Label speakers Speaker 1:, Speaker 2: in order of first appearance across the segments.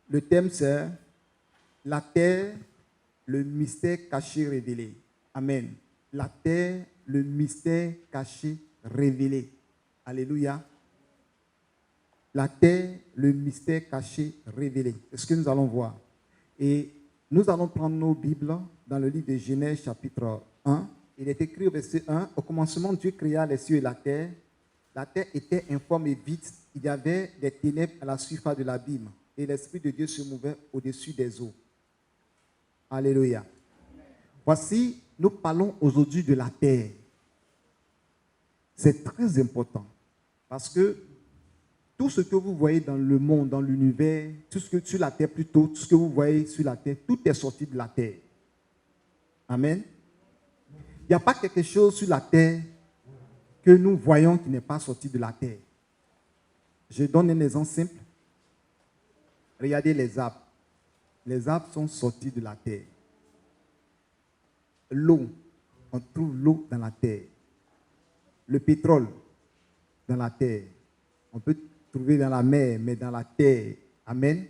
Speaker 1: Le thème c'est la terre, le mystère caché révélé. Amen. La terre, le mystère caché révélé. Alléluia. La terre, le mystère caché révélé. C'est ce que nous allons voir. Et nous allons prendre nos Bibles dans le livre de Genèse chapitre 1. Il est écrit au verset 1, au commencement Dieu créa les cieux et la terre. La terre était informe et vide. Il y avait des ténèbres à la surface de l'abîme. Et l'Esprit de Dieu se mouvait au-dessus des eaux. Alléluia. Voici, nous parlons aujourd'hui de la terre. C'est très important. Parce que tout ce que vous voyez dans le monde, dans l'univers, tout ce que sur la terre plutôt, tout ce que vous voyez sur la terre, tout est sorti de la terre. Amen. Il n'y a pas quelque chose sur la terre que nous voyons qui n'est pas sorti de la terre. Je donne un exemple simple. Regardez les arbres. Les arbres sont sortis de la terre. L'eau, on trouve l'eau dans la terre. Le pétrole, dans la terre. On peut trouver dans la mer, mais dans la terre. Amen.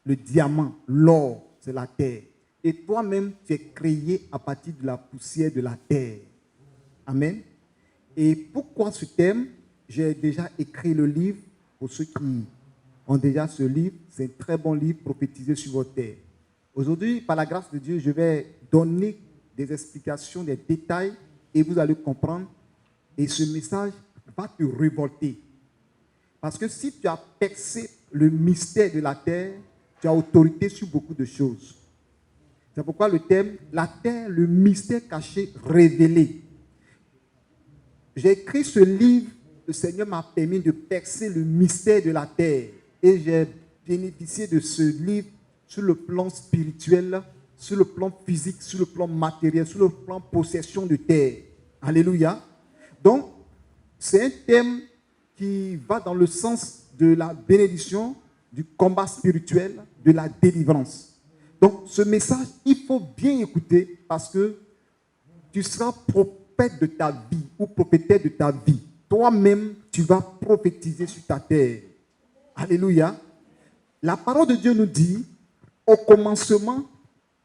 Speaker 1: Le diamant, l'or, c'est la terre. Et toi-même, tu es créé à partir de la poussière de la terre. Amen. Et pourquoi ce thème? J'ai déjà écrit le livre. Pour ceux qui ont déjà ce livre, c'est un très bon livre prophétisé sur votre terre. Aujourd'hui, par la grâce de Dieu, je vais donner des explications, des détails, et vous allez comprendre. Et ce message va te révolter. Parce que si tu as percé le mystère de la terre, tu as autorité sur beaucoup de choses. C'est pourquoi le thème, la terre, le mystère caché révélé. J'ai écrit ce livre, le Seigneur m'a permis de percer le mystère de la terre. Et j'ai bénéficié de ce livre sur le plan spirituel, sur le plan physique, sur le plan matériel, sur le plan possession de terre. Alléluia. Donc, c'est un thème qui va dans le sens de la bénédiction, du combat spirituel, de la délivrance. Donc, ce message, il faut bien écouter parce que tu seras prophète de ta vie ou prophète de ta vie. Toi-même, tu vas prophétiser sur ta terre. Alléluia. La parole de Dieu nous dit, au commencement,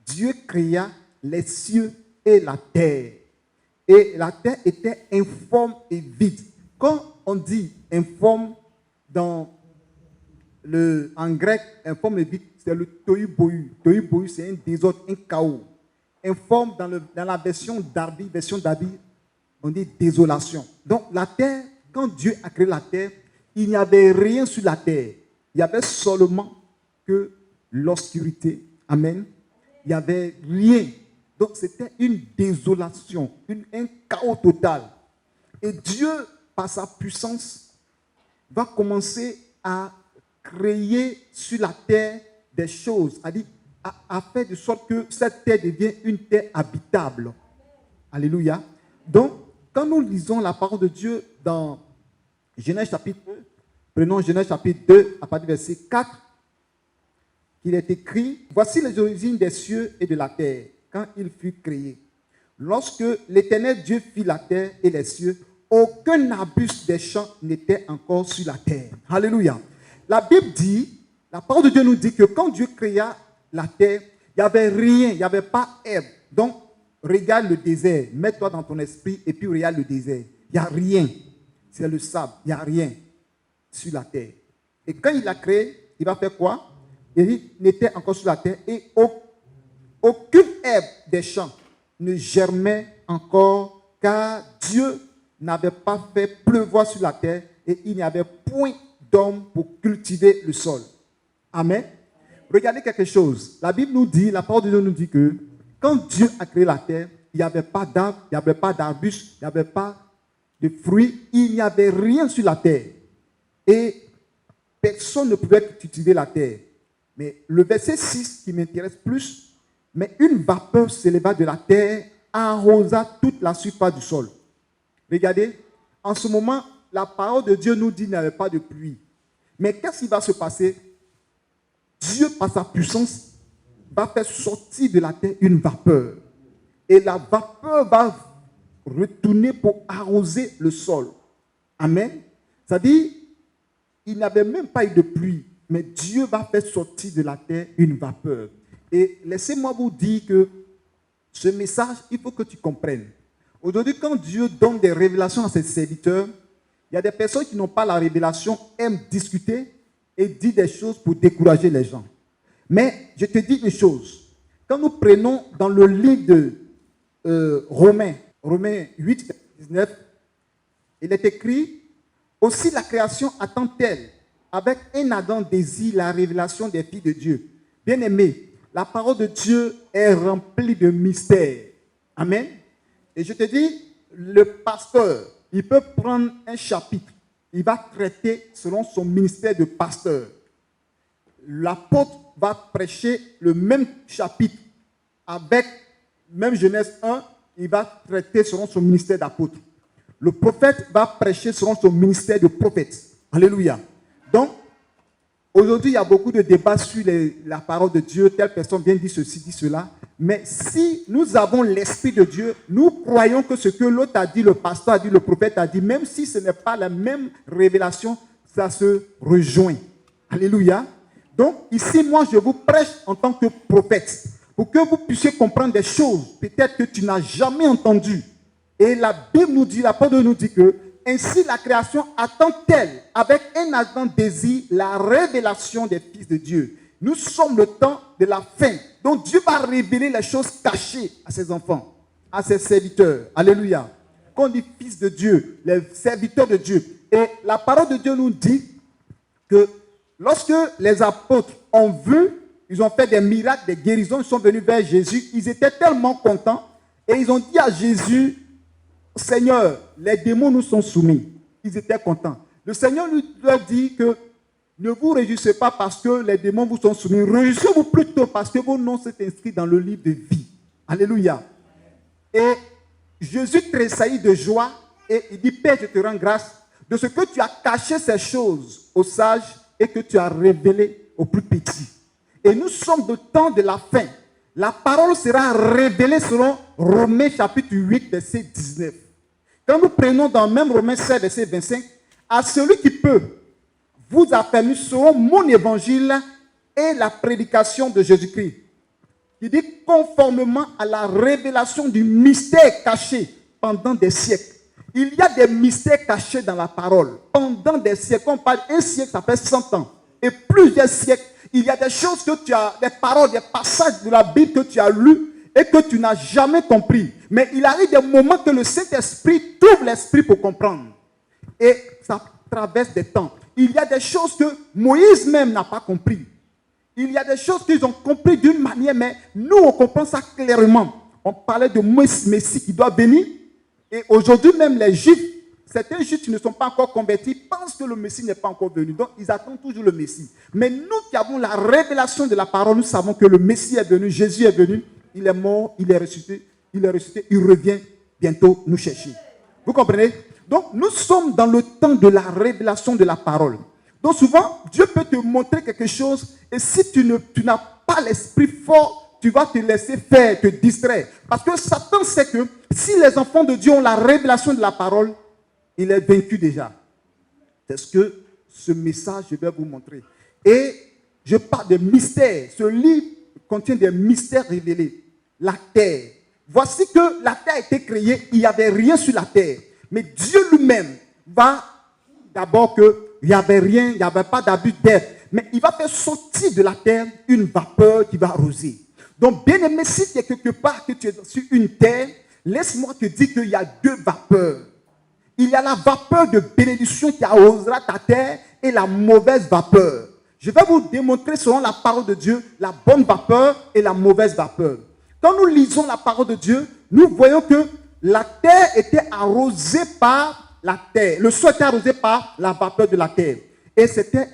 Speaker 1: Dieu créa les cieux et la terre. Et la terre était informe et vide. Quand on dit informe en grec, informe et vide, c'est le tohu bohu. Tohu bohu, c'est un désordre, un chaos. Informe dans la version Darby, on dit désolation. Donc la terre, quand Dieu a créé la terre, il n'y avait rien sur la terre. Il y avait seulement que l'obscurité. Amen. Il n'y avait rien. Donc c'était une désolation, un chaos total. Et Dieu, par sa puissance, va commencer à créer sur la terre des choses, à faire de sorte que cette terre devienne une terre habitable. Alléluia. Donc, quand nous lisons la parole de Dieu dans Genèse chapitre 2, prenons Genèse chapitre 2 à partir du verset 4, il est écrit, voici les origines des cieux et de la terre, quand il fut créé. Lorsque l'Éternel Dieu fit la terre et les cieux, aucun arbuste des champs n'était encore sur la terre. Alléluia. La Bible dit, la parole de Dieu nous dit que quand Dieu créa la terre, il n'y avait rien, il n'y avait pas herbe. Donc, regarde le désert, mets-toi dans ton esprit et puis regarde le désert. Il n'y a rien. C'est le sable, il n'y a rien sur la terre. Et quand il l'a créé, il va faire quoi? Il n'était encore sur la terre et aucune herbe des champs ne germait encore, car Dieu n'avait pas fait pleuvoir sur la terre et il n'y avait point d'homme pour cultiver le sol. Amen. Regardez quelque chose. La Bible nous dit, la parole de Dieu nous dit que quand Dieu a créé la terre, il n'y avait pas d'arbre, il n'y avait pas d'arbuste, il n'y avait pas de fruits, il n'y avait rien sur la terre. Et personne ne pouvait cultiver la terre. Mais le verset 6 qui m'intéresse plus, mais une vapeur s'éleva de la terre, arrosa toute la surface du sol. Regardez, en ce moment, la parole de Dieu nous dit qu'il n'y avait pas de pluie. Mais qu'est-ce qui va se passer? Dieu, par sa puissance, va faire sortir de la terre une vapeur. Et la vapeur va retourner pour arroser le sol. Amen. C'est-à-dire, il n'avait même pas eu de pluie. mais Dieu va faire sortir de la terre une vapeur. Et laissez-moi vous dire que ce message, il faut que tu comprennes. Aujourd'hui, quand Dieu donne des révélations à ses serviteurs, il y a des personnes qui n'ont pas la révélation, aiment discuter et dire des choses pour décourager les gens. Mais je te dis une chose. Quand nous prenons dans le livre de Romains 8, 19, il est écrit « Aussi la création attend-elle avec un ardent désir la révélation des filles de Dieu. » Bien-aimé, la parole de Dieu est remplie de mystères. Amen. Et je te dis, le pasteur, il peut prendre un chapitre, il va traiter selon son ministère de pasteur. L'apôtre va prêcher le même chapitre avec même Genèse 1, il va traiter selon son ministère d'apôtre. Le prophète va prêcher selon son ministère de prophète. Alléluia. Donc, aujourd'hui, il y a beaucoup de débats sur la parole de Dieu. Telle personne vient dire ceci, dit cela. Mais si nous avons l'Esprit de Dieu, nous croyons que ce que l'autre a dit, le pasteur a dit, le prophète a dit, même si ce n'est pas la même révélation, ça se rejoint. Alléluia. Donc, ici, moi, je vous prêche en tant que prophète, pour que vous puissiez comprendre des choses, peut-être que tu n'as jamais entendues. Et la Bible nous dit, la parole nous dit que, ainsi la création attend-elle, avec un ardent désir, la révélation des fils de Dieu. Nous sommes le temps de la fin. Donc Dieu va révéler les choses cachées à ses enfants, à ses serviteurs. Alléluia. Quand on dit fils de Dieu, les serviteurs de Dieu. Et la parole de Dieu nous dit que lorsque les apôtres ont vu, ils ont fait des miracles, des guérisons, ils sont venus vers Jésus, ils étaient tellement contents et ils ont dit à Jésus, Seigneur, les démons nous sont soumis. Ils étaient contents. Le Seigneur leur dit que ne vous réjouissez pas parce que les démons vous sont soumis. Réjouissez-vous plutôt parce que vos noms sont inscrits dans le livre de vie. Alléluia. Et Jésus tressaillit de joie et il dit, Père, je te rends grâce de ce que tu as caché ces choses aux sages et que tu as révélé aux plus petits. Et nous sommes au temps de la fin. La parole sera révélée selon Romains chapitre 8, verset 19. Quand nous prenons dans même Romains 7, verset 25, à celui qui peut vous affermir selon mon évangile et la prédication de Jésus-Christ. Il dit conformément à la révélation du mystère caché pendant des siècles. Il y a des mystères cachés dans la parole. Pendant des siècles, on parle un siècle, ça fait 100 ans. Et plusieurs siècles, il y a des choses que tu as, des paroles, des passages de la Bible que tu as lus et que tu n'as jamais compris. Mais il arrive des moments que le Saint-Esprit t'ouvre l'esprit pour comprendre. Et ça traverse des temps. Il y a des choses que Moïse même n'a pas compris. Il y a des choses qu'ils ont compris d'une manière, mais nous, on comprend ça clairement. On parlait de Messie qui doit venir. Et aujourd'hui, même les Juifs, certains Juifs qui ne sont pas encore convertis, pensent que le Messie n'est pas encore venu. Donc, ils attendent toujours le Messie. Mais nous qui avons la révélation de la parole, nous savons que le Messie est venu, Jésus est venu, il est mort, il est ressuscité, il revient bientôt nous chercher. Vous comprenez? Donc, nous sommes dans le temps de la révélation de la parole. Donc, souvent, Dieu peut te montrer quelque chose et si tu n'as pas l'esprit fort, tu vas te laisser faire, te distraire. Parce que Satan sait que si les enfants de Dieu ont la révélation de la parole, il est vaincu déjà. C'est ce que ce message, je vais vous montrer. Et je parle de mystères. Ce livre contient des mystères révélés. La terre. Voici que la terre a été créée, il n'y avait rien sur la terre. Mais Dieu lui-même va d'abord qu'il n'y avait rien, il n'y avait pas d'abus d'air. Mais il va faire sortir de la terre une vapeur qui va arroser. Donc, bien aimé, si tu es quelque part, que tu es sur une terre, laisse-moi te dire qu'il y a deux vapeurs. Il y a la vapeur de bénédiction qui arrosera ta terre et la mauvaise vapeur. Je vais vous démontrer selon la parole de Dieu la bonne vapeur et la mauvaise vapeur. Quand nous lisons la parole de Dieu, nous voyons que la terre était arrosée par la terre. Le sol était arrosé par la vapeur de la terre. Et c'était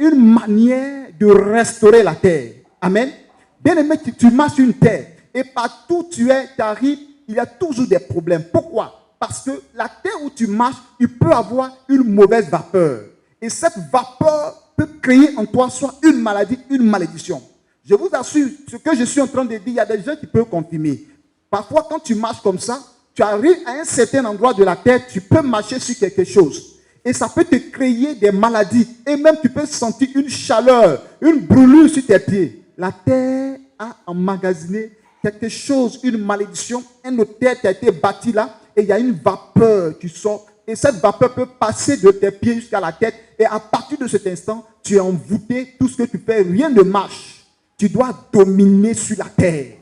Speaker 1: une manière de restaurer la terre. Amen. Bien aimé, tu marches sur une terre. Et partout où tu arrives, il y a toujours des problèmes. Pourquoi? Parce que la terre où tu marches, il peut avoir une mauvaise vapeur. Et cette vapeur peut créer en toi soit une maladie, une malédiction. Je vous assure, ce que je suis en train de dire, il y a des gens qui peuvent confirmer. Parfois, quand tu marches comme ça, tu arrives à un certain endroit de la terre, tu peux marcher sur quelque chose. Et ça peut te créer des maladies. Et même tu peux sentir une chaleur, une brûlure sur tes pieds. La terre a emmagasiné quelque chose, une malédiction. Un autel qui a été bâti là et il y a une vapeur qui sort. Et cette vapeur peut passer de tes pieds jusqu'à la tête. Et à partir de cet instant, tu es envoûté. Tout ce que tu fais, rien ne marche. Tu dois dominer sur la terre.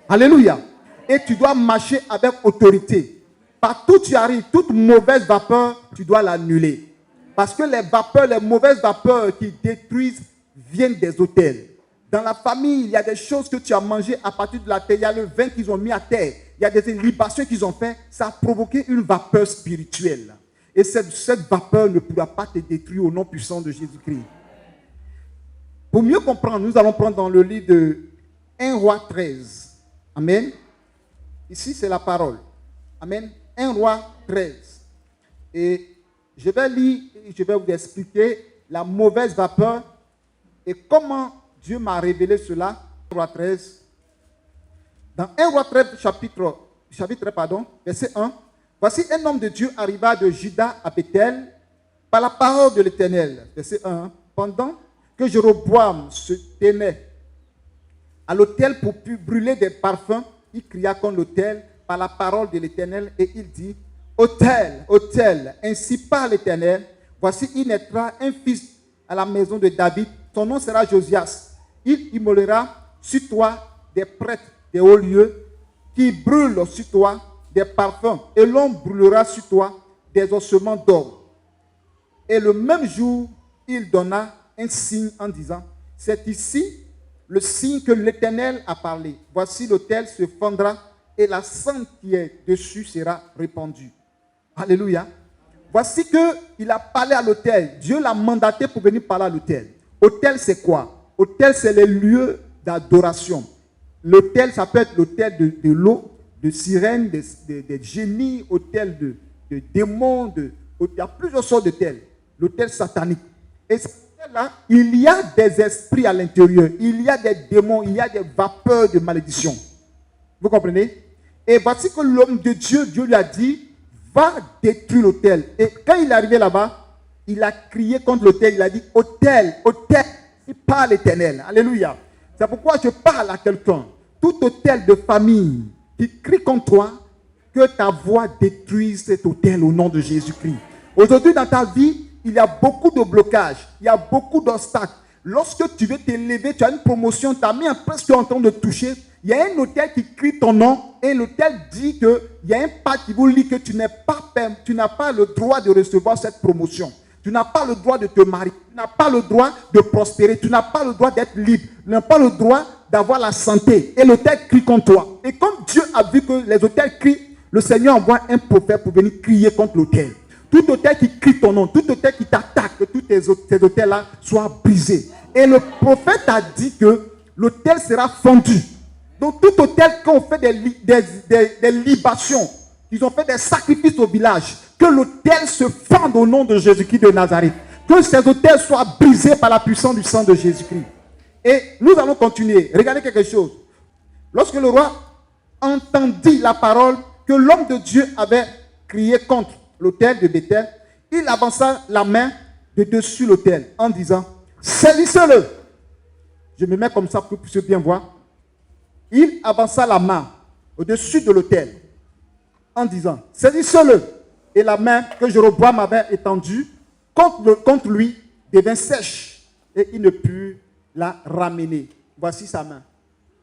Speaker 1: Alléluia. Et tu dois marcher avec autorité. Partout où tu arrives, toute mauvaise vapeur, tu dois l'annuler. Parce que les vapeurs, les mauvaises vapeurs qui détruisent viennent des autels. Dans la famille, il y a des choses que tu as mangées à partir de la terre. Il y a le vin qu'ils ont mis à terre. Il y a des libations qu'ils ont fait. Ça a provoqué une vapeur spirituelle. Et cette vapeur ne pourra pas te détruire au nom puissant de Jésus-Christ. Pour mieux comprendre, nous allons prendre dans le livre de 1 Roi 13. Amen. Ici, c'est la parole. Amen. 1 Roi 13. Et je vais lire et je vais vous expliquer la mauvaise vapeur et comment Dieu m'a révélé cela. 1 Roi 13. Dans 1 Roi 13, verset 1. Voici un homme de Dieu arriva de Juda à Bethel par la parole de l'Éternel. Verset 1. Pendant que Jéroboam se tenait à l'autel pour brûler des parfums, il cria contre l'autel par la parole de l'Éternel et il dit: Autel, autel, ainsi parle l'Éternel, voici il naîtra un fils à la maison de David, son nom sera Josias. Il immolera sur toi des prêtres des hauts lieux qui brûlent sur toi des parfums et l'on brûlera sur toi des ossements d'or. Et le même jour, il donna un signe en disant: c'est ici le signe que l'Éternel a parlé. Voici l'autel se fendra et la cendre qui est dessus sera répandue. Alléluia. Voici qu'il a parlé à l'autel. Dieu l'a mandaté pour venir parler à l'autel. Autel, c'est quoi? Autel, c'est les lieux d'adoration. L'autel, ça peut être l'autel de l'eau, de sirènes, des génies, autel de démons. Il y a plusieurs sortes d'autels. L'autel satanique. Et là, il y a des esprits à l'intérieur. Il y a des démons, il y a des vapeurs de malédiction. Vous comprenez? Et voici que l'homme de Dieu, Dieu lui a dit: va détruire l'autel. Et quand il est arrivé là-bas, il a crié contre l'autel. Il a dit: autel, autel, il parle l'Éternel. Alléluia. C'est pourquoi je parle à quelqu'un. Tout autel de famille qui crie contre toi, que ta voix détruise cet autel au nom de Jésus-Christ. Aujourd'hui, dans ta vie, il y a beaucoup de blocages, il y a beaucoup d'obstacles. Lorsque tu veux t'élever, tu as une promotion, ta main est presque en train de toucher. Il y a un autel qui crie ton nom et l'autel dit qu'il y a un pas qui vous lit que tu n'as pas le droit de recevoir cette promotion. Tu n'as pas le droit de te marier. Tu n'as pas le droit de prospérer. Tu n'as pas le droit d'être libre. Tu n'as pas le droit d'avoir la santé. Et l'autel crie contre toi. Et comme Dieu a vu que les autels crient, le Seigneur envoie un prophète pour venir crier contre l'autel. Tout autel qui crie ton nom, tout autel qui t'attaque, que tous ces autels-là soient brisés. Et le prophète a dit que l'autel sera fendu. Donc tout autel, quand on fait des libations, ils ont fait des sacrifices au village, que l'autel se fende au nom de Jésus-Christ de Nazareth. Que ces autels soient brisés par la puissance du sang de Jésus-Christ. Et nous allons continuer. Regardez quelque chose. Lorsque le roi entendit la parole que l'homme de Dieu avait crié contre l'autel de Bethel, il avança la main de dessus l'autel en disant: saisissez-le. Je me mets comme ça pour que vous puissiez bien voir. Il avança la main au-dessus de l'autel en disant: saisissez-le. Et la main que Jéroboam avait étendue contre lui devint sèche et il ne put la ramener. Voici sa main.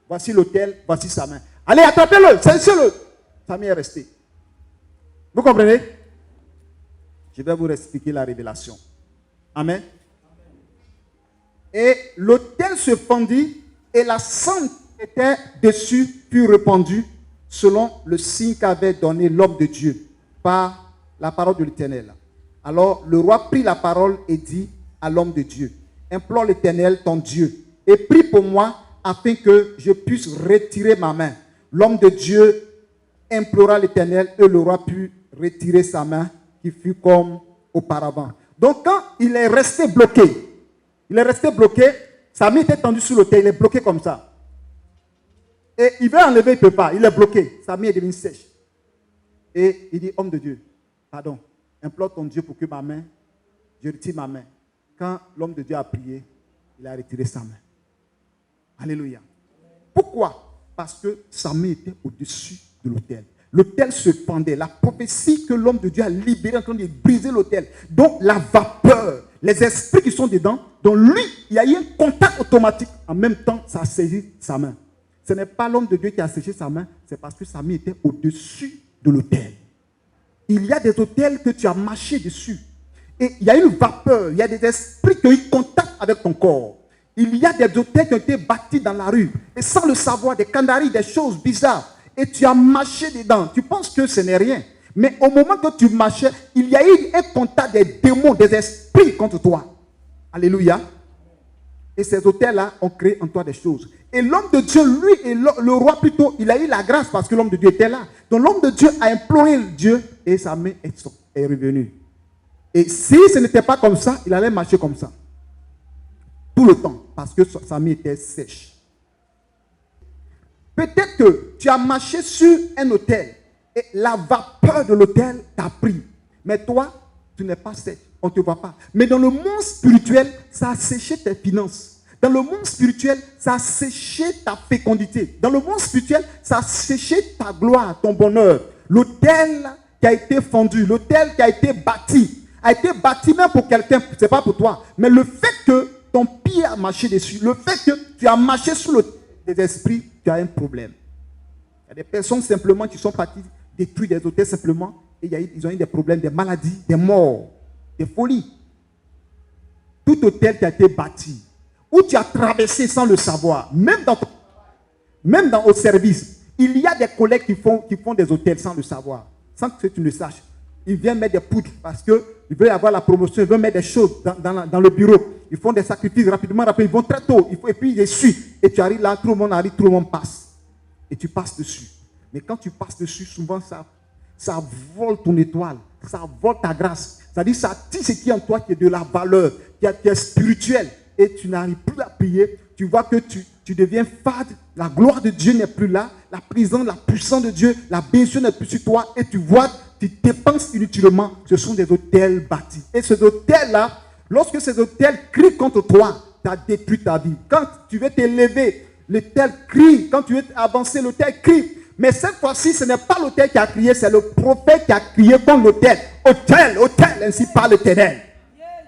Speaker 1: Voici l'autel, voici sa main. Allez, attrapez-le, saisissez-le. Sa main est restée. Vous comprenez? Je vais vous expliquer la révélation. Amen. Et l'autel se fendit et la cendre qui était dessus fut répandue selon le signe qu'avait donné l'homme de Dieu par la parole de l'Éternel. Alors le roi prit la parole et dit à l'homme de Dieu: implore l'Éternel ton Dieu et prie pour moi afin que je puisse retirer ma main. L'homme de Dieu implora l'Éternel et le roi put retirer sa main qui fut comme auparavant. Donc quand il est resté bloqué, sa main était tendue sur l'autel, il est bloqué comme ça. Et il veut enlever, il ne peut pas, il est bloqué, sa main est devenue sèche. Et il dit: homme de Dieu, pardon, implore ton Dieu pour que ma main Je retire ma main. Quand l'homme de Dieu a prié, il a retiré sa main. Alléluia. Pourquoi? Parce que sa main était au-dessus de l'autel. L'autel se pendait. La prophétie que l'homme de Dieu a libérée en train de briser l'autel. Donc la vapeur, les esprits qui sont dedans, donc lui, il y a eu un contact automatique. En même temps, ça a saisi sa main. Ce n'est pas l'homme de Dieu qui a séché sa main, c'est parce que sa main était au-dessus de l'autel. Il y a des autels que tu as marché dessus. Et il y a une vapeur, il y a des esprits qui ont eu contact avec ton corps. Il y a des autels qui ont été bâtis dans la rue. Et sans le savoir, des canaries, des choses bizarres. Et tu as marché dedans. Tu penses que ce n'est rien. Mais au moment que tu marchais, il y a eu un contact des démons, des esprits contre toi. Alléluia. Et ces autels-là ont créé en toi des choses. Et l'homme de Dieu, lui, et le roi plutôt, il a eu la grâce parce que l'homme de Dieu était là. Donc l'homme de Dieu a imploré Dieu et sa main est revenue. Et si ce n'était pas comme ça, il allait marcher comme ça. Tout le temps, parce que sa main était sèche. Peut-être que tu as marché sur un autel et la vapeur de l'autel t'a pris. Mais toi, tu n'es pas sèche, on ne te voit pas. Mais dans le monde spirituel, ça a séché tes finances. Dans le monde spirituel, ça a séché ta fécondité. Dans le monde spirituel, ça a séché ta gloire, ton bonheur. L'autel qui a été fendu, l'autel qui a été bâti même pour quelqu'un, ce n'est pas pour toi. Mais le fait que ton pied a marché dessus, le fait que tu as marché sous les esprits, tu as un problème. Il y a des personnes simplement qui sont parties détruire des hôtels simplement et ils ont eu des problèmes, des maladies, des morts, des folies. Tout hôtel qui a été bâti, où tu as traversé sans le savoir, même dans au service, il y a des collègues qui font des hôtels sans le savoir, sans que tu ne le saches. Ils viennent mettre des poudres parce qu'ils veulent avoir la promotion, ils veulent mettre des choses dans le bureau. Ils font des sacrifices rapidement, ils vont très tôt. Et puis ils essuient. Et tu arrives là, tout le monde arrive, tout le monde passe. Et tu passes dessus. Mais quand tu passes dessus, souvent ça vole ton étoile, ça vole ta grâce. C'est-à-dire ça tire ce qui est en toi qui est de la valeur, qui est spirituel. Et tu n'arrives plus à prier. Tu vois que tu deviens fade. La gloire de Dieu n'est plus là. La présence, la puissance de Dieu, la bénédiction n'est plus sur toi. Et tu vois, tu dépenses inutilement. Ce sont des autels bâtis. Et ces autels-là, lorsque ces autels crient contre toi, tu as détruit ta vie. Quand tu veux t'élever, l'autel crie. Quand tu veux avancer, l'autel crie. Mais cette fois-ci, ce n'est pas l'autel qui a crié, c'est le prophète qui a crié contre l'autel. Autel, ainsi parle l'Éternel.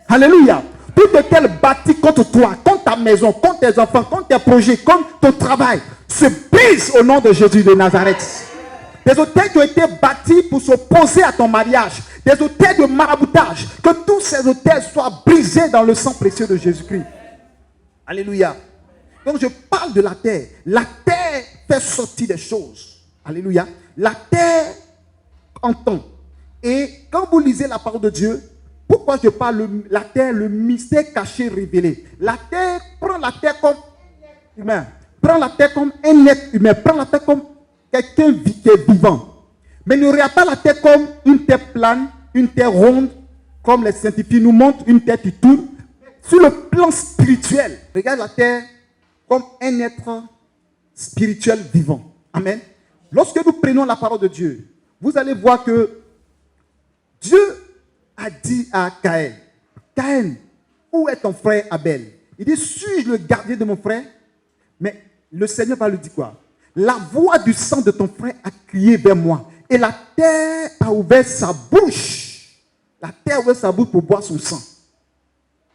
Speaker 1: Alléluia. Tout autel bâti contre toi, contre ta maison, contre tes enfants, contre tes projets, contre ton travail, se brise au nom de Jésus de Nazareth. Des autels qui ont été bâtis pour s'opposer à ton mariage, des autels de maraboutage, que tous ces autels soient brisés dans le sang précieux de Jésus-Christ. Alléluia. Donc je parle de la terre. La terre fait sortir des choses. Alléluia. La terre entend. Et quand vous lisez la parole de Dieu, pourquoi je parle de la terre, le mystère caché révélé? La terre, prend la terre comme humain. Prends la terre comme un être humain. Prends la terre comme quelqu'un qui est vivant. Mais ne regarde pas la terre comme une terre plane, une terre ronde, comme les scientifiques nous montrent, une terre qui tourne. Sur le plan spirituel, regarde la terre comme un être spirituel vivant. Amen. Lorsque nous prenons la parole de Dieu, vous allez voir que Dieu a dit à Caïn, Caïn, où est ton frère Abel? Il dit, suis-je le gardien de mon frère? Mais le Seigneur va lui dire quoi? La voix du sang de ton frère a crié vers moi. Et la terre a ouvert sa bouche. La terre a ouvert sa bouche pour boire son sang.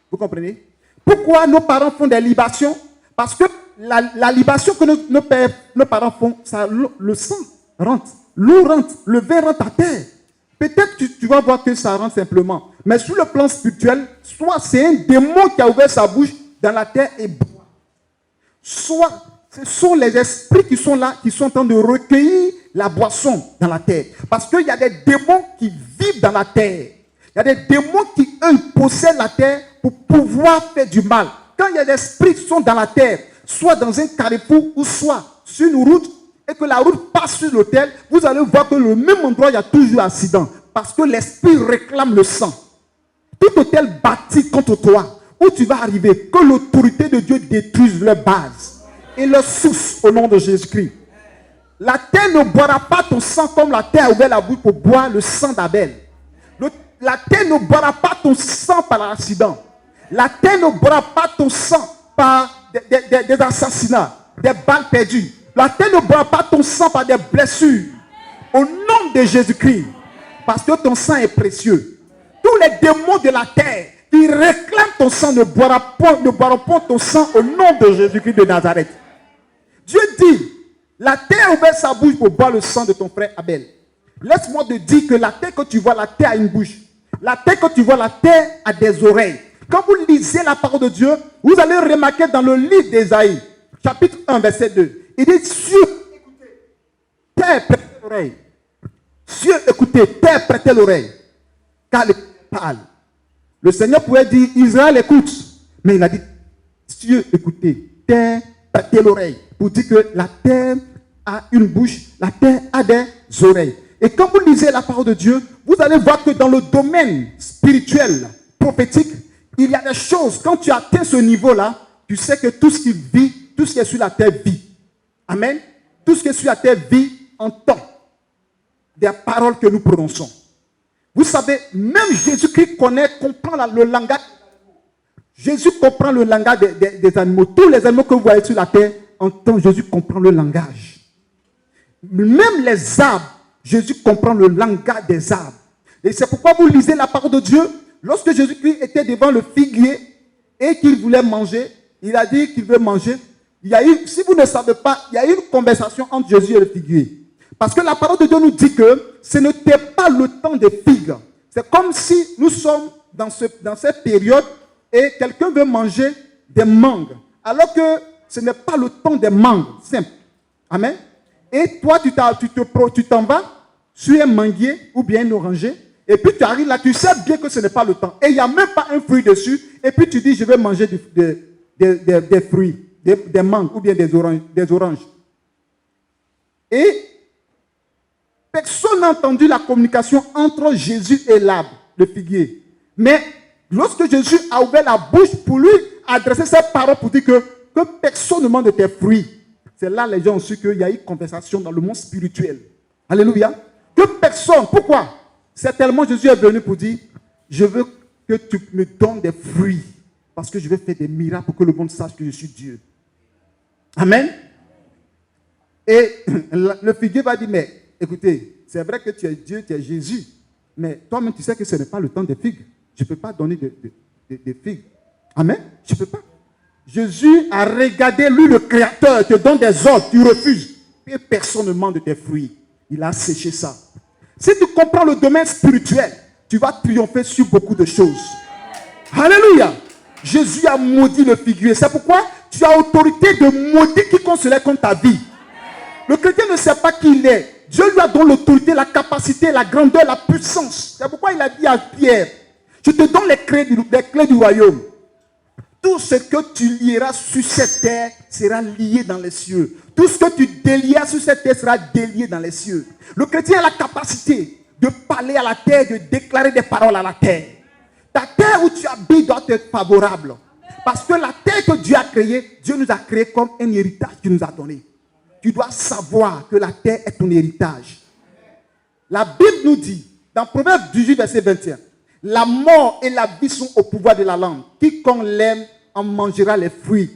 Speaker 1: Vous comprenez? Pourquoi nos parents font des libations? Parce que la libation que nos parents font, le sang rentre, l'eau rentre, le vin rentre à terre. Peut-être que tu vas voir que ça rentre simplement. Mais sur le plan spirituel, soit c'est un démon qui a ouvert sa bouche dans la terre et boit. Soit ce sont les esprits qui sont là, qui sont en train de recueillir la boisson dans la terre. Parce qu'il y a des démons qui vivent dans la terre. Il y a des démons qui, eux, possèdent la terre pour pouvoir faire du mal. Quand il y a des esprits qui sont dans la terre, soit dans un carrefour ou soit sur une route, et que la route passe sur l'autel, vous allez voir que le même endroit, il y a toujours accident. Parce que l'esprit réclame le sang. Tout hôtel bâti contre toi, où tu vas arriver, que l'autorité de Dieu détruise leur base et leur source au nom de Jésus-Christ. La terre ne boira pas ton sang comme la terre a ouvert la bouche pour boire le sang d'Abel. la terre ne boira pas ton sang par l'accident. La terre ne boira pas ton sang par des assassinats, des balles perdues. La terre ne boira pas ton sang par des blessures. Au nom de Jésus-Christ. Parce que ton sang est précieux. Tous les démons de la terre qui réclament ton sang ne boiront pas ton sang au nom de Jésus-Christ de Nazareth. Dieu dit, la terre a ouvert sa bouche pour boire le sang de ton frère Abel. Laisse-moi te dire que la terre que tu vois, la terre a une bouche. La terre que tu vois, la terre a des oreilles. Quand vous lisez la parole de Dieu, vous allez remarquer dans le livre d'Ésaïe, chapitre 1, verset 2, il dit, cieux, écoutez, terre, prêtez l'oreille. Cieux, écoutez, terre, prêtez l'oreille. Car il parle. Le Seigneur pouvait dire, Israël, écoute. Mais il a dit, cieux, écoutez, terre, prêtez l'oreille. Pour dire que la terre a une bouche, la terre a des oreilles. Et quand vous lisez la parole de Dieu, vous allez voir que dans le domaine spirituel, prophétique, il y a des choses, quand tu atteins ce niveau-là, tu sais que tout ce qui vit, tout ce qui est sur la terre vit. Amen. Tout ce qui est sur la terre vit entend des paroles que nous prononçons. Vous savez, même Jésus-Christ comprend le langage. Jésus comprend le langage des animaux. Tous les animaux que vous voyez sur la terre entendent, Jésus comprend le langage. Même les arbres, Jésus comprend le langage des arbres. Et c'est pourquoi vous lisez la parole de Dieu. Lorsque Jésus-Christ était devant le figuier et qu'il voulait manger, il a dit qu'il veut manger. Si vous ne savez pas, il y a eu une conversation entre Jésus et le figuier. Parce que la parole de Dieu nous dit que ce n'était pas le temps des figues. C'est comme si nous sommes dans cette période et quelqu'un veut manger des mangues. Alors que ce n'est pas le temps des mangues. Simple. Amen. Et toi, tu t'en vas sur un manguier ou bien un oranger. Et puis tu arrives là, tu sais bien que ce n'est pas le temps. Et il n'y a même pas un fruit dessus. Et puis tu dis, je vais manger des fruits, des mangues ou bien des oranges. Et personne n'a entendu la communication entre Jésus et l'arbre, le figuier. Mais lorsque Jésus a ouvert la bouche pour lui adresser ses paroles pour dire que personne ne mange de tes fruits, c'est là que les gens ont su qu'il y a eu conversation dans le monde spirituel. Alléluia. Que personne. Pourquoi? C'est tellement Jésus est venu pour dire, je veux que tu me donnes des fruits. Parce que je vais faire des miracles pour que le monde sache que je suis Dieu. Amen. Et le figuier va dire, mais écoutez, c'est vrai que tu es Dieu, tu es Jésus. Mais toi-même, tu sais que ce n'est pas le temps des figues. Je ne peux pas donner des figues. Amen. Je ne peux pas. Jésus a regardé, lui le Créateur, te donne des ordres, tu refuses. Et personne ne mange de tes fruits. Il a séché ça. Si tu comprends le domaine spirituel, tu vas triompher sur beaucoup de choses. Alléluia. Jésus a maudit le figuier. C'est pourquoi tu as autorité de maudire quiconque se lève contre ta vie. Le chrétien ne sait pas qui il est. Dieu lui a donné l'autorité, la capacité, la grandeur, la puissance. C'est pourquoi il a dit à Pierre, je te donne les clés du royaume. Tout ce que tu lieras sur cette terre sera lié dans les cieux. Tout ce que tu délieras sur cette terre sera délié dans les cieux. Le chrétien a la capacité de parler à la terre, de déclarer des paroles à la terre. Ta terre où tu habites doit être favorable. Parce que la terre que Dieu a créée, Dieu nous a créé comme un héritage qu'il nous a donné. Tu dois savoir que la terre est ton héritage. La Bible nous dit, dans Proverbe 18, verset 21, la mort et la vie sont au pouvoir de la langue. Quiconque l'aime en mangera les fruits.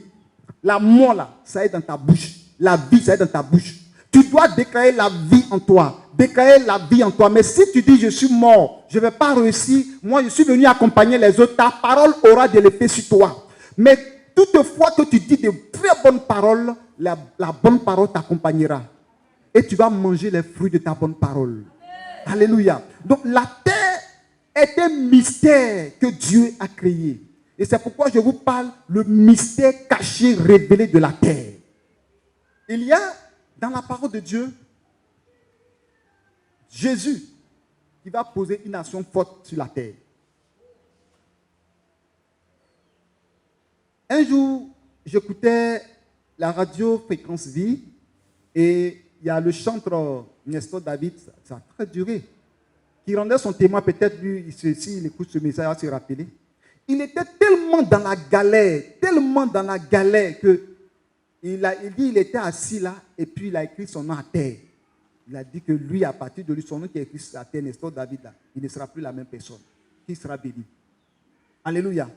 Speaker 1: La mort, là, ça est dans ta bouche. La vie, ça est dans ta bouche. Tu dois déclarer la vie en toi. Déclarer la vie en toi. Mais si tu dis, je suis mort, je ne vais pas réussir, moi, je suis venu accompagner les autres, ta parole aura de l'effet sur toi. Mais toutefois que tu dis de très bonnes paroles, la bonne parole t'accompagnera. Et tu vas manger les fruits de ta bonne parole. Alléluia. Donc, la terre est un mystère que Dieu a créé. Et c'est pourquoi je vous parle le mystère caché, révélé de la terre. Il y a dans la parole de Dieu Jésus qui va poser une nation forte sur la terre. Un jour, j'écoutais la radio Fréquence Vie et il y a le chanteur Nestor David, ça a très duré, qui rendait son témoin, peut-être lui, s'il écoute ce message, il va se rappeler. Il était tellement dans la galère que il était assis là et puis il a écrit son nom à terre. Il a dit que lui, à partir de lui, son nom qui est écrit sur la terre, Nestor David, là, il ne sera plus la même personne. qui sera béni. Alléluia.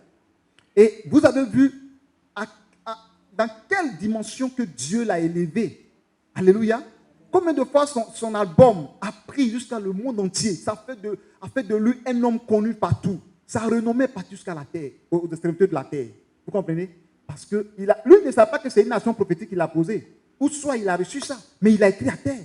Speaker 1: Et vous avez vu dans quelle dimension que Dieu l'a élevé. Alléluia. Combien de fois son album a pris jusqu'à le monde entier. Ça a fait de lui un homme connu partout. Ça a renommé partout jusqu'à la terre, aux extrémités de la terre. Vous comprenez? Parce que lui ne savait pas que c'est une nation prophétique qu'il a posée. Ou soit il a reçu ça, mais il a écrit à terre.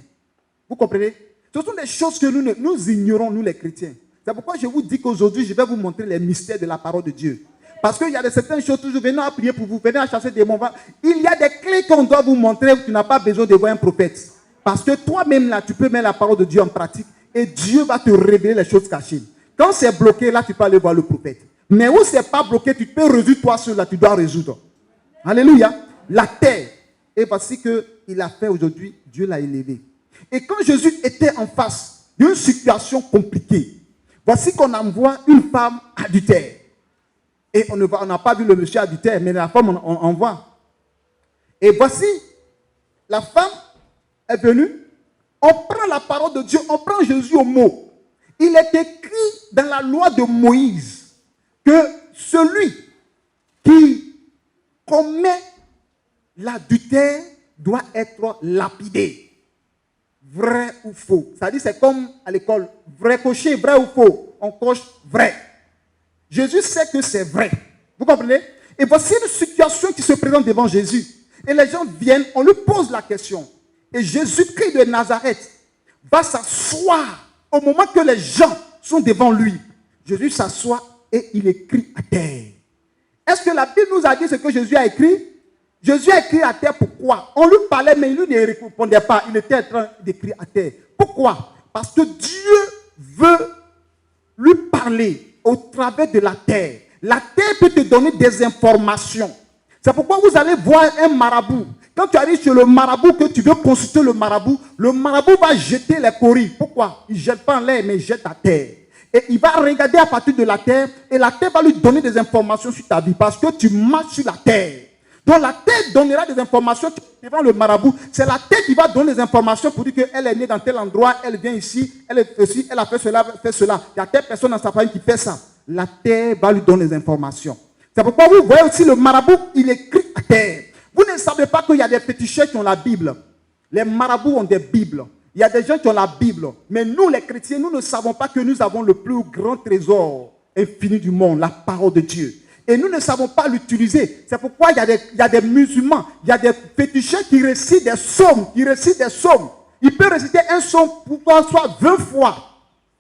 Speaker 1: Vous comprenez? Ce sont des choses que nous ignorons, nous les chrétiens. C'est pourquoi je vous dis qu'aujourd'hui, je vais vous montrer les mystères de la parole de Dieu. Parce qu'il y a certaines choses, toujours venez à prier pour vous, venez à chasser des démons. Il y a des clés qu'on doit vous montrer, tu n'as pas besoin de voir un prophète. Parce que toi-même là, tu peux mettre la parole de Dieu en pratique et Dieu va te révéler les choses cachées. Quand c'est bloqué, là, tu peux aller voir le prophète. Mais où c'est pas bloqué, tu peux résoudre toi seul, là, tu dois résoudre. Alléluia. La terre. Et voici qu'il a fait aujourd'hui, Dieu l'a élevé. Et quand Jésus était en face d'une situation compliquée, voici qu'on envoie une femme adultère. Et on n'a pas vu le monsieur adultère, mais la femme, on envoie. Et voici, la femme est venue, on prend la parole de Dieu, on prend Jésus au mot. Il est écrit dans la loi de Moïse que celui qui commet l'adultère doit être lapidé. Vrai ou faux? C'est-à-dire, c'est comme à l'école, vrai cocher, vrai ou faux? On coche vrai. Jésus sait que c'est vrai. Vous comprenez? Et voici une situation qui se présente devant Jésus. Et les gens viennent, on lui pose la question. Et Jésus-Christ de Nazareth va s'asseoir au moment que les gens sont devant lui. Jésus s'assoit et il écrit à terre. Est-ce que la Bible nous a dit ce que Jésus a écrit? Jésus a écrit à terre, pourquoi? On lui parlait, mais lui ne répondait pas. Il était en train d'écrire à terre. Pourquoi? Parce que Dieu veut lui parler au travers de la terre. La terre peut te donner des informations. C'est pourquoi vous allez voir un marabout. Quand tu arrives chez le marabout, que tu veux consulter le marabout va jeter les coris. Pourquoi? Il ne jette pas en l'air, mais il jette à terre. Et il va regarder à partir de la terre, et la terre va lui donner des informations sur ta vie, parce que tu marches sur la terre. Donc la terre donnera des informations devant le marabout. C'est la terre qui va donner des informations pour dire qu'elle est née dans tel endroit, elle vient ici, elle est ici, elle a fait cela, fait cela. Il y a telle personne dans sa famille qui fait ça. La terre va lui donner des informations. C'est pourquoi vous voyez aussi le marabout, il écrit à terre. Vous ne savez pas qu'il y a des féticheurs qui ont la Bible. Les marabouts ont des Bibles. Il y a des gens qui ont la Bible. Mais nous, les chrétiens, nous ne savons pas que nous avons le plus grand trésor infini du monde, la parole de Dieu. Et nous ne savons pas l'utiliser. C'est pourquoi il y a des musulmans, il y a des féticheurs qui récitent des psaumes. Il peut réciter un psaume pour soit 20 fois.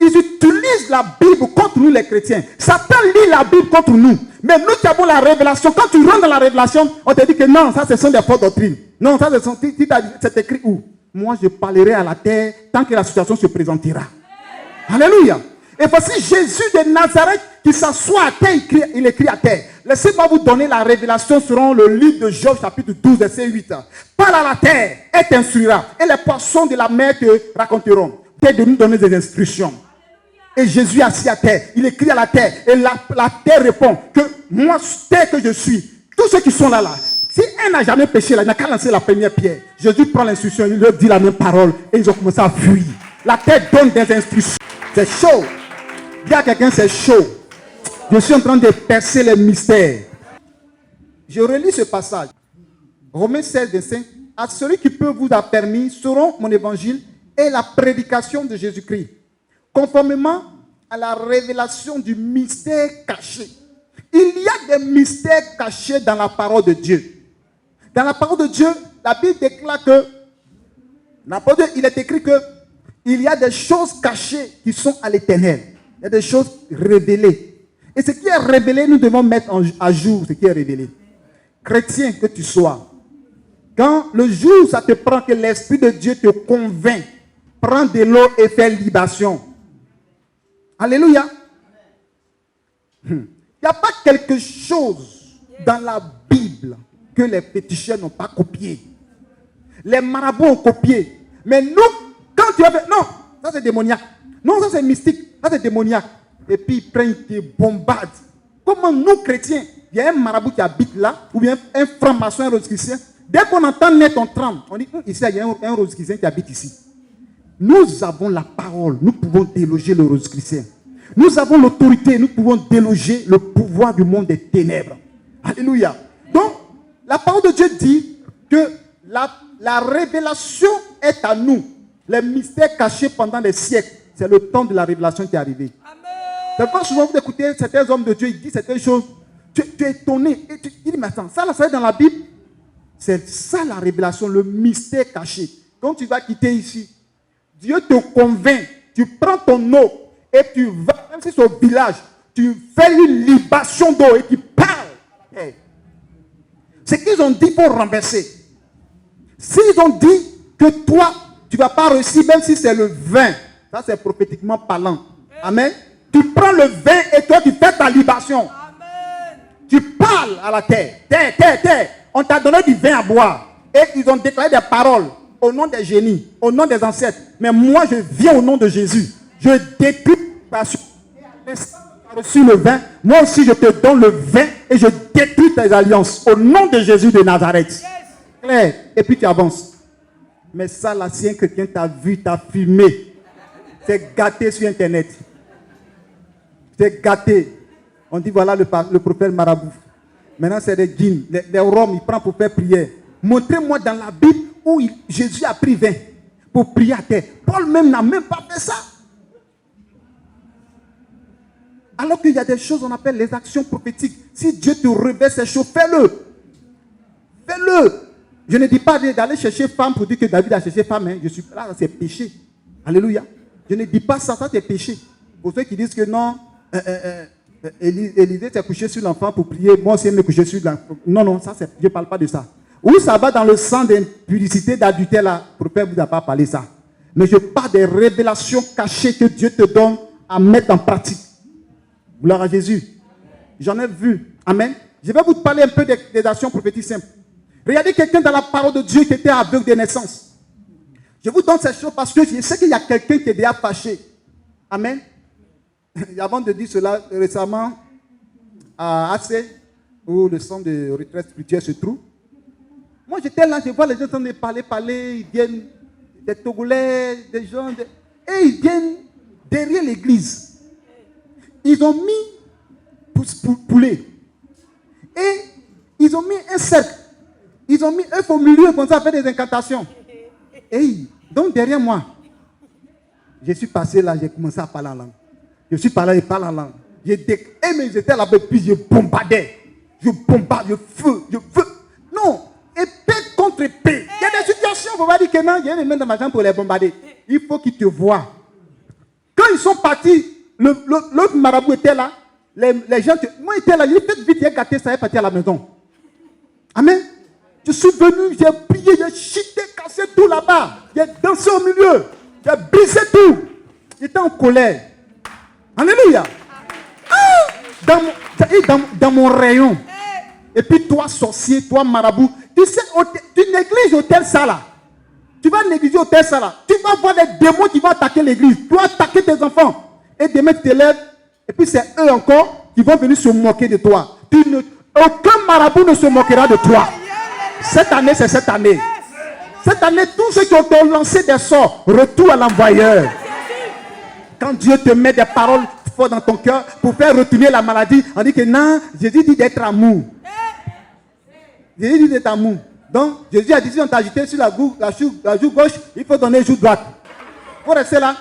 Speaker 1: Ils utilisent la Bible contre nous les chrétiens. Satan lit la Bible contre nous. Mais nous qui avons la révélation, quand tu rentres dans la révélation, on te dit que non, ça ce sont des fausses doctrines. Non, ça c'est écrit où? Moi je parlerai à la terre tant que la situation se présentera. Alléluia. Et voici Jésus de Nazareth qui s'assoit à terre, il écrit à terre. Laissez-moi vous donner la révélation selon le livre de Job chapitre 12 verset 8. Parle à la terre et t'instruira. Et les poissons de la mer te raconteront. Terre de nous donner des instructions. Et Jésus assis à terre, il écrit à la terre. Et la terre répond que moi, terre que je suis, tous ceux qui sont là, si un n'a jamais péché, là, il n'a qu'à lancer la première pierre. Jésus prend l'instruction, il leur dit la même parole. Et ils ont commencé à fuir. La terre donne des instructions. C'est chaud. Dis à quelqu'un, c'est chaud. Je suis en train de percer les mystères. Je relis ce passage. Romains 16, 25. À celui qui peut vous a permis seront mon évangile et la prédication de Jésus-Christ, conformément à la révélation du mystère caché. Il y a des mystères cachés dans la parole de Dieu. Dans la parole de Dieu, la Bible déclare que, dans la parole de Dieu, il est écrit que il y a des choses cachées qui sont à l'éternel. Il y a des choses révélées. Et ce qui est révélé, nous devons mettre à jour ce qui est révélé. Chrétien que tu sois, quand le jour ça te prend que l'Esprit de Dieu te convainc, prends de l'eau et fais libation. Alléluia. Il n'y a pas quelque chose dans la Bible que les féticheurs n'ont pas copié. Les marabouts ont copié. Mais nous, quand tu as fait... Non, ça c'est démoniaque. Non, ça c'est mystique. Ça c'est démoniaque. Et puis ils prennent, ils te bombardent. Comment nous, chrétiens, il y a un marabout qui habite là, ou bien un franc-maçon, un rosicrucien. Dès qu'on entend net, on tremble. On dit, ici, il y a un rosicrucien qui habite ici. Nous avons la parole. Nous pouvons déloger le rosicrucien. Nous avons l'autorité, nous pouvons déloger le pouvoir du monde des ténèbres. Alléluia. Donc, la parole de Dieu dit que la révélation est à nous. Les mystères cachés pendant les siècles, c'est le temps de la révélation qui est arrivé. C'est pas souvent vous écoutez certains hommes de Dieu, ils disent certaines choses, tu es étonné, et tu dis, mais attends, ça là, ça est dans la Bible. C'est ça la révélation, le mystère caché. Quand tu vas quitter ici, Dieu te convainc, tu prends ton eau et tu vas, même si c'est au village, tu fais une libation d'eau et tu parles. Hey. Ce qu'ils ont dit, il faut renverser. S'ils ont dit que toi, tu ne vas pas réussir, même si c'est le vin, ça c'est prophétiquement parlant. Amen. Tu prends le vin et toi tu fais ta libation. Amen. Tu parles à la terre. Terre, terre, terre. On t'a donné du vin à boire. Et ils ont déclaré des paroles au nom des génies, au nom des ancêtres. Mais moi je viens au nom de Jésus. Je détruis la passion. Tu as reçu le vin. Moi aussi je te donne le vin et je détruis tes alliances. Au nom de Jésus de Nazareth. Yes. Claire. Et puis tu avances. Mais ça là, si un chrétien t'a vu, t'a filmé, c'est gâté sur internet. C'est gâté. On dit voilà le prophète marabout. Maintenant c'est des djinns, des roms, il prend pour faire prière. Montrez-moi dans la Bible où Jésus a pris vin pour prier à terre. Paul même n'a même pas fait ça. Alors qu'il y a des choses qu'on appelle les actions prophétiques. Si Dieu te révèle ces choses, fais-le. Fais-le. Je ne dis pas d'aller chercher femme pour dire que David a cherché femme. Hein. Je suis là, c'est péché. Alléluia. Je ne dis pas ça, ça c'est péché. Pour ceux qui disent que non, Élisée s'est couché sur l'enfant pour prier. Moi aussi, je me coucher sur l'enfant. Non, non, ça, je ne parle pas de ça. Où ça va dans le sang d'impudicité, d'adultère, là, le prophète ne vous a pas parlé de ça. Mais je parle des révélations cachées que Dieu te donne à mettre en pratique. Gloire à Jésus. J'en ai vu. Amen. Je vais vous parler un peu des actions prophétiques simples. Regardez quelqu'un dans la parole de Dieu qui était aveugle de naissance. Je vous donne ces choses parce que je sais qu'il y a quelqu'un qui est déjà fâché. Amen. Avant de dire cela, récemment, à AC, où le centre de retraite spirituelle se trouve, moi j'étais là, je vois les gens en train de parler, ils viennent des Togolais, des gens, et ils viennent derrière l'église. Ils ont mis poulet. Et ils ont mis un cercle. Ils ont mis œuf au milieu comme ça, à faire des incantations. Et donc derrière moi, je suis passé là, j'ai commencé à parler en langue. Je suis parlé, je parle en langue. Mais ils étaient là-bas, puis je bombardais. Je bombarde, je feu. Non, épée contre épée. Il y a des situations, il ne faut pas dire que non, il y a des mains dans ma jambe pour les bombarder. Il faut qu'ils te voient. Quand ils sont partis, l'autre marabout était là. Les gens, moi j'étais là, il fait vite, il a gâté ça, il est parti à la maison. Amen. Je suis venu, j'ai prié, j'ai chuté, cassé tout là-bas. J'ai dansé au milieu. J'ai brisé tout. J'étais en colère. Alléluia. Dans mon rayon. Et puis toi, sorcier, toi, marabout, tu sais, tu négliges l'hôtel ça là. Tu vas négliger l'hôtel ça là. Tu vas voir les démons qui vont attaquer l'église. Tu vas attaquer tes enfants. Et demain, tu te lèves. Et puis c'est eux encore qui vont venir se moquer de toi. Aucun marabout ne se moquera de toi. Cette année, c'est cette année. Cette année, tous ceux qui ont lancé des sorts, retour à l'envoyeur. Quand Dieu te met des paroles fortes dans ton cœur pour faire retourner la maladie, on dit que non, Jésus dit d'être amour. Jésus dit d'être amour. Donc, Jésus a dit si on t'a agité sur la joue gauche, il faut donner la joue droite. Il faut rester là.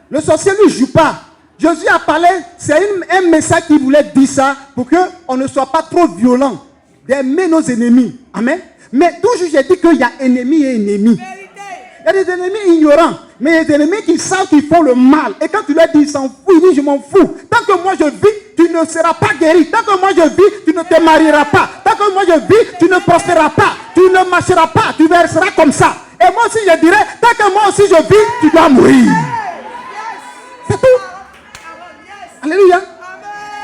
Speaker 1: Le sorcier ne joue pas. Jésus a parlé, c'est un message qui voulait dire ça pour qu'on ne soit pas trop violent d'aimer nos ennemis. Amen. Mais toujours j'ai dit qu'il y a ennemis et ennemis. Il y a des ennemis ignorants, mais il y a des ennemis qui savent qu'ils font le mal. Et quand tu leur dis, ils s'en foutent, ils disent, je m'en fous. Tant que moi je vis, tu ne seras pas guéri. Tant que moi je vis, tu ne te marieras pas. Tant que moi je vis, tu ne prospéreras pas. Tu ne marcheras pas. Tu verseras comme ça. Et moi aussi je dirais, tant que moi aussi je vis, tu dois mourir. C'est tout. Alléluia.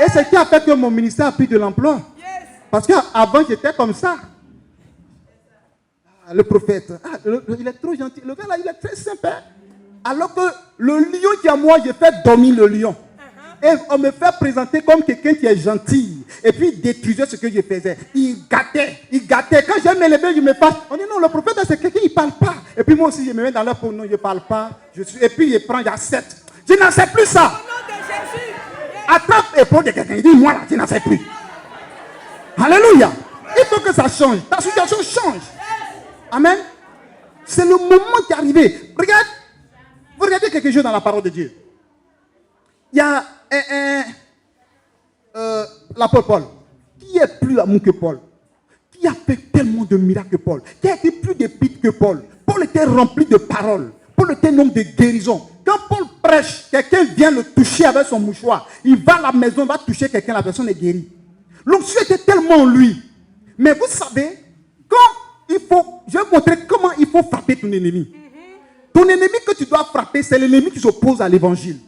Speaker 1: Et c'est ce qui a fait que mon ministère a pris de l'ampleur. Parce qu'avant j'étais comme ça. Le prophète, il est trop gentil. Le gars là, il est très sympa. Alors que le lion qui est à moi, je fais dormir le lion. Et on me fait présenter comme quelqu'un qui est gentil. Et puis il détruisait ce que je faisais. Il gâtait. Quand j'aime me lever, je me passe. On dit non, le prophète c'est quelqu'un qui ne parle pas. Et puis moi aussi, je me mets dans leur peau. Non, je ne parle pas. Et puis il prend, j'accepte. Je n'accepte plus ça. Attrape l'épaule de quelqu'un. Il dit, moi là, tu n'en sais plus. Alléluia. Il faut que ça change. Ta situation change. Amen. C'est le moment qui est arrivé. Regarde. Vous regardez quelque chose dans la parole de Dieu. Il y a l'apôtre Paul. Qui est plus amour que Paul? Qui a fait tellement de miracles que Paul? Qui a été plus d'épîtres que Paul? Paul était rempli de paroles. Paul était un homme de guérison. Quand Paul prêche, quelqu'un vient le toucher avec son mouchoir. Il va à la maison, va toucher quelqu'un, la personne est guérie. L'onction était tellement en lui. Mais vous savez, je vais vous montrer comment il faut frapper ton ennemi. Ton ennemi que tu dois frapper, c'est l'ennemi qui s'oppose à l'évangile.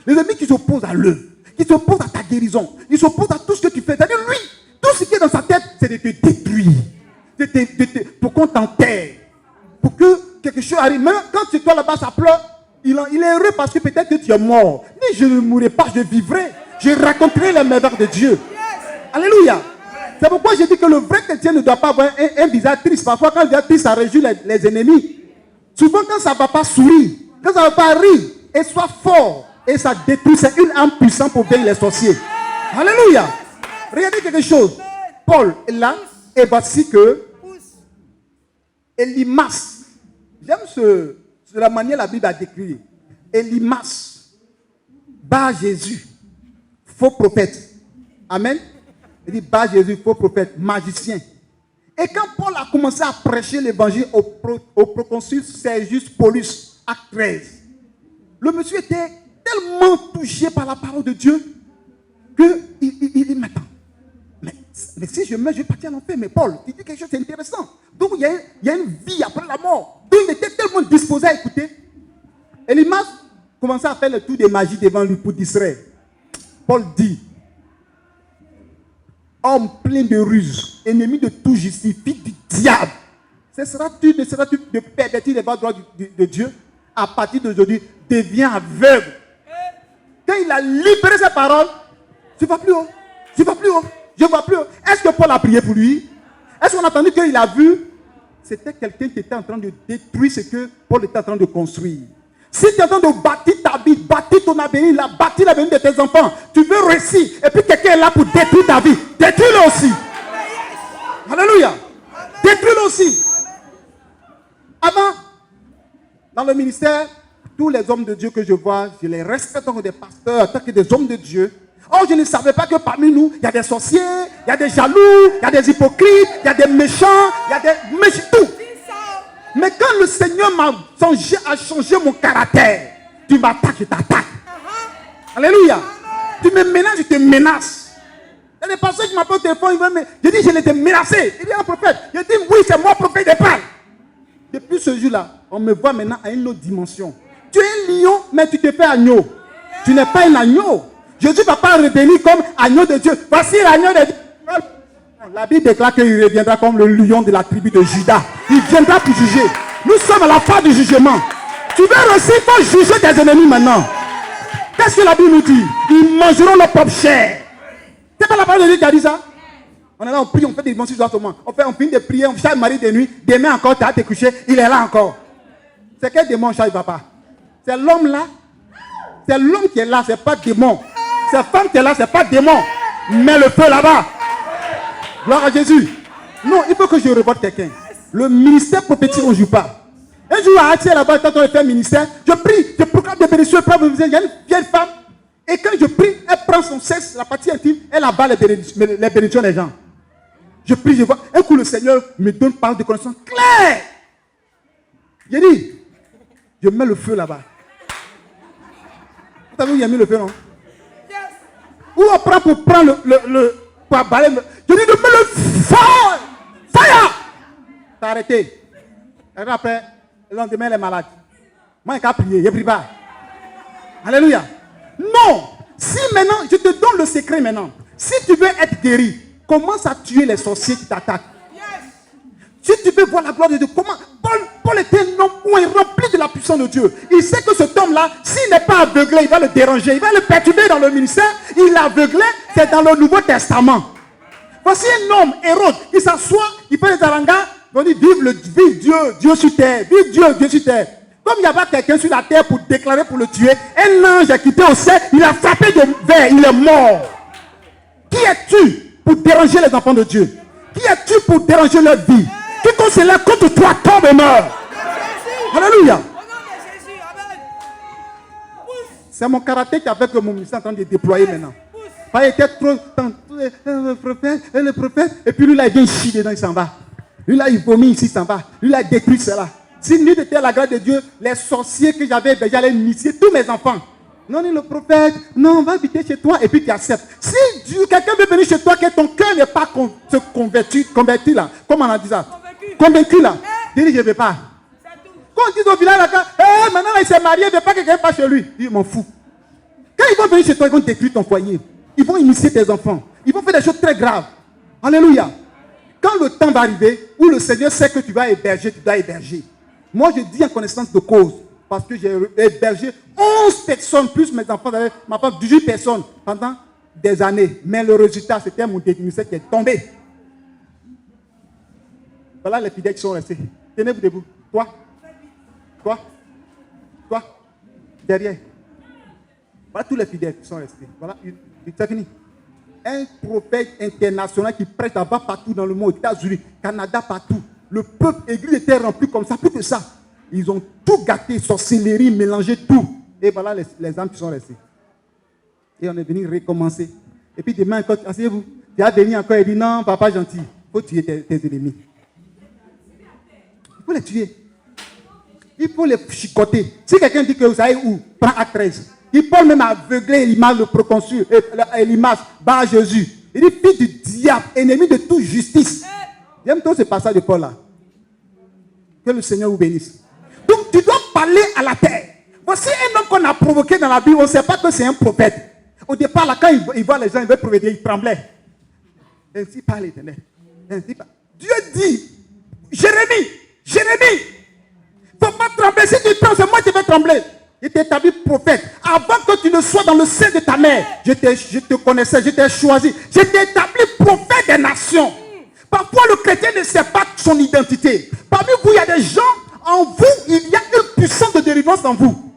Speaker 1: L'ennemi qui s'oppose à l'œuvre, qui s'oppose à ta guérison. Il s'oppose à tout ce que tu fais. C'est-à-dire, lui, tout ce qui est dans sa tête, c'est de te détruire. Pour qu'on t'enterre. Pour que quelque chose arrive. Même quand tu es toi là-bas, ça pleure. Il est heureux parce que peut-être que tu es mort. Mais je ne mourrai pas, je vivrai. Je raconterai les merveilles de Dieu. Alléluia. C'est pourquoi je dis que le vrai chrétien ne doit pas avoir un visage triste. Parfois, quand le visage triste, ça réjouit les ennemis. Souvent, quand ça ne va pas sourire, quand ça ne va pas rire, et soit fort, et ça détruit, c'est une âme puissante pour vaincre les sorciers. Alléluia. Regardez quelque chose. Paul est là, et voici que Elimas, j'aime la manière la Bible a décrit. Elimas, Bar Jésus, faux prophète. Amen. Il dit Bar Jésus, faux prophète, magicien. Et quand Paul a commencé à prêcher l'évangile au proconsul Sergius Paulus, acte 13, le monsieur était tellement touché par la parole de Dieu qu'il dit maintenant, mais si je meurs, je vais partir en enfer. Mais Paul, il dit quelque chose d'intéressant. Donc il y a une vie après la mort. Donc il était tellement disposé à écouter. Et l'image commençait à faire le tour des magies devant lui pour distraire. Paul dit, homme plein de ruses, ennemi de tout justice, fils du diable. Ne seras-tu de pervertir les droits de Dieu? À partir d'aujourd'hui, deviens aveugle. Quand il a libéré ses paroles, je ne vois plus haut. Je ne vois plus haut. Je ne vois plus haut. Est-ce que Paul a prié pour lui? Est-ce qu'on a entendu qu'il a vu? C'était quelqu'un qui était en train de détruire ce que Paul était en train de construire. Si tu es en train de bâtir ta vie, bâtir ton avenir, bâtir l'avenir de tes enfants, tu veux réussir, et puis quelqu'un est là pour détruire ta vie, détruis-le aussi. Alléluia. Détruis-le aussi. Avant, dans le ministère, tous les hommes de Dieu que je vois, je les respecte en tant que des pasteurs, en tant que des hommes de Dieu. Oh, je ne savais pas que parmi nous, il y a des sorciers, il y a des jaloux, il y a des hypocrites, il y a des méchants, il y a des méchants, tout. Mais quand le Seigneur m'a changé mon caractère, tu m'attaques, je t'attaque. Alléluia. Tu me menaces, je te menace. Il y a des pasteurs qui m'appellent au téléphone, je dis, je l'ai menacé. Il dit, un prophète. Je dis, oui, c'est moi, prophète de Baal. Depuis ce jour-là, on me voit maintenant à une autre dimension. Tu es un lion, mais tu te fais agneau. Tu n'es pas un agneau. Jésus ne va pas revenir comme agneau de Dieu. Voici l'agneau de Dieu. La Bible déclare qu'il reviendra comme le lion de la tribu de Juda. Il viendra pour juger. Nous sommes à la fin du jugement. Tu veux réussir, il faut juger tes ennemis maintenant. Qu'est-ce que la Bible nous dit? Ils mangeront leur propre chair. C'est pas la parole de Dieu qui a dit ça? On est là, on prie, on fait des dimensions justement. On finit de prier, on chaque mari de nuit. Demain encore, tu as te coucher, il est là encore. C'est quel démon ça, il ne va pas? C'est l'homme là. C'est l'homme qui est là, c'est pas démon. C'est la femme qui est là, c'est pas démon. Mets le feu là-bas. Gloire à Jésus. Non, il faut que je revote quelqu'un. Le ministère prophétique, on ne joue pas. Un jour, à Haïti, là-bas, quand on fait un ministère, je prie, je proclame des bénédictions. Il y a une vieille femme. Et quand je prie, elle prend son sexe, la partie intime, elle abat les bénédictions des gens. Je prie, je vois. Un coup, le Seigneur me donne parole de connaissance claire. J'ai dit, je mets le feu là-bas. Vous savez où il a mis le feu, non? Où on prend pour prendre pour balayer. Je dis de mettre le fire. Fire. T'as arrêté. Et après, le lendemain, elle est malade. Moi, je n'ai qu'à prier. Je ne prie pas. Alléluia. Non. Si maintenant, je te donne le secret maintenant. Si tu veux être guéri, commence à tuer les sorciers qui t'attaquent. Si tu veux voir la gloire de Dieu, comment Paul était un homme où il est rempli de la puissance de Dieu. Il sait que cet homme-là, s'il n'est pas aveuglé, il va le déranger, il va le perturber dans le ministère. Il est aveuglé, c'est dans le Nouveau Testament. Voici un homme, Hérode, qui s'assoit, il fait les arangas, on dit vive Dieu, Dieu sur terre, vive Dieu, Dieu sur terre. Comme il n'y a pas quelqu'un sur la terre pour déclarer, pour le tuer, un ange a quitté au ciel, il a frappé de verre, il est mort. Qui es-tu pour déranger les enfants de Dieu? Qui es-tu pour déranger leur vie? Quiconque se lève contre toi tombe et meurt. Alléluia. C'est mon caractère qui a fait que mon ministère est en train de déployer maintenant. Il était trop le prophète, et puis lui là il vient chier dedans, il s'en va. Lui là il vomit ici, il s'en va. Lui là il détruit cela. Si nuit était la grâce de Dieu, les sorciers que j'avais déjà allaient initier tous mes enfants. Non, le prophète, non, on va habiter chez toi et puis tu acceptes. Si quelqu'un veut venir chez toi, que ton cœur n'est pas converti là, comment on a dit ça? Convaincu là. Dis, je ne vais pas. Quand on dit au village là, maintenant là, il s'est marié, il ne veut pas que quelqu'un passe chez lui. Il m'en fout. Quand ils vont venir chez toi, ils vont détruire ton foyer. Ils vont initier tes enfants. Ils vont faire des choses très graves. Alléluia. Quand le temps va arriver, où le Seigneur sait que tu vas héberger, tu dois héberger. Moi, je dis en connaissance de cause. Parce que j'ai hébergé 11 personnes, plus mes enfants, ma femme, 18 personnes pendant des années. Mais le résultat, c'était mon ministère qui est tombé. Voilà les fidèles qui sont restés. Tenez-vous debout. Toi, derrière. Voilà tous les fidèles qui sont restés. Voilà, c'est fini. Un prophète international qui prêche là-bas partout dans le monde, États-Unis, Canada, partout. Le peuple, l'église était remplie comme ça, plus que ça. Ils ont tout gâté, sorcellerie, mélangé tout. Et voilà les âmes qui sont restées. Et on est venu recommencer. Et puis demain, encore, asseyez-vous. Tu vas venir encore et dire non, papa gentil, il faut tuer tes ennemis. Il faut les tuer. Il faut les chicoter. Si quelqu'un dit que vous savez où, prends acte 13. Il peut même aveugler l'image de proconsul et l'image bas Jésus. Il dit fils du diable, ennemi de toute justice. J'aime trop ce passage de Paul là. Que le Seigneur vous bénisse. Donc tu dois parler à la terre. Voici un homme qu'on a provoqué dans la Bible. On ne sait pas que c'est un prophète. Au départ, là, quand il voit les gens, il veut prophétiser, il tremblait. Ainsi parle l'Éternel. Dieu dit, Jérémie, il ne faut pas trembler. Si tu trembles, c'est moi qui vais trembler. Je t'ai établi prophète. Avant que tu ne sois dans le sein de ta mère, je te connaissais, je t'ai choisi. Je t'ai établi prophète des nations. Parfois, le chrétien ne sait pas son identité. Parmi vous, il y a des gens, en vous, il y a une puissance de délivrance en vous.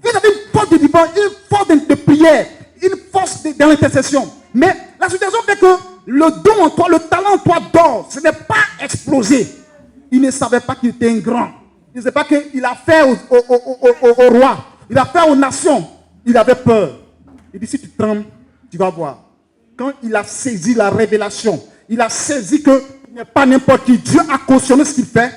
Speaker 1: Vous avez une force de délivrance, une force de prière, une force dans l'intercession. Mais la situation fait que le don en toi, le talent en toi dort. Ce n'est pas explosé. Il ne savait pas qu'il était un grand. Il ne savait pas qu'il a fait au roi. Il a fait aux nations. Il avait peur. Il dit, si tu trembles, tu vas voir. Quand il a saisi la révélation, il a saisi qu'il n'est pas n'importe qui. Dieu a cautionné ce qu'il fait.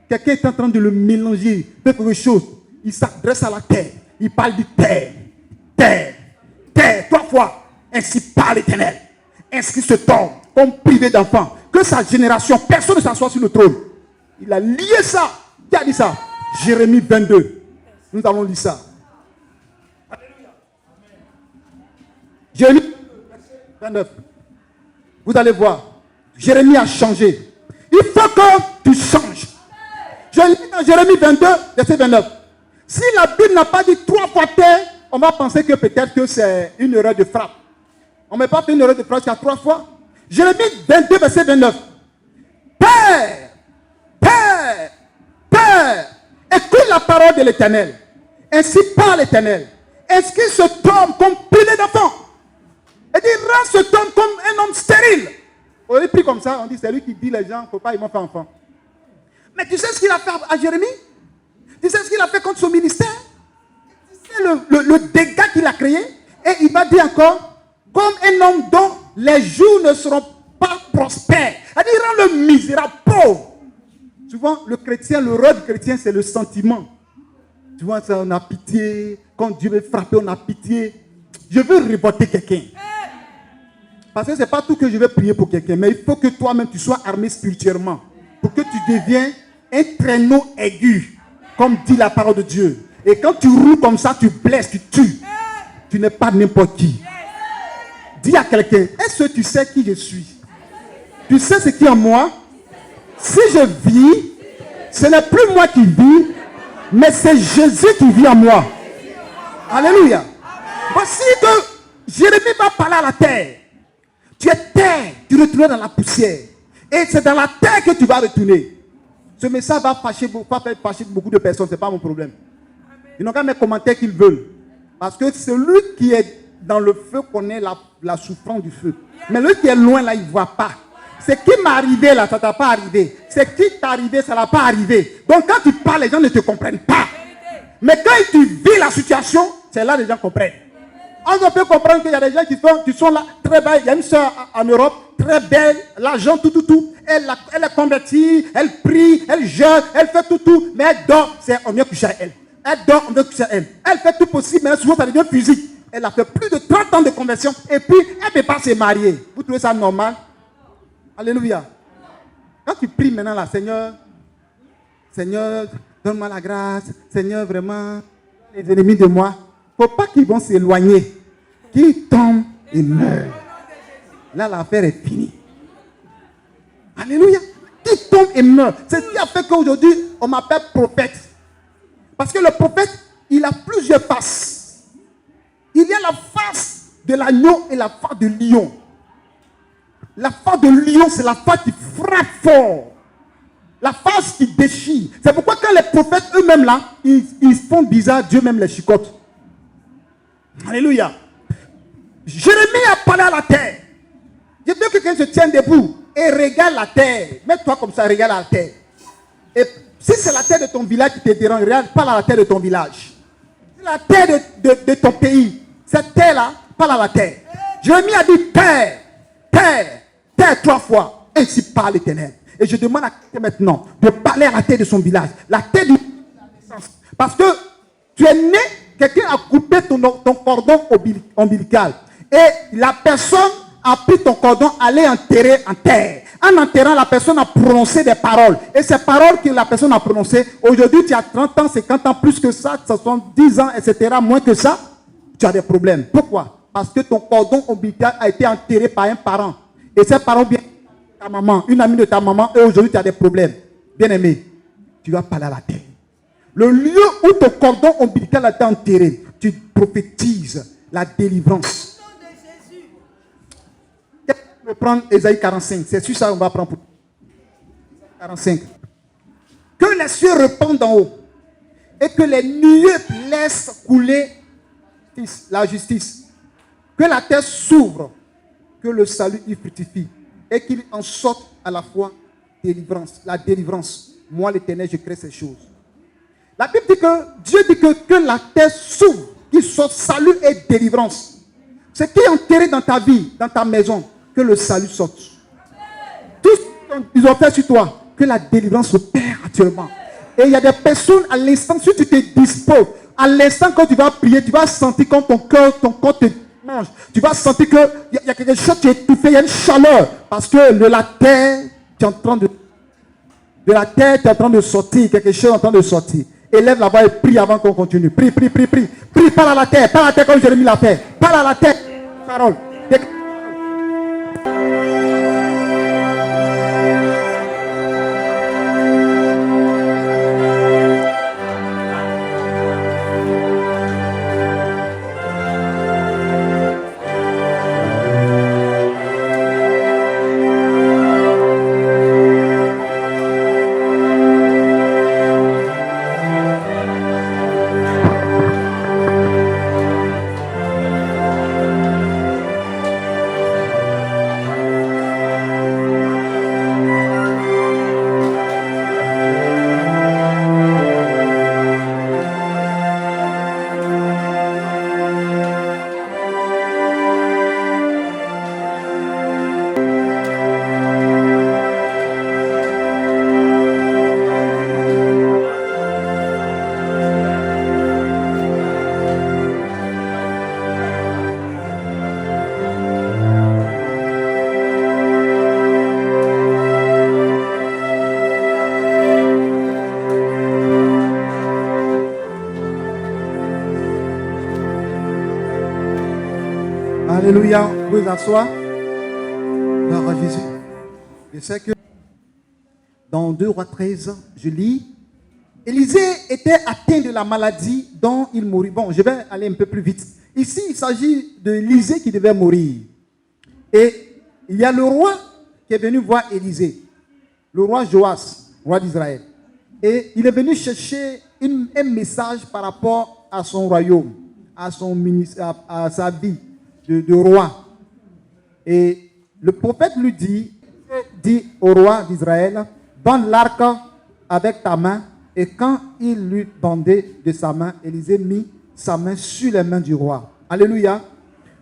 Speaker 1: Quelqu'un est en train de le mélanger. Fait quelque chose. Il s'adresse à la terre. Il parle du terre. Terre. Terre. 3 fois. Ainsi parle l'Éternel. Ainsi se tombe comme privé d'enfants. Que sa génération, personne ne s'assoit sur le trône. Il a lié ça. Qui a dit ça? Jérémie 22. Nous allons lire ça. Jérémie 29. Vous allez voir. Jérémie a changé. Il faut que tu changes. Je lis dans Jérémie 22, verset 29. Si la Bible n'a pas dit 3 fois terre, on va penser que peut-être que c'est une erreur de frappe. On ne met pas fait une erreur de frappe, il y a 3 fois. Jérémie 22, verset 29. Père, Père, Père, écoute la parole de l'Éternel. Ainsi parle l'Éternel. Est-ce qu'il se tombe comme pilier d'enfant? Et dit, rend ce homme comme un homme stérile. On est pris comme ça, on dit, c'est lui qui dit les gens, il ne faut pas, ils vont faire enfant. Mais tu sais ce qu'il a fait à Jérémie? Tu sais ce qu'il a fait contre son ministère? Tu sais le dégât qu'il a créé? Et il va dire encore, comme un homme dont les jours ne seront pas prospères. Il dit, rend le misérable pauvre. Souvent, le chrétien, le rôle du chrétien, c'est le sentiment. Tu vois, ça, on a pitié. Quand Dieu veut frapper, on a pitié. Je veux révolter quelqu'un. Parce que ce n'est pas tout que je vais prier pour quelqu'un, mais il faut que toi-même, tu sois armé spirituellement. Pour que tu deviennes un traîneau aigu, comme dit la parole de Dieu. Et quand tu roules comme ça, tu blesses, tu tues. Tu n'es pas n'importe qui. Dis à quelqu'un, est-ce que tu sais qui je suis? Tu sais ce qui est en moi? Si je vis, ce n'est plus moi qui vis, mais c'est Jésus qui vit en moi. Alléluia. Voici que Jérémie va parler à la terre. Tu es terre, tu retournes dans la poussière. Et c'est dans la terre que tu vas retourner. Ce message va faire fâcher beaucoup de personnes, ce n'est pas mon problème. Ils n'ont qu'à mettre commentaire qu'ils veulent. Parce que celui qui est dans le feu connaît la souffrance du feu. Mais lui qui est loin, là, il ne voit pas. Ce qui m'est arrivé, là, ça ne t'a pas arrivé. Ce qui t'est arrivé, ça ne l'a pas arrivé. Donc, quand tu parles, les gens ne te comprennent pas. Mais quand tu vis la situation, c'est là que les gens comprennent. On peut comprendre qu'il y a des gens qui sont là, très belles. Il y a une soeur en Europe, très belle, l'argent, tout. Elle est convertie, elle prie, elle jeûne, elle fait tout. Mais elle dort, on vient coucher à elle. Elle dort, on vient coucher à elle. Elle fait tout possible, mais souvent ça devient physique. Elle a fait plus de 30 ans de conversion et puis elle ne peut pas se marier. Vous trouvez ça normal? Alléluia. Quand tu pries maintenant là, Seigneur, donne-moi la grâce. Seigneur, vraiment, les ennemis de moi. Il ne faut pas qu'ils vont s'éloigner. Qu'ils tombent et meurent. Là, l'affaire est finie. Alléluia. Qu'ils tombent et meurent. C'est ce qui a fait qu'aujourd'hui, on m'appelle prophète. Parce que le prophète, il a plusieurs faces. Il y a la face de l'agneau et la face de lion. La face de lion, c'est la face qui frappe fort. La face qui déchire. C'est pourquoi quand les prophètes eux-mêmes là, ils font bizarre, Dieu même les chicote. Alléluia. Jérémie a parlé à la terre. Je veux que quelqu'un se tienne debout et regarde la terre. Mets-toi comme ça, regarde la terre. Et si c'est la terre de ton village qui te dérange, regarde, parle à la terre de ton village. C'est la terre de ton pays. Cette terre-là, parle à la terre. Jérémie a dit terre, terre, terre 3 fois. Ainsi parle l'Éternel. Et je demande à quelqu'un maintenant de parler à la terre de son village. La terre de la naissance. Parce que tu es né, quelqu'un a coupé ton cordon ombilical. Et la personne a pris ton cordon, allait enterrer en terre. En enterrant, la personne a prononcé des paroles. Et ces paroles que la personne a prononcées, aujourd'hui tu as 30 ans, 50 ans, plus que ça, 70 ans, etc., moins que ça, tu as des problèmes. Pourquoi? Parce que ton cordon ombilical a été enterré par un parent. Et ces parents viennent de ta maman, une amie de ta maman, et aujourd'hui tu as des problèmes. Bien-aimé, tu vas parler à la terre. Le lieu où ton cordon ombilical a été enterré, tu prophétises la délivrance. On va prendre Ésaïe 45. C'est sur ça qu'on va prendre pour 45. Que les cieux répandent en haut et que les nuées laissent couler la justice. Que la terre s'ouvre, que le salut y fructifie et qu'il en sorte à la fois délivrance. La délivrance. Moi, l'Éternel, je crée ces choses. La Bible dit que Dieu dit que la terre s'ouvre, qu'il sorte salut et délivrance. Ce qui est enterré dans ta vie, dans ta maison, que le salut sorte. Tout ce qu'ils ont fait sur toi, que la délivrance opère actuellement. Et il y a des personnes, à l'instant, si tu te disposes, à l'instant quand tu vas prier, tu vas sentir comme ton corps te mange. Tu vas sentir qu'il y a quelque chose qui est étouffé, il y a une chaleur. Parce que de la terre, tu es en train de sortir, quelque chose est en train de sortir. Élève là-bas et prie avant qu'on continue. Prie. Prie, parle à la terre comme Jérémie l'a fait. Parle à la terre. Parole. Alléluia, vous pouvez asseoir. Gloire à Jésus. Je sais que dans 2 Rois 13, je lis, Élisée était atteint de la maladie dont il mourut. Bon, je vais aller un peu plus vite. Ici, il s'agit de Élisée qui devait mourir. Et il y a le roi qui est venu voir Élisée. Le roi Joas, roi d'Israël. Et il est venu chercher un message par rapport à son royaume, à son ministère, à sa vie de roi. Et le prophète lui dit au roi d'Israël, bande l'arc avec ta main. Et quand il lui bandait de sa main, Élisée mit sa main sur les mains du roi. Alléluia.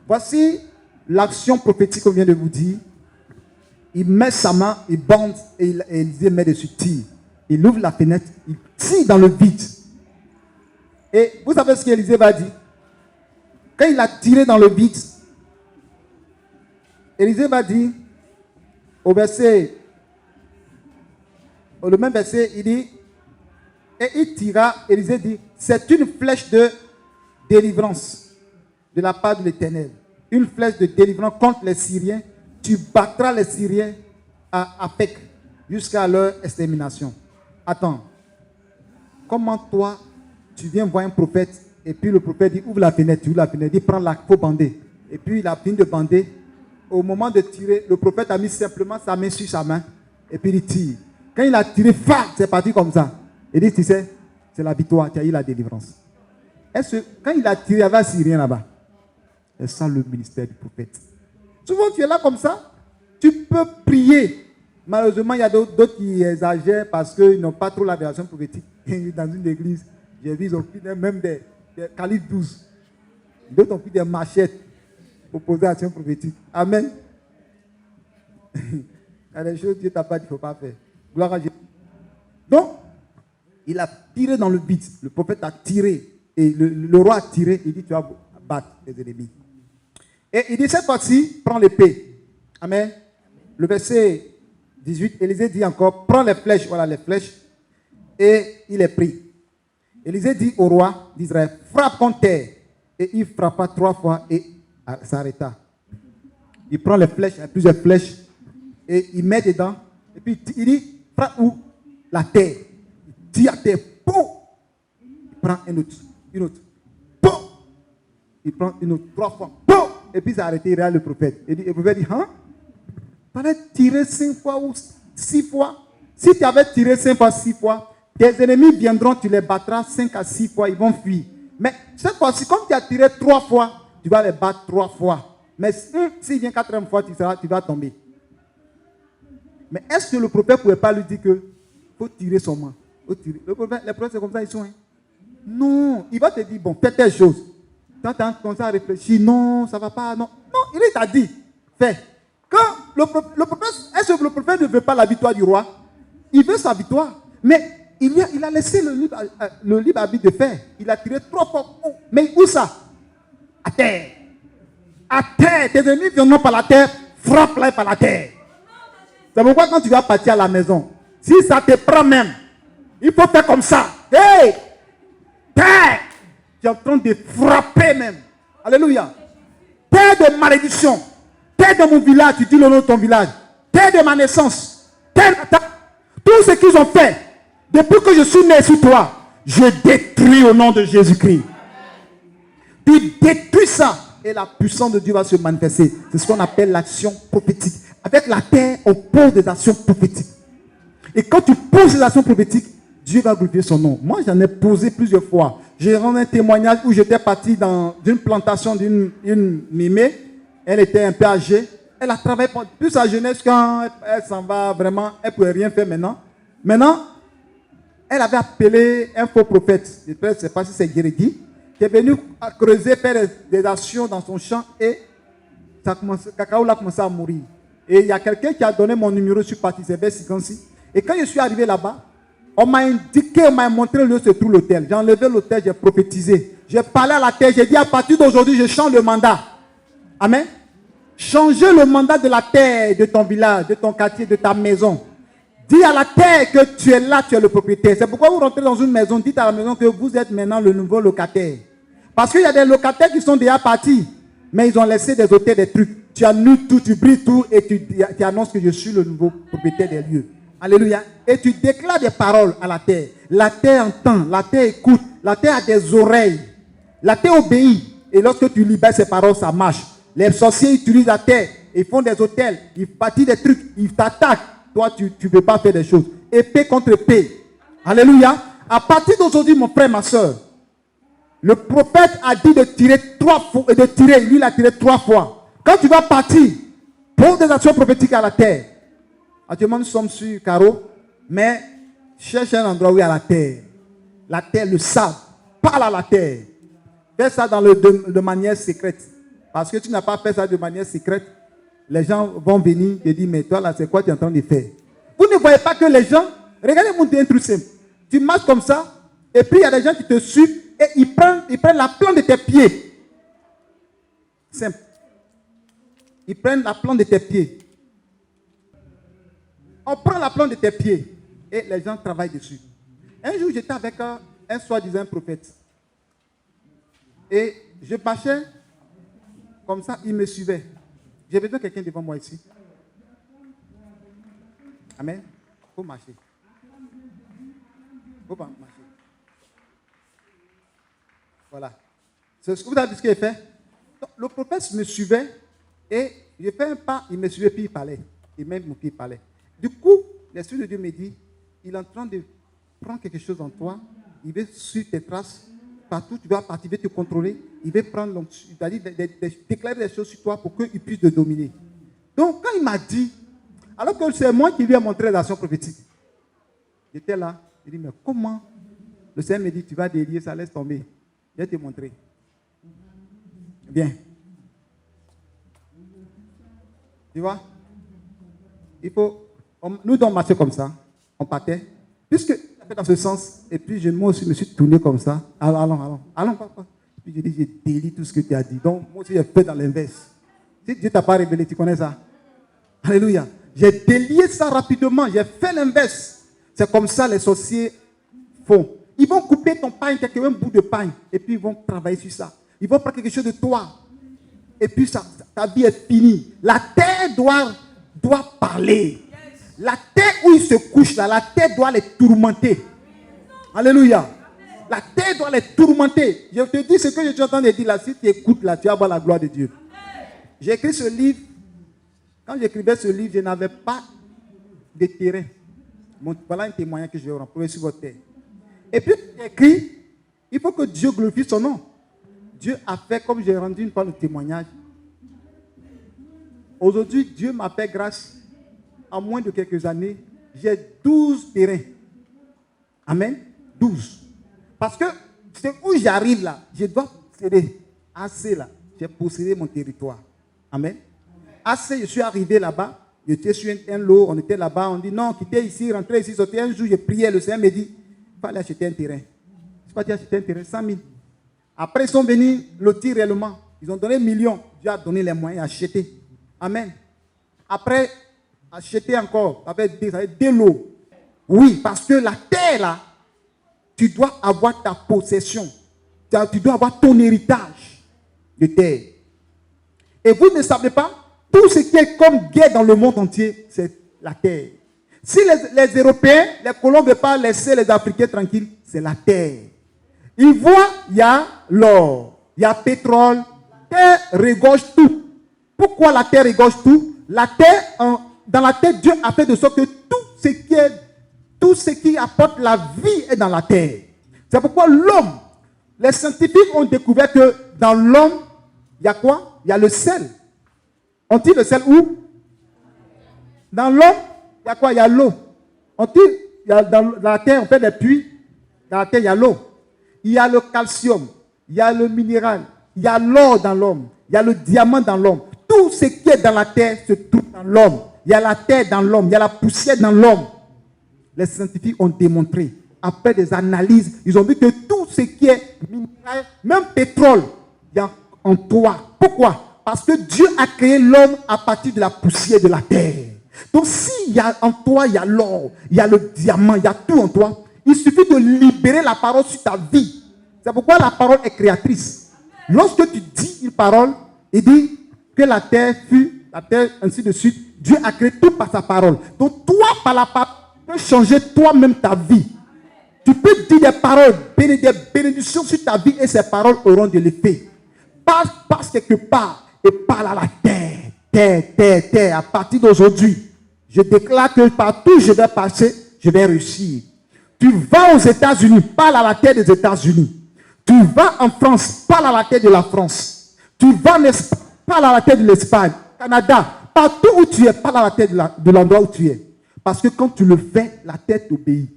Speaker 1: Voici l'action prophétique qu'on vient de vous dire. Il met sa main, il bande et Élisée met dessus, tire. Il ouvre la fenêtre, il tire dans le vide. Et vous savez ce qu'Élisée va dire? Quand il a tiré dans le vide, Élisée va dire, au même verset, il dit, et il tira, Élisée dit, c'est une flèche de délivrance de la part de l'Éternel. Une flèche de délivrance contre les Syriens. Tu battras les Syriens à Afek jusqu'à leur extermination. Attends, comment toi, tu viens voir un prophète et puis le prophète dit, ouvre la fenêtre, tu ouvres la fenêtre, il prend la, faut bander. Et puis il a fini de bander. Au moment de tirer, le prophète a mis simplement sa main sur sa main et puis il tire. Quand il a tiré, c'est parti comme ça. Il dit, tu sais, c'est la victoire, tu as eu la délivrance. Est-ce que quand il a tiré, il y avait un Syrien là-bas. C'est ça le ministère du prophète. Souvent, tu es là comme ça, tu peux prier. Malheureusement, il y a d'autres qui exagèrent parce qu'ils n'ont pas trop la révélation prophétique. Dans une église, j'ai vu, ils ont pris même des calibres 12. D'autres ont pris des machettes pour poser l'action prophétique. Amen. Il y a des choses que Dieu t'a pas dit, il ne faut pas faire. Gloire à Dieu. Donc, il a tiré dans le vide. Le prophète a tiré. Et le roi a tiré. Il dit, tu vas battre les ennemis. Et il dit, cette fois-ci, prends l'épée. Amen. Le verset 18, Élisée dit encore, prends les flèches. Voilà les flèches. Et il est pris. Élisée dit au roi d'Israël, frappe contre terre. Et il frappa 3 fois et s'arrêta. Il prend les flèches, il y a plusieurs flèches. Et il met dedans. Et puis il dit, frappe où? La terre. Il tire à terre. Boum! Il prend une autre. Boum! Il prend une autre 3 fois. Boum! Et puis il s'est arrêté, il regarde le prophète. Et le prophète dit, hein? Tu allais tirer 5 fois ou 6 fois? Si tu avais tiré 5 fois, 6 fois, tes ennemis viendront, tu les battras 5 à 6 fois, ils vont fuir. Mais cette fois-ci, comme tu as tiré 3 fois, tu vas les battre 3 fois. Mais s'il vient 4e fois, tu vas tomber. Mais est-ce que le prophète ne pouvait pas lui dire que faut tirer son main? Les prophètes, c'est comme ça, ils sont. Hein? Non, il va te dire, bon, fais telle chose. Quand tu as commencé à réfléchir, non, ça ne va pas, non. Non, il t'a dit, fais. Quand le prophète, est-ce que le prophète ne veut pas la victoire du roi? Il veut sa victoire. Mais il a laissé le libre arbitre de faire. Il a tiré 3 fois. Mais où ça? À terre. À terre. Tes ennemis viendront par la terre, frappe-les par la terre. C'est pourquoi quand tu vas partir à la maison, si ça te prend même, il faut faire comme ça. Hey! Terre! Tu es en train de frapper même. Alléluia. Terre de malédiction. Terre de mon village, tu dis le nom de ton village. Terre de ma naissance. Terre d'attaque. Tout ce qu'ils ont fait, depuis que je suis né sur toi, je détruis au nom de Jésus-Christ. Tu détruis ça et la puissance de Dieu va se manifester. C'est ce qu'on appelle l'action prophétique. Avec la terre, on pose des actions prophétiques. Et quand tu poses des actions prophétiques, Dieu va glorifier son nom. Moi, j'en ai posé plusieurs fois. J'ai rendu un témoignage où j'étais parti dans une plantation d'une mimée. Elle était un peu âgée. Elle a travaillé pour toute sa jeunesse. Quand elle s'en va vraiment, elle ne pouvait rien faire maintenant. Maintenant, elle avait appelé un faux prophète. Je ne sais pas si c'est Guérigui, qui est venu à creuser, faire des actions dans son champ et Cacao a commencé à mourir. Et il y a quelqu'un qui a donné mon numéro sur parti, c'est vers 56. Et quand je suis arrivé là-bas, on m'a indiqué, on m'a montré le lieu se trouve l'hôtel. J'ai enlevé l'hôtel, j'ai prophétisé. J'ai parlé à la terre, j'ai dit à partir d'aujourd'hui, je change le mandat. Amen. Changer le mandat de la terre, de ton village, de ton quartier, de ta maison. Dis à la terre que tu es là, tu es le propriétaire. C'est pourquoi vous rentrez dans une maison, dites à la maison que vous êtes maintenant le nouveau locataire. Parce qu'il y a des locataires qui sont déjà partis, mais ils ont laissé des hôtels, des trucs. Tu annules tout, tu brilles tout et tu annonces que je suis le nouveau propriétaire des lieux. Alléluia. Et tu déclares des paroles à la terre. La terre entend, la terre écoute, la terre a des oreilles. La terre obéit. Et lorsque tu libères ces paroles, ça marche. Les sorciers utilisent la terre. Ils font des hôtels, ils bâtissent des trucs, ils t'attaquent. Toi, tu ne peux pas faire des choses. Épée contre épée. Alléluia. À partir d'aujourd'hui, mon frère, ma soeur, le prophète a dit de tirer 3 fois, et de tirer, lui il a tiré 3 fois. Quand tu vas partir, pose des actions prophétiques à la terre. Actuellement, nous sommes sur carreau, mais cherche un endroit où il y a la terre. La terre, le sable, parle à la terre. Fais ça de manière secrète. Parce que tu n'as pas fait ça de manière secrète. Les gens vont venir et dire, mais toi là, c'est quoi tu es en train de faire? Vous ne voyez pas que les gens, regardez-moi un truc simple. Tu marches comme ça, et puis il y a des gens qui te suivent, et ils prennent la plante de tes pieds. Simple. Ils prennent la plante de tes pieds. On prend la plante de tes pieds, et les gens travaillent dessus. Un jour, j'étais avec un soi-disant prophète. Et je marchais comme ça, il me suivait. J'ai besoin de quelqu'un devant moi ici. Amen. Il faut marcher. Il faut marcher. Voilà. C'est ce que vous avez vu ce qu'il a fait. Donc, le prophète me suivait et j'ai fait un pas, il me suivait puis il parlait. Et même mon pied parlait. Du coup, l'Esprit de Dieu me dit, il est en train de prendre quelque chose en toi, il veut suivre tes traces. Partout tu vas partir, il veut te contrôler, il veut prendre, déclarer des choses sur toi pour qu'il puisse te dominer. Donc, quand il m'a dit, alors que c'est moi qui lui ai montré l'action prophétique, j'étais là, il dit, mais comment? Le Seigneur me dit, tu vas délier ça, laisse tomber. Je vais te montrer. Viens. Tu vois? Il faut, nous devons marcher comme ça, on partait, puisque dans ce sens, et puis moi aussi, je me suis tourné comme ça. Allons, papa. Puis j'ai dit, j'ai délié tout ce que tu as dit. Donc, moi aussi, j'ai fait dans l'inverse. Si Dieu ne t'a pas révélé, tu connais ça? Alléluia. J'ai délié ça rapidement, j'ai fait l'inverse. C'est comme ça les sorciers font. Ils vont couper ton pain, un bout de pain, et puis ils vont travailler sur ça. Ils vont prendre quelque chose de toi. Et puis ta vie est finie. La terre doit parler. La terre où ils se couchent, là, la terre doit les tourmenter. Alléluia. La terre doit les tourmenter. Je te dis ce que je suis en train de dire là. Si tu écoutes là, tu vas voir la gloire de Dieu. J'ai écrit ce livre. Quand j'écrivais ce livre, je n'avais pas de terrain. Voilà un témoignage que je vais rencontrer sur votre terre. Et puis, j'ai écrit, il faut que Dieu glorifie son nom. Dieu a fait, comme j'ai rendu une fois le témoignage. Aujourd'hui, Dieu m'a fait grâce. En moins de quelques années, j'ai 12 terrains. Amen. 12. Parce que c'est où j'arrive là, je dois céder. Assez là, j'ai possédé mon territoire. Amen. Assez, je suis arrivé là-bas, j'étais sur un lot, on était là-bas, on dit non, quittez ici, rentrez ici, sortez. Un jour, j'ai prié, le Seigneur me dit, il fallait acheter un terrain. Je suis parti acheter un terrain, 100 000. Après, ils sont venus lotir réellement. Ils ont donné 1 million. Dieu a donné les moyens d'acheter. Amen. Après, acheter encore, avec des lots. Oui, parce que la terre là, tu dois avoir ta possession. Tu dois avoir ton héritage de terre. Et vous ne savez pas, tout ce qui est comme guerre dans le monde entier, c'est la terre. Si les Européens, les colons ne veulent pas laisser les Africains tranquilles, c'est la terre. Ils voient, il y a l'or, il y a le pétrole, la terre regorge tout. Pourquoi la terre regorge tout? La terre, dans la terre, Dieu a fait de sorte que tout ce qui apporte la vie est dans la terre. C'est pourquoi l'homme, les scientifiques ont découvert que dans l'homme, il y a quoi? Il y a le sel. On tire le sel où? Dans l'homme, il y a quoi? Il y a l'eau. On tire, dans la terre, on fait des puits. Dans la terre, il y a l'eau. Il y a le calcium, il y a le minéral, il y a l'or dans l'homme, il y a le diamant dans l'homme. Tout ce qui est dans la terre se trouve dans l'homme. Il y a la terre dans l'homme, il y a la poussière dans l'homme. Les scientifiques ont démontré, après des analyses, ils ont vu que tout ce qui est minéral, même pétrole, il y a en toi. Pourquoi? Parce que Dieu a créé l'homme à partir de la poussière de la terre. Donc s'il y a en toi, il y a l'or, il y a le diamant, il y a tout en toi, il suffit de libérer la parole sur ta vie. C'est pourquoi la parole est créatrice. Lorsque tu dis une parole, il dit que la terre fut, la terre, ainsi de suite. Dieu a créé tout par sa parole. Donc toi, par la parole, tu peux changer toi-même ta vie. Tu peux dire des paroles, des bénédictions sur ta vie et ces paroles auront de l'effet. Passe quelque part et parle à la terre. Terre. À partir d'aujourd'hui, je déclare que partout où je vais passer, je vais réussir. Tu vas aux États-Unis, parle à la terre des États-Unis. Tu vas en France, parle à la terre de la France. Tu vas en Espagne, parle à la terre de l'Espagne. Canada, partout où tu es, parle à la terre de l'endroit où tu es. Parce que quand tu le fais, la terre t'obéit.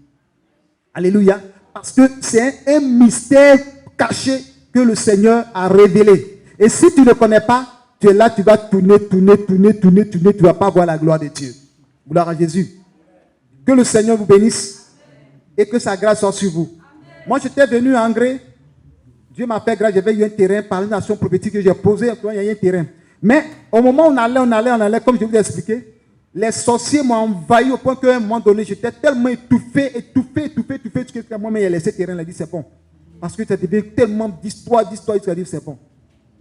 Speaker 1: Alléluia. Parce que c'est un mystère caché que le Seigneur a révélé. Et si tu ne connais pas, tu es là, tu vas tourner, tu ne vas pas voir la gloire de Dieu. Gloire à Jésus. Que le Seigneur vous bénisse et que sa grâce soit sur vous. Moi, j'étais venu à Angré. Dieu m'a fait grâce, j'avais eu un terrain par une nation prophétique que j'ai posé. Il y a eu un terrain. Mais au moment où on allait, comme je vous ai expliqué, les sorciers m'ont envahi au point qu'à un moment donné, j'étais tellement étouffé, que moi, il a laissé le terrain, il a dit c'est bon. Parce que ça devient tellement d'histoire, il a dit c'est bon.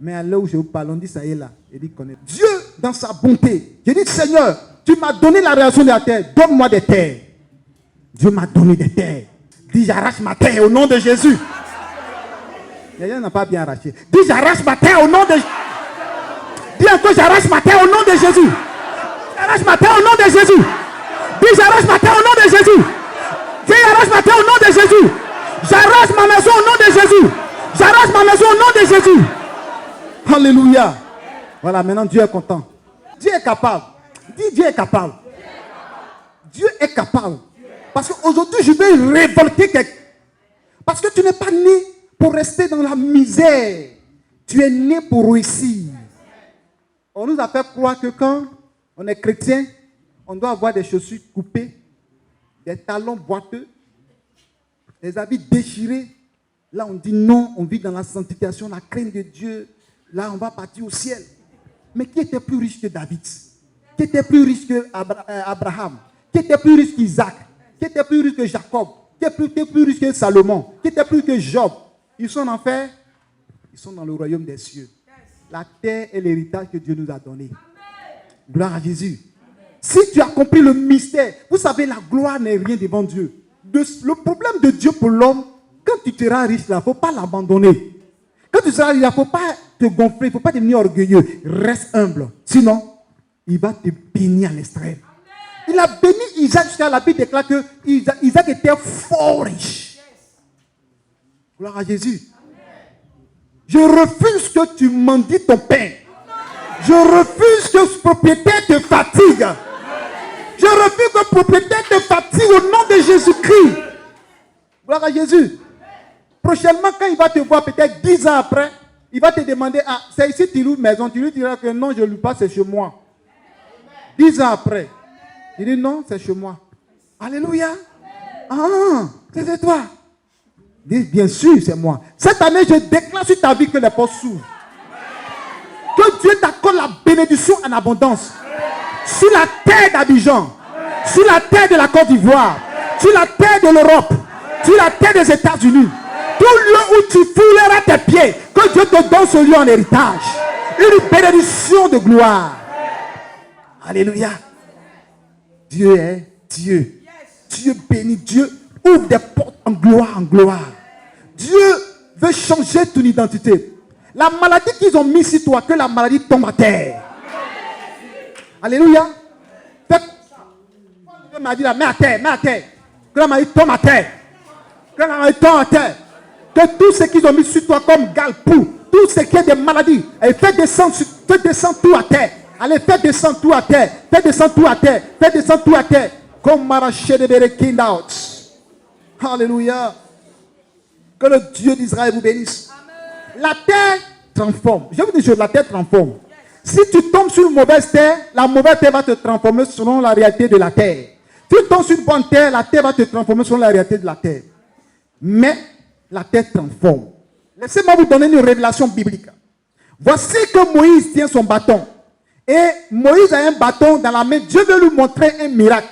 Speaker 1: Mais à l'heure où je vous parle, on dit ça y est là. Il dit connaît. Dieu, dans sa bonté, j'ai dit Seigneur, tu m'as donné la réaction de la terre, donne-moi des terres. Dieu m'a donné des terres. Dis j'arrache ma terre au nom de Jésus. Les gens n'ont pas bien arraché. Dis j'arrache ma terre au nom de Jésus. Dis encore j'arrache ma terre au nom de Jésus. J'arrache ma terre au nom de Jésus. Dis j'arrache ma terre au nom de Jésus. Dis j'arrache ma terre au nom de Jésus. J'arrache ma maison au nom de Jésus. J'arrache ma maison au nom de Jésus. Alléluia. Voilà, maintenant Dieu est content. Dieu est capable. Dis Dieu est capable. Dieu est capable. Parce qu'aujourd'hui, je vais révolter quelqu'un. Parce que tu n'es pas né pour rester dans la misère. Tu es né pour réussir. On nous a fait croire que quand on est chrétien, on doit avoir des chaussures coupées, des talons boiteux, des habits déchirés. Là, on dit non, on vit dans la sanctification, la crainte de Dieu. Là, on va partir au ciel. Mais qui était plus riche que David? Qui était plus riche que Abraham? Qui était plus riche qu'Isaac? Qui était plus riche que Jacob? Qui était plus riche que Salomon? Qui était plus que Job? Ils sont en enfer. Ils sont dans le royaume des cieux. La terre est l'héritage que Dieu nous a donné. Gloire à Jésus. Si tu as compris le mystère, vous savez, la gloire n'est rien devant Dieu. Le problème de Dieu pour l'homme, quand tu seras riche, il ne faut pas l'abandonner. Quand tu seras riche, il ne faut pas te gonfler, il ne faut pas devenir orgueilleux. Reste humble. Sinon, il va te bénir à l'extrême. Il a béni Isaac jusqu'à la Bible déclare que Isaac était fort riche. Gloire à Jésus. Je refuse que tu mendies ton pain. Je refuse que ce propriétaire te fatigue. Je refuse que le propriétaire te fatigue au nom de Jésus-Christ. Gloire à Jésus. Prochainement, quand il va te voir, peut-être 10 ans après, il va te demander, ah, c'est ici tu loues maison. Tu lui diras que non, je ne loue pas, c'est chez moi. 10 ans après, il dit non, c'est chez moi. Alléluia. Ah, c'est toi. Il dit, bien sûr, c'est moi. Cette année, je déclare sur ta vie que les portes s'ouvrent. Que Dieu t'accorde la bénédiction en abondance. Sur la terre d'Abidjan, sur la terre de la Côte d'Ivoire, sur la terre de l'Europe, sur la terre des États-Unis. Tout lieu où tu fouleras tes pieds, que Dieu te donne ce lieu en héritage. Une bénédiction de gloire. Alléluia. Dieu est Dieu. Dieu bénit. Dieu ouvre des portes en gloire, en gloire. Dieu veut changer ton identité. La maladie qu'ils ont mis sur toi, que la maladie tombe à terre. Alléluia. Dieu m'a dit, mets à terre, mets à terre. Que la maladie tombe à terre. Que la maladie tombe à terre. Que tout ce qu'ils ont mis sur toi comme galpou, tout ce qui est des maladies, elle fait descendre tout à terre. Allez, fais descendre tout à terre. Fais descendre tout à terre. Fais descendre tout à terre. Comme m'arracher de Berekind out. Alléluia. Que le Dieu d'Israël vous bénisse. Amen. La terre transforme. Je vous dis, la terre transforme. Si tu tombes sur une mauvaise terre, la mauvaise terre va te transformer selon la réalité de la terre. Si tu tombes sur une bonne terre, la terre va te transformer selon la réalité de la terre. Mais la terre transforme. Laissez-moi vous donner une révélation biblique. Voici que Moïse tient son bâton. Et Moïse a un bâton dans la main. Dieu veut lui montrer un miracle.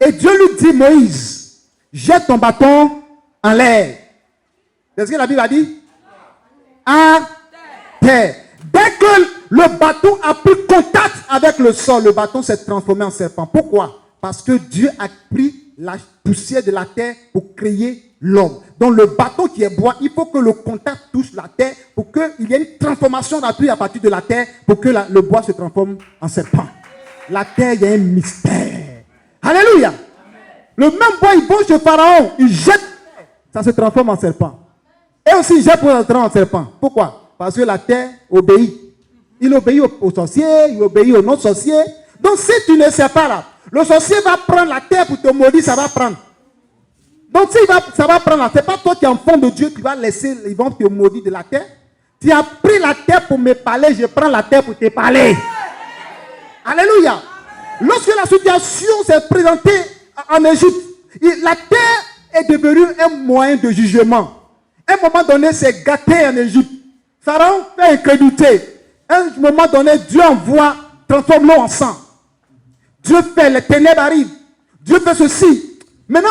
Speaker 1: Et Dieu lui dit, Moïse, jette ton bâton en l'air. C'est ce que la Bible a dit? À terre. Dès que le bâton a pris contact avec le sol, le bâton s'est transformé en serpent. Pourquoi? Parce que Dieu a pris la poussière de la terre pour créer l'homme. Donc le bâton qui est bois, il faut que le contact touche la terre pour qu'il y ait une transformation rapide à partir de la terre pour que le bois se transforme en serpent. La terre, il y a un mystère. Alléluia. Le même bois, ils vont chez Pharaon, ils jettent, ça se transforme en serpent. Et aussi, ils jettent pour entrer en serpent. Pourquoi? Parce que la terre obéit. Il obéit aux sorciers, il obéit aux non-sorciers. Donc, si tu ne sais pas là, le sorcier va prendre la terre pour te maudire, ça va prendre. Donc, si ça va prendre, ce n'est pas toi qui es enfant de Dieu qui va laisser, ils vont te maudire de la terre. Tu as pris la terre pour me parler, je prends la terre pour te parler. Alléluia. Lorsque la situation s'est présentée en Égypte, la terre est devenue un moyen de jugement. À un moment donné, c'est gâté en Égypte. Pharaon fait incrédulité. À un moment donné, Dieu envoie, transforme l'eau en sang. Dieu fait, les ténèbres arrivent. Dieu fait ceci. Maintenant,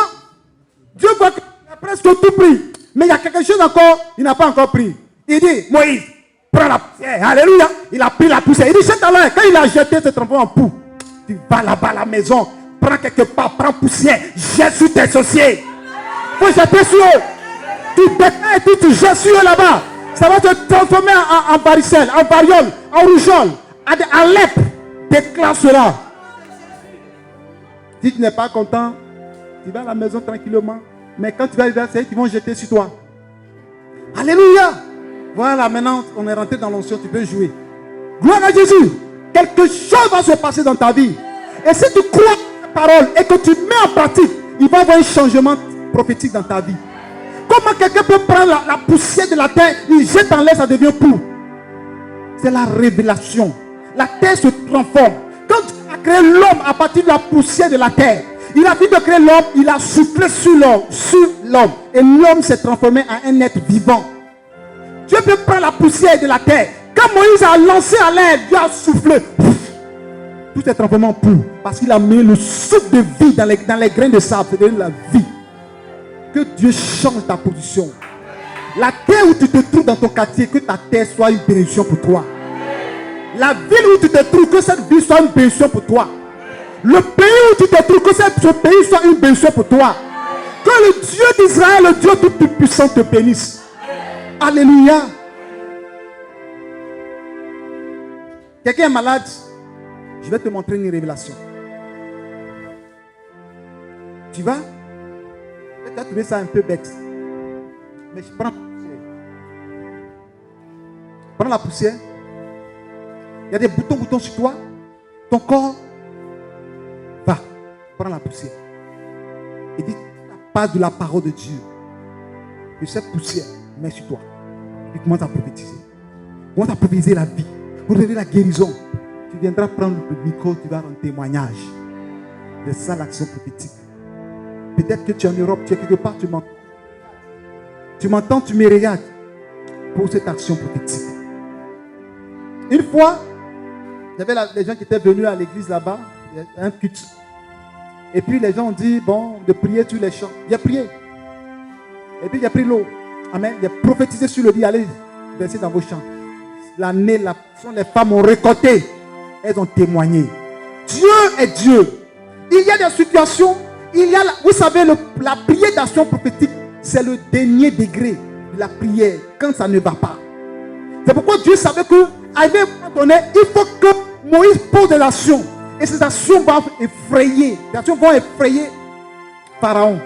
Speaker 1: Dieu voit qu'il a presque tout pris. Mais il y a quelque chose encore, il n'a pas encore pris. Il dit, Moïse, prends la poussière. Alléluia. Il a pris la poussière. Il dit, jette à l'air. Quand il a jeté, c'est transformé en poux. Tu vas là-bas à la maison, prends quelque part, prends poussière, jette sur tes sorciers. Il faut jeter sur eux. Tu détends et puis tu jettes sur eux là-bas. Ça va te transformer en varicelle, en variole, en rougeole, en lèpre. Déclare cela. Si tu n'es pas content, tu vas à la maison tranquillement. Mais quand tu vas arriver, c'est eux qui vont jeter sur toi. Alléluia. Voilà, maintenant on est rentré dans l'onction, tu peux jouer. Gloire à Jésus. Quelque chose va se passer dans ta vie. Et si tu crois à la parole et que tu mets en pratique, il va y avoir un changement prophétique dans ta vie. Comment quelqu'un peut prendre la poussière de la terre, il jette en l'air, ça devient poux. C'est la révélation. La terre se transforme. Quand Dieu a créé l'homme à partir de la poussière de la terre, il a fini de créer l'homme, il a soufflé sur l'homme. Et l'homme s'est transformé en un être vivant. Dieu peut prendre la poussière de la terre. Quand Moïse a lancé à l'air, Dieu a soufflé. Tout s'est transformé en poux. Parce qu'il a mis le souffle de vie dans les grains de sable. C'est la vie. Que Dieu change ta position. La terre où tu te trouves dans ton quartier, que ta terre soit une bénédiction pour toi. La ville où tu te trouves, que cette ville soit une bénédiction pour toi. Le pays où tu te trouves, que ce pays soit une bénédiction pour toi. Que le Dieu d'Israël, le Dieu tout-puissant te bénisse. Alléluia. Quelqu'un est malade, je vais te montrer une révélation. Tu vas? Tu as trouvé ça un peu bête. Mais je prends la poussière. Prends la poussière. Il y a des boutons sur toi. Ton corps va. Prends la poussière. Et dis la base de la parole de Dieu. Que cette poussière met sur toi. Et commence à prophétiser. Commence à prophétiser la vie. Pour donner la guérison. Tu viendras prendre le micro, tu vas rendre témoignage. C'est ça l'action prophétique. Peut-être que tu es en Europe, tu es quelque part, tu m'entends. Tu m'entends, tu me regardes. Pour cette action prophétique. Une fois, il y avait les gens qui étaient venus à l'église là-bas, il y a un culte. Et puis les gens ont dit, bon, de prier sur les champs. Il a prié. Et puis il a pris l'eau. Amen. Il a prophétisé sur le lit, allez verser dans vos champs. L'année, les femmes ont récolté. Elles ont témoigné. Dieu est Dieu. Il y a des situations, vous savez, la prière d'action prophétique, c'est le dernier degré de la prière, quand ça ne va pas. C'est pourquoi Dieu savait qu'à un moment donné, il faut que Moïse pose des actions. Et ces actions vont effrayer. Les actions vont effrayer Pharaon.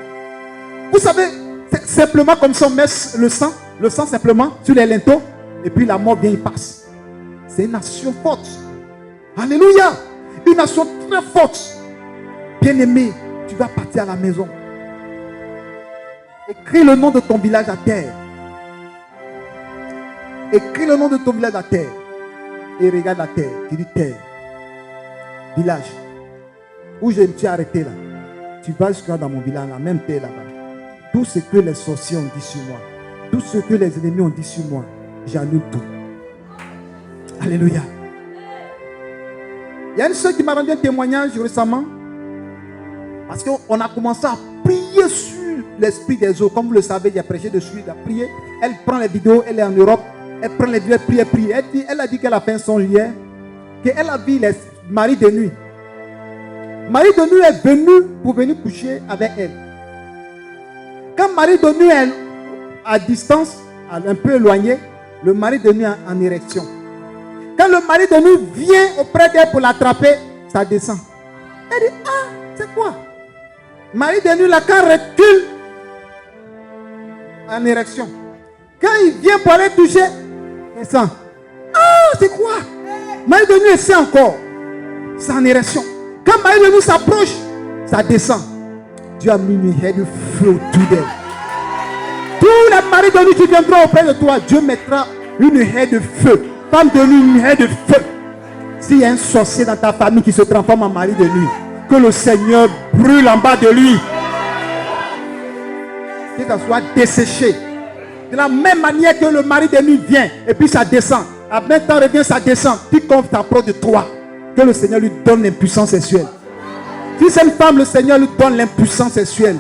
Speaker 1: Vous savez, c'est simplement comme ça, on met le sang simplement sur les linteaux. Et puis la mort vient, il passe. C'est une nation forte. Alléluia. Une nation très forte. Bien-aimé, tu vas partir à la maison. Écris le nom de ton village à terre. Écris le nom de ton village à terre. Et regarde la terre. Tu dis terre. Village. Où je me suis arrêté là. Tu vas jusqu'à dans mon village, la même terre là-bas. Tout ce que les sorciers ont dit sur moi. Tout ce que les ennemis ont dit sur moi. J'annule tout. Alléluia. Il y a une soeur qui m'a rendu un témoignage récemment. Parce qu'on a commencé à prier sur l'esprit des eaux. Comme vous le savez, il y a prêché dessus, il a prié. Elle prend les vidéos, elle est en Europe. Elle prend les vidéos, elle prie. Elle a dit qu'elle a fait un songe hier. Qu'elle a vu les maris de nuit. Mari de nuit est venu pour venir coucher avec elle. Quand mari de nuit est à distance, un peu éloigné, le mari de nuit est en érection. Quand le mari de nuit vient auprès d'elle pour l'attraper, ça descend. Elle dit, ah, c'est quoi? Mari de nuit, la quand recule en érection. Quand il vient pour aller toucher, il sent. Ah, c'est quoi? Mari de nuit, c'est encore. C'est en érection. Quand mari de nuit s'approche, ça descend. Dieu a mis une haie de feu autour d'elle. Tous les maris de nuit qui viendront auprès de toi, Dieu mettra une haie de feu. Femme de nuit, une haie de feu. S'il y a un sorcier dans ta famille qui se transforme en mari de nuit, que le Seigneur brûle en bas de lui. Que ça soit desséché. De la même manière que le mari de nuit vient et puis ça descend. À même temps revient, ça descend. Quiconque t'approche de toi, que le Seigneur lui donne l'impuissance sexuelle. Si c'est une femme, le Seigneur lui donne l'impuissance sexuelle.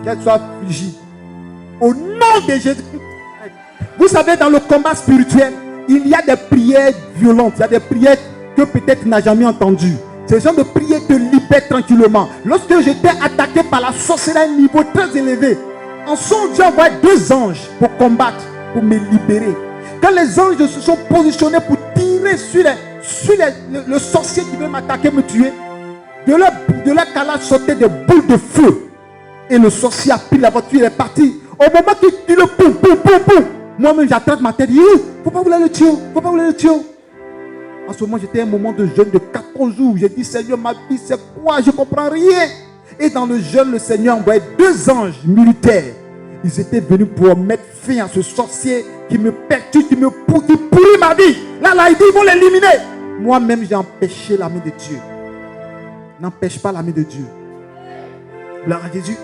Speaker 1: Qu'elle soit frigide. Au nom de Jésus. Vous savez, dans le combat spirituel, il y a des prières violentes. Il y a des prières que peut-être tu n'as jamais entendues. Ces gens de prières te libèrent tranquillement. Lorsque j'étais attaqué par la sorcellerie à un niveau très élevé, en son Dieu envoie 2 anges pour combattre, pour me libérer. Quand les anges se sont positionnés pour tirer sur le sorcier qui veut m'attaquer, me tuer, de leur calage sortaient des boules de feu. Et le sorcier a pris la voiture et est parti. Au moment qu'il tire le poum, poum, poum, poum, moi-même j'attrape ma tête. Il dit, faut pas vouloir le tuer, faut pas vouloir le tuer. En ce moment, j'étais à un moment de jeûne de 14 jours. J'ai dit, Seigneur, ma vie, c'est quoi? Je ne comprends rien. Et dans le jeûne, le Seigneur envoyait 2 anges militaires. Ils étaient venus pour mettre fin à ce sorcier qui me perturbe, qui pourrit ma vie. Là, il dit, ils vont l'éliminer. Moi-même, j'ai empêché la main de Dieu. N'empêche pas la main de Dieu. Gloire à Jésus.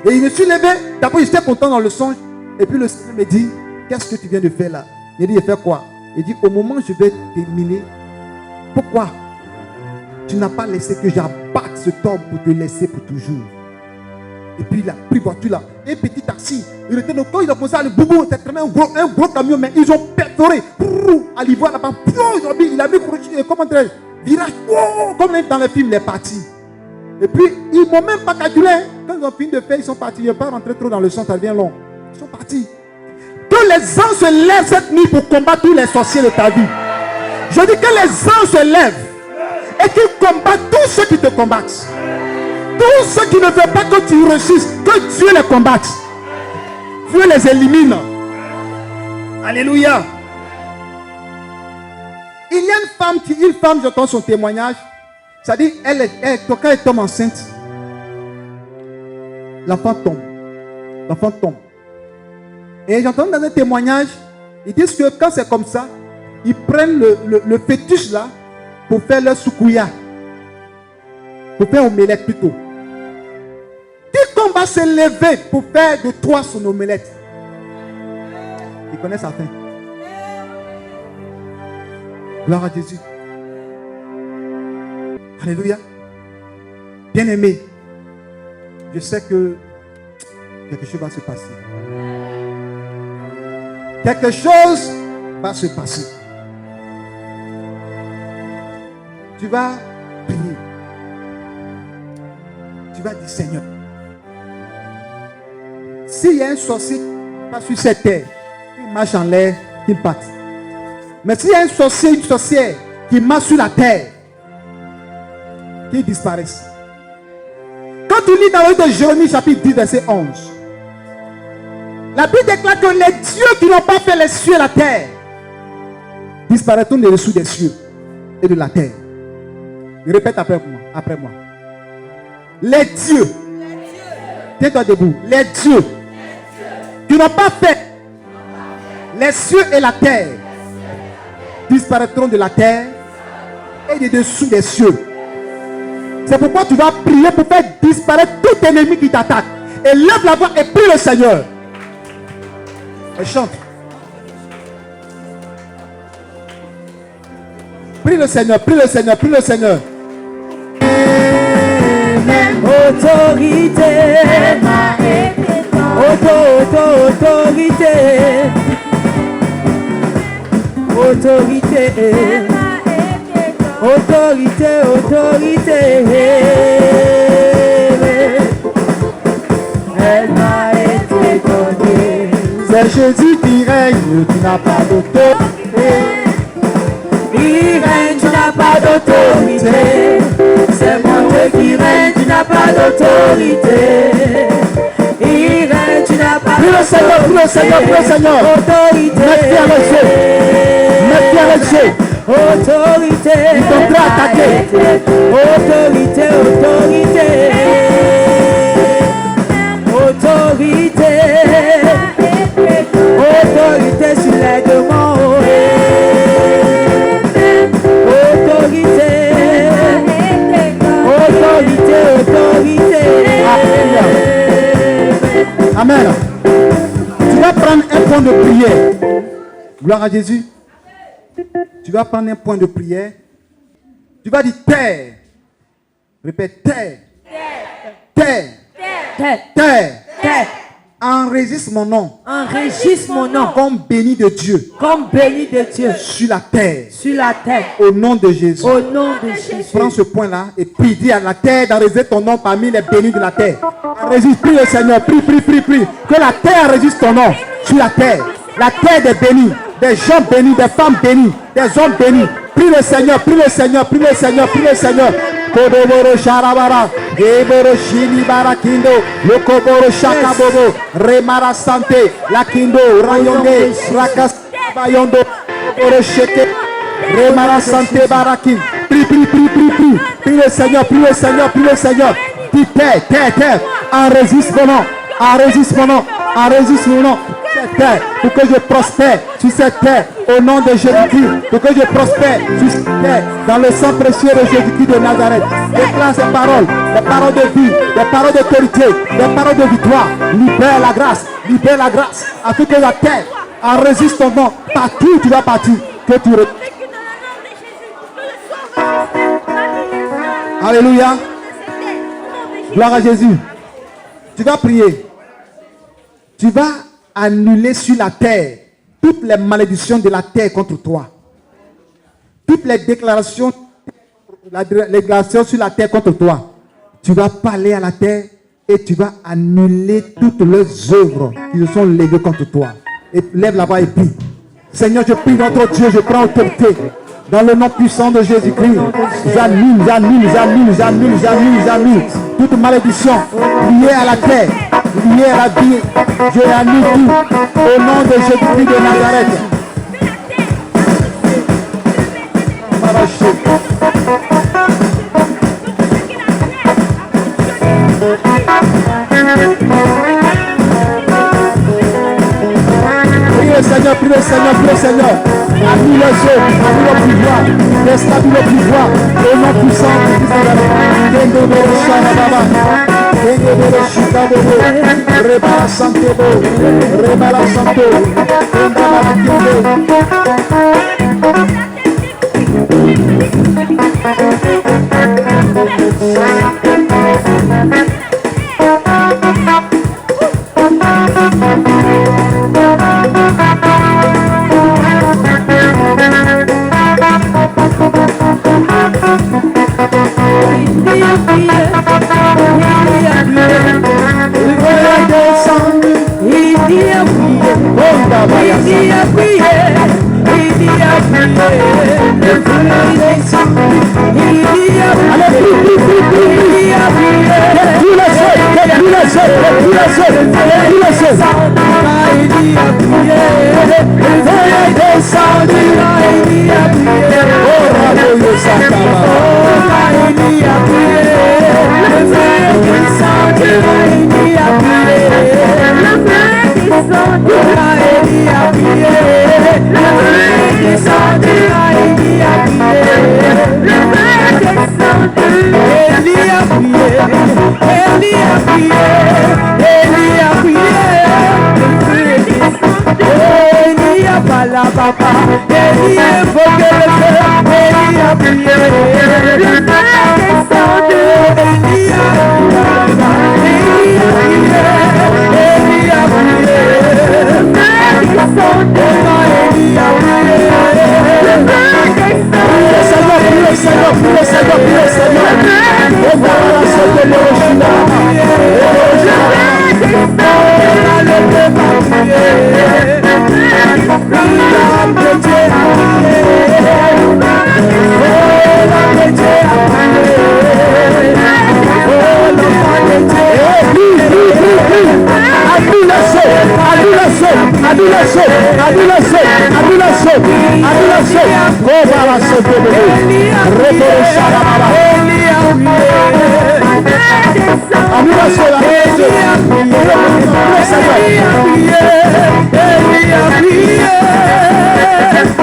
Speaker 1: Et il me suis levé. D'abord, j'étais content dans le songe. Et puis le Seigneur me dit, qu'est-ce que tu viens de faire là? Il dit, je fais quoi? Il dit, au moment où je vais terminer, pourquoi tu n'as pas laissé que j'abatte ce homme pour te laisser pour toujours? Et puis il a pris voiture là, un petit taxi. Il était dans le corps, il a commencé à le boubou. C'était un gros camion, mais ils ont perforé. À l'ivoire là-bas, il a mis comment dire, virage, comme dans les films, il est parti. Et puis ils ne m'ont même pas calculé. Quand ils ont fini de faire, ils sont partis. Je ne vais pas rentrer trop dans le sang, ça devient long. Ils sont partis. Que les anges se lèvent cette nuit pour combattre tous les sorciers de ta vie. Je dis que les anges se lèvent et qu'ils combattent tous ceux qui te combattent. Tous ceux qui ne veulent pas que tu réussisses, que Dieu les combatte. Dieu les élimine. Alléluia. Il y a une femme, j'entends son témoignage. Ça dit, quand elle tombe enceinte, l'enfant tombe. Et j'entends dans un témoignage, ils disent que quand c'est comme ça, ils prennent le fœtus là pour faire leur soukouya. Pour faire omelette plutôt. Quiconque va se lever pour faire de toi son omelette, il connaît sa fin. Gloire à Jésus. Alléluia. Bien-aimé, je sais que quelque chose va se passer. Quelque chose va se passer. Tu vas prier. Tu vas dire, Seigneur, s'il y a un sorcier qui passe sur cette terre, il marche en l'air, qu'il parte. Mais s'il y a un sorcier, une sorcière qui marche sur la terre, qu'il disparaisse. Quand tu lis dans le livre de Jérémie, chapitre 10, verset 11, la Bible déclare que les dieux qui n'ont pas fait les cieux et la terre disparaîtront de dessous des cieux et de la terre. Répète après moi. Les dieux. Tiens-toi debout. Les dieux qui n'ont pas fait les cieux et la terre disparaîtront de la terre et de dessous des cieux. C'est pourquoi tu vas prier pour faire disparaître tout ennemi qui t'attaque. Et lève la voix et prie le Seigneur. Et chante. Prie le Seigneur, prie le Seigneur, prie le Seigneur.
Speaker 2: Autorité, autorité, autorité, autorité, autorité. Elle m'a été donnée.
Speaker 1: C'est Jésus qui règne, tu n'as pas d'autorité.
Speaker 2: Il règne, tu n'as pas d'autorité. C'est mon Dieu qui règne, tu n'as pas d'autorité. Il règne, tu n'as pas
Speaker 1: Prie le Seigneur, prie le Seigneur, prie le Seigneur.
Speaker 2: autorité.
Speaker 1: Mets-toi avec Dieu. Mets-toi avec Dieu.
Speaker 2: Autorité.
Speaker 1: Il t'ont prêt à attaquer.
Speaker 2: Autorité, autorité. Autorité. Autorité sur les demandes. Autorité. Autorité, autorité.
Speaker 1: Amen. Tu vas prendre un point de prière. Gloire à Jésus. Tu vas prendre un point de prière. Tu vas dire terre. Répète terre. Terre.
Speaker 2: Terre.
Speaker 1: Terre.
Speaker 2: Terre.
Speaker 1: Enregistre mon nom
Speaker 2: Enregistre mon nom
Speaker 1: comme béni de Dieu
Speaker 2: comme béni de Dieu
Speaker 1: sur la terre.
Speaker 2: sur la terre.
Speaker 1: Au nom de Jésus.
Speaker 2: Au nom de Jésus.
Speaker 1: Prends ce point-là et prie. Dis à la terre d'enregistrer ton nom parmi les bénis de la terre. Enregistre, prie le Seigneur. Prie, prie, prie, prie. Que la terre enregistre ton nom sur la terre. La terre des bénis. Des gens bénis, des femmes bénies, des hommes bénis. Prie le Seigneur, prie le Seigneur, prie le Seigneur, prie le Seigneur. Kodoboro Sharabara, Geboro Shini Barakindo, Lokoboro Shakabobo, Remara Sante, Lakindo, Rayonde, Rakas Bayondo, Koboro Sheke, Remara Sante Barakin. Prie, prie, prie, prie, prie. Prie le Seigneur, prie le Seigneur, prie le Seigneur. Dis terre, terre, terre. Enregistre mon nom, enregistre mon nom, enregistre mon nom. Cette terre, pour que je prospère sur cette terre, au nom de Jésus-Christ, pour que je prospère sur cette terre, dans le sang précieux de Jésus-Christ de Nazareth. Déclare ces paroles, des paroles de vie, des paroles d'autorité, des paroles de victoire. Libère la grâce, afin que la terre enregistre ton nom partout où tu vas partir, que tu Alléluia. Gloire à Jésus. Tu vas prier. Tu vas annuler sur la terre toutes les malédictions de la terre contre toi. Toutes les déclarations sur la terre contre toi. Tu vas parler à la terre et tu vas annuler toutes leurs œuvres qui se sont levées contre toi. Et lève là-bas et prie. Seigneur, je prie notre Dieu, je prends autorité. Dans le nom puissant de Jésus-Christ, j'annule toute malédiction liée à la terre, liée à la vie. Je annule tout au nom de Jésus-Christ de Nazareth. Prie le Seigneur, prie le Seigneur, prie le Seigneur. Annule les œuvres, annule le pouvoir, déstabilise le pouvoir, au nom puissant de Christ de Nazareth. Dendoboro Sharababa, Dendoboro Shikabobo, Rebala Santebo, Rebala Santo, Dendabala Kinde.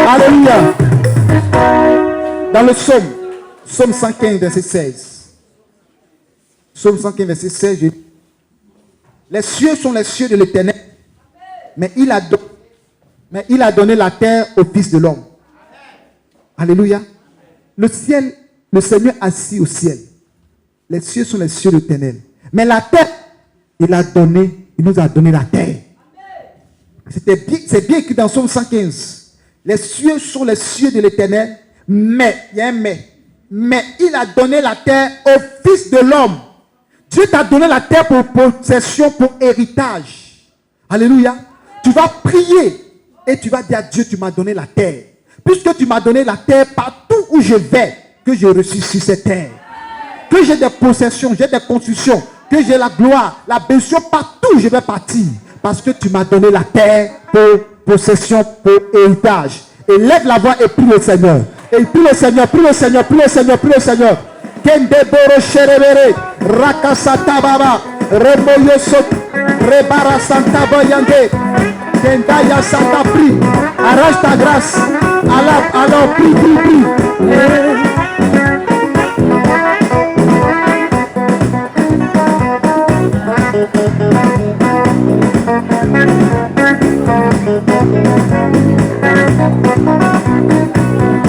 Speaker 1: Alléluia. Dans le psaume 115, verset 16. Psaume 115, verset 16, je dis, les cieux sont les cieux de l'Éternel, mais il a donné la terre au Fils de l'homme. Alléluia. Le ciel, le Seigneur assis au ciel. Les cieux sont les cieux de l'Éternel. Mais la terre, il nous a donné la terre. C'est bien écrit dans Psaume 115. Les cieux sont les cieux de l'Éternel, mais, il y a un mais il a donné la terre au Fils de l'homme. Dieu t'a donné la terre pour possession, pour héritage. Alléluia. Tu vas prier et tu vas dire à Dieu, tu m'as donné la terre. Puisque tu m'as donné la terre, partout où je vais, que je reçois sur cette terre. Que j'ai des possessions, j'ai des constructions, que j'ai la gloire, la bénédiction, partout où je vais partir. Parce que tu m'as donné la terre pour possession, pour héritage. Et lève la voix et prie le Seigneur. Et prie le Seigneur, prie le Seigneur, prie le Seigneur, prie le Seigneur. Kendeboro sherebere, rakasata baba, remoyo sot, rebara santa boyande, kendaya santa prie. Arrache ta grâce. Alors, prie, prie, prie.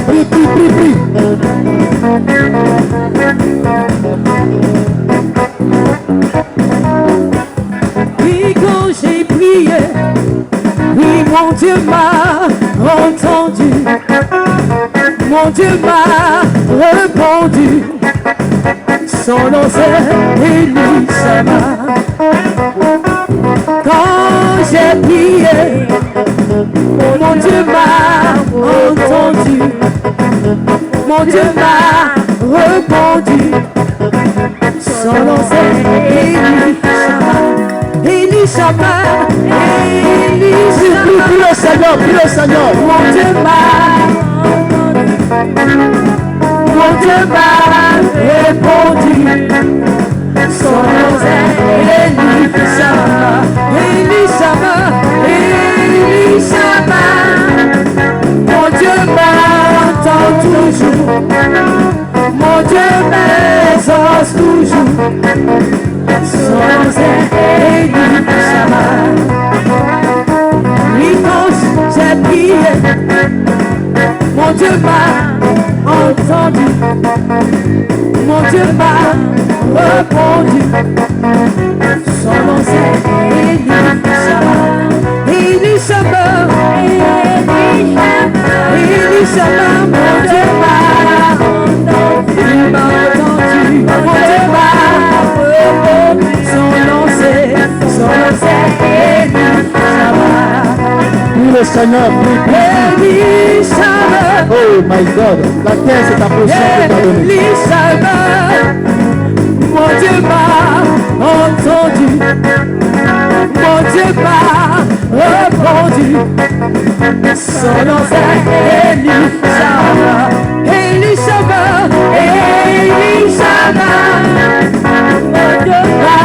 Speaker 1: Prie, prie, prie, prie.
Speaker 2: Oui, quand j'ai prié, oui, mon Dieu m'a entendu. Mon Dieu m'a répondu. Son nom c'est Élishama. Quand j'ai prié, mon Dieu m'a entendu. Mon Dieu m'a répondu. Son nom c'est Élishama. Élishama. Élishama.
Speaker 1: Prie le Seigneur, prie le Seigneur.
Speaker 2: Mon Dieu m'a entendu. Mon Dieu m'a répondu. Son nom c'est Élishama. Élishama. Élishama. Mon Dieu m'entend toujours. Mon Dieu m'exauce toujours. Son nom c'est Élishama. Oui, quand j'ai prié, mon Dieu m'a entendu. Mon Dieu m'a répondu. Son nom c'est Élishama. Élishama. Élishama. Mon Dieu m'a entendu. Il m'a entendu. Mon Dieu m'a répondu. Son nom c'est Élishama.
Speaker 1: Prie le Seigneur, prie, prie.
Speaker 2: Élishama.
Speaker 1: Oh my God, la terre c'est ta portion que tu as donnée.
Speaker 2: Élishama. Mon Dieu m'a entendu. Mon Dieu m'a répondu. Son nom c'est Élishama. Élishama. Élishama. Mon Dieu m'a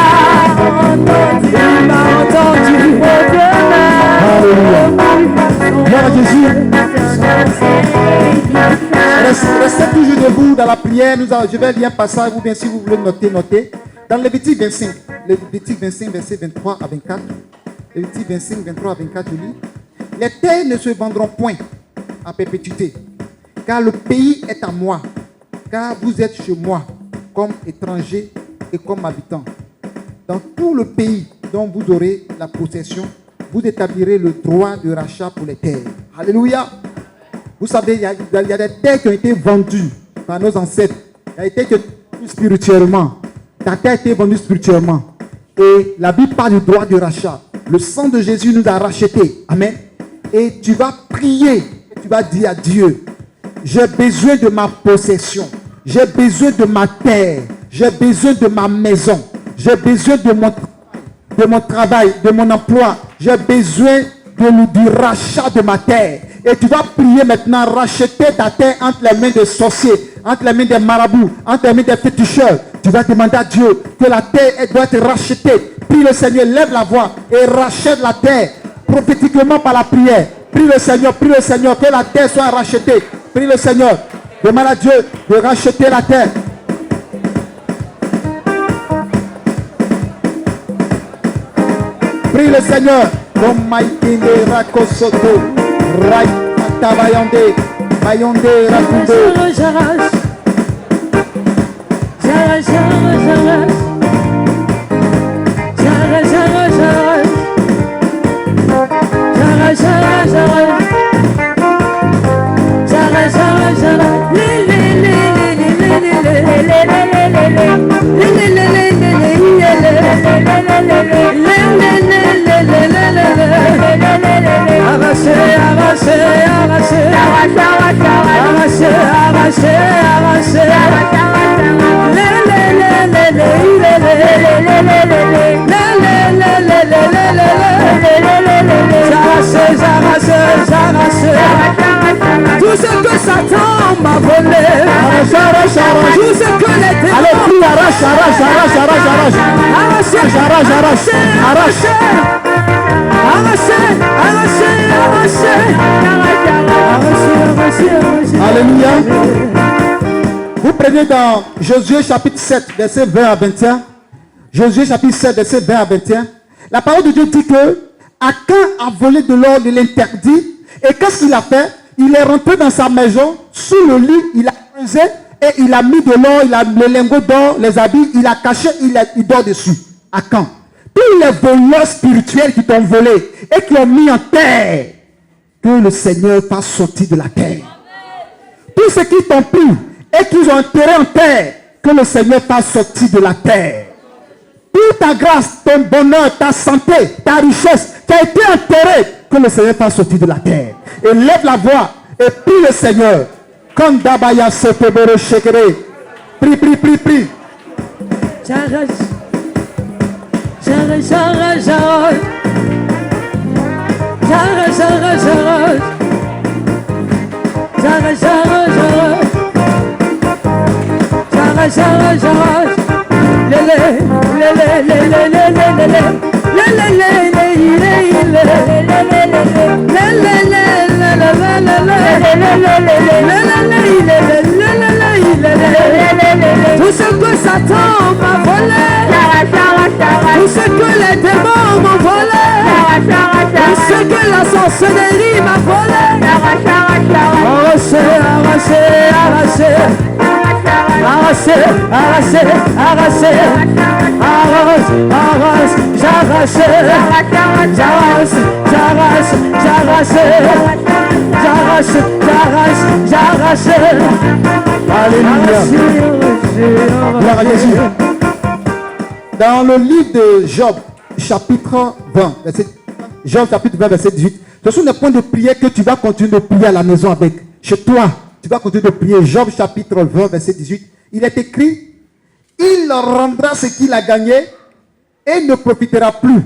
Speaker 2: entendu. Il m'a entendu. Mon Dieu m'a
Speaker 1: Alléluia. Gloire à Jésus. Restez toujours debout dans la prière. Je vais lire un passage, ou bien si vous voulez noter, notez. Dans Lévitique 25, verset 23 à 24. Lévitique 25, 23 à 24, je lis. Les terres ne se vendront point à perpétuité, car le pays est à moi, car vous êtes chez moi, comme étrangers et comme habitants. Dans tout le pays dont vous aurez la possession, vous établirez le droit de rachat pour les terres. Alléluia. Vous savez, il y a des terres qui ont été vendues par nos ancêtres. Il y a des terres qui ont été vendues spirituellement. Ta terre a été vendue spirituellement. Et la Bible parle du droit de rachat. Le sang de Jésus nous a rachetés. Amen. Et tu vas prier. Et tu vas dire à Dieu, j'ai besoin de ma possession. J'ai besoin de ma terre. J'ai besoin de ma maison. J'ai besoin de mon travail, de mon emploi. J'ai besoin du rachat de ma terre. Et tu vas prier maintenant, racheter ta terre entre les mains des sorciers, entre les mains des marabouts, entre les mains des féticheurs. Tu vas demander à Dieu que la terre doit être rachetée. Prie le Seigneur, lève la voix et rachète la terre prophétiquement par la prière. Prie le Seigneur, que la terre soit rachetée. Prie le Seigneur, demande à Dieu de racheter la terre. Prie le Seigneur. Maïkinde Rakosoto, Rai Tabayande, Bayonde Rakundo.
Speaker 2: J'arrache. Tout ce que Satan m'a volé, tout ce que les démons.
Speaker 1: Allez, prie, arrache. Alléluia. Vous prenez dans Josué chapitre 7, verset 20 à 21. Josué chapitre 7, verset 20 à 21. La parole de Dieu dit que Achan a volé de l'or de l'interdit. Et qu'est-ce qu'il a fait? Il est rentré dans sa maison, sous le lit, il a creusé et il a mis de l'or, il a les lingots d'or, les habits, il a caché, il dort dessus. Achan. Tous les voleurs spirituels qui t'ont volé et qui ont mis en terre, que le Seigneur fasse sortir de la terre. Tous ceux qui t'ont pris et qui ont enterré en terre, que le Seigneur fasse sortir de la terre. Toute ta grâce, ton bonheur, ta santé, ta richesse qui a été enterrée, que le Seigneur fasse sortir de la terre. Et lève la voix et prie le Seigneur. Comme Dabaya Sotoboro Shekere. Prie.
Speaker 2: J'arrache. Tout ce que Satan m'a volé, tout ce que les démons m'ont volé, tout ce que la sorcellerie m'a volé, j'arrache.
Speaker 1: Alléluia. Gloire à Jésus. Dans le livre de Job, chapitre 20, Job chapitre 20, verset 18, ce sont des points de prière que tu vas continuer de prier à la maison avec. Chez toi, tu vas continuer de prier. Job chapitre 20, verset 18, il est écrit, il rendra ce qu'il a gagné et ne profitera plus.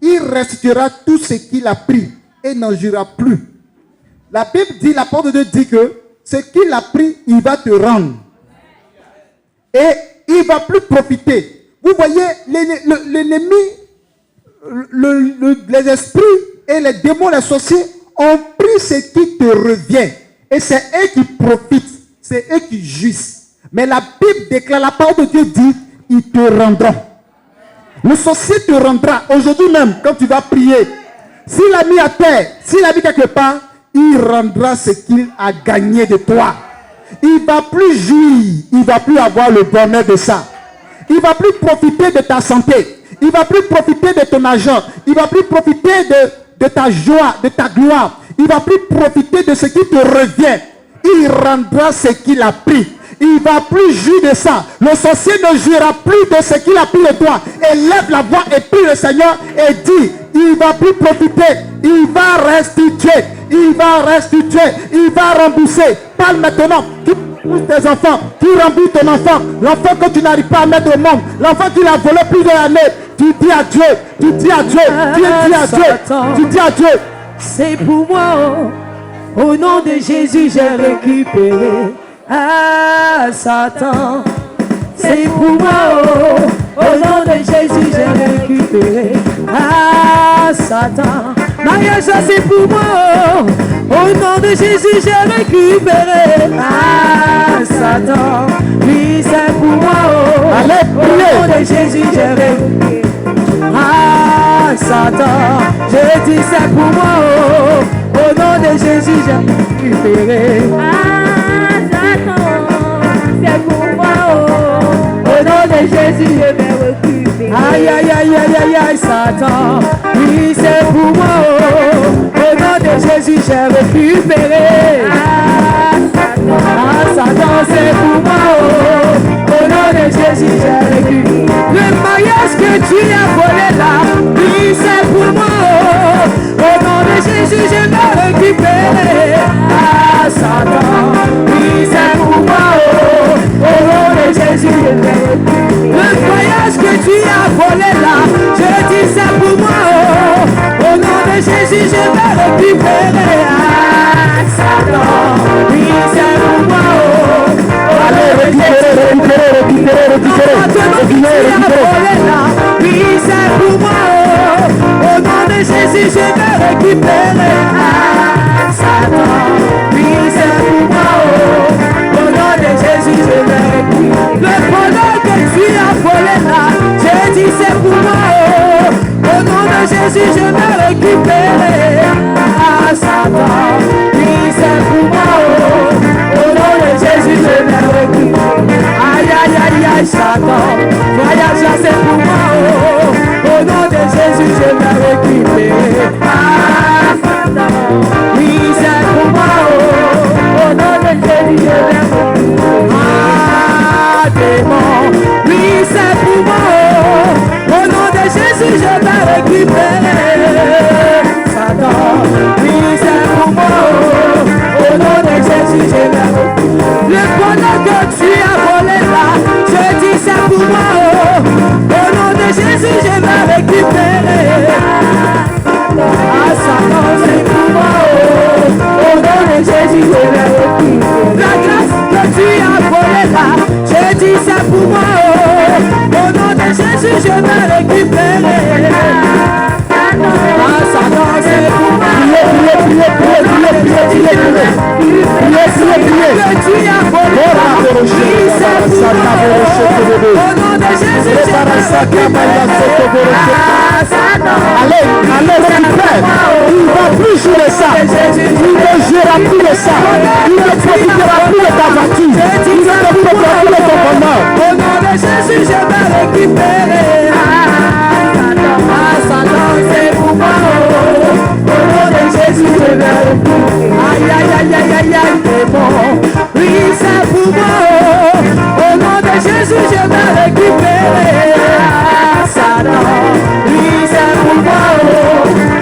Speaker 1: Il restituera tout ce qu'il a pris et n'en jouira plus. La Bible dit, la parole de Dieu dit que ce qu'il a pris, il va te rendre. Et il ne va plus profiter. Vous voyez, l'ennemi, les esprits et les démons, les sorciers ont pris ce qui te revient. Et c'est eux qui profitent. C'est eux qui jouissent. Mais la Bible déclare, la parole de Dieu dit, ils te rendront. Le sorcier te rendra. Aujourd'hui même, quand tu vas prier, s'il a mis à terre, s'il a mis quelque part, il rendra ce qu'il a gagné de toi. Il ne va plus jouir, il ne va plus avoir le bonheur de ça. Il ne va plus profiter de ta santé. Il ne va plus profiter de ton argent. Il ne va plus profiter de ta joie, de ta gloire. Il ne va plus profiter de ce qui te revient. Il rendra ce qu'il a pris. Il ne va plus jouir de ça. Le sorcier ne jouira plus de ce qu'il a pris de toi. Et lève la voix et prie le Seigneur et dit, il ne va plus profiter. Il va restituer. Il va restituer. Il va rembourser. Parle maintenant. Tu pousses tes enfants. Tu rembourses ton enfant. L'enfant que tu n'arrives pas à mettre au monde. L'enfant qui l'a volé plusieurs années. Tu dis à Dieu. Tu dis à Dieu. Tu dis à Dieu. Tu dis à Dieu.
Speaker 2: c'est pour moi. Oh. Au nom de Jésus, j'ai récupéré. Ah, Satan, c'est pour moi. Oh. Au nom de Jésus, j'ai récupéré. Ah, Satan, mariage, ça c'est pour moi. Oh. Au nom de Jésus, j'ai récupéré. Ah, Satan, oui, c'est pour moi. Oh.
Speaker 3: Allez,
Speaker 2: au nom de Jésus, j'ai récupéré. Ah, Satan, je dis c'est pour moi. Oh. Au nom de Jésus, j'ai récupéré.
Speaker 4: Ah, Satan, c'est pour moi. Oh.
Speaker 2: Au nom de Jésus,
Speaker 4: Je vais récupérer.
Speaker 2: aïe, aïe, aïe, aïe, aïe, aïe, Satan, oui, c'est pour moi. Oh. Au nom de Jésus, j'ai récupéré.
Speaker 4: Ah, Satan,
Speaker 2: Ah, Satan, c'est pour moi. Oh. Au nom de Jésus, j'ai récupéré. Le mariage que tu as volé là, oui, c'est pour moi. Oh. Au nom de Jésus, je vais récupérer. Ah, Satan, oui, c'est pour moi. Oh. Au nom de Jésus, je vais récupérer. Le voyage que tu as volé là, je dis c'est pour moi. Oh. Au nom de Jésus, je vais récupérer. Ah, Satan, oui, c'est pour moi. Oh.
Speaker 3: Allez, récupérez.
Speaker 2: Oui, c'est pour moi. Au nom de Jésus, je vais récupérer. Ah, Satan, oui, c'est pour moi. Au nom de Jésus, je vais récupérer. Le bonheur que tu as volé là, je dis c'est pour moi. Au nom de Jésus, je vais récupérer. Ah, Satan, oui, c'est pour moi. Au nom de Jésus, je vais récupérer. Aïe, aïe, aïe, aïe, Satan, voyage là, c'est pour moi. Au nom de Jésus, je vais récupérer. Ah, Satan, oui, c'est pour moi. Au nom de Jésus, je vais récupérer. Ah, démon, oui, c'est pour moi. Au nom de Jésus, je vais récupérer. Satan, oui, c'est pour moi. Au nom de Jésus, je vais récupérer. Le bonheur que tu as volé là, je dis c'est pour moi. Au nom de Jésus, je vais récupérer. Ah, Satan, c'est pour moi. Au nom de Jésus, je vais récupérer. La grâce que tu as volé là, je dis c'est pour moi. Au nom de Jésus, je vais récupérer. Ah, Satan, c'est pour moi. Que tu as volé là, oui, c'est pour moi. Au nom de Jésus, je vais récupérer. Ah, Satan,
Speaker 3: Allez, récupère. Il ne va plus jouer de ça. Il ne jouera plus de ça. Il ne profitera plus de ta voiture. Il ne profitera plus de ton bonheur.
Speaker 2: au nom de Jésus, je vais récupérer. Ah, Satan, c'est pour moi. Au nom de Jésus, je vais récupérer. Aïe, aïe, aïe, aïe, aïe, aïe, c'est bon. Oui, c'est pour moi. Au nom de Jésus, je vais récupérer. Ah, Satan, oui, c'est pour moi.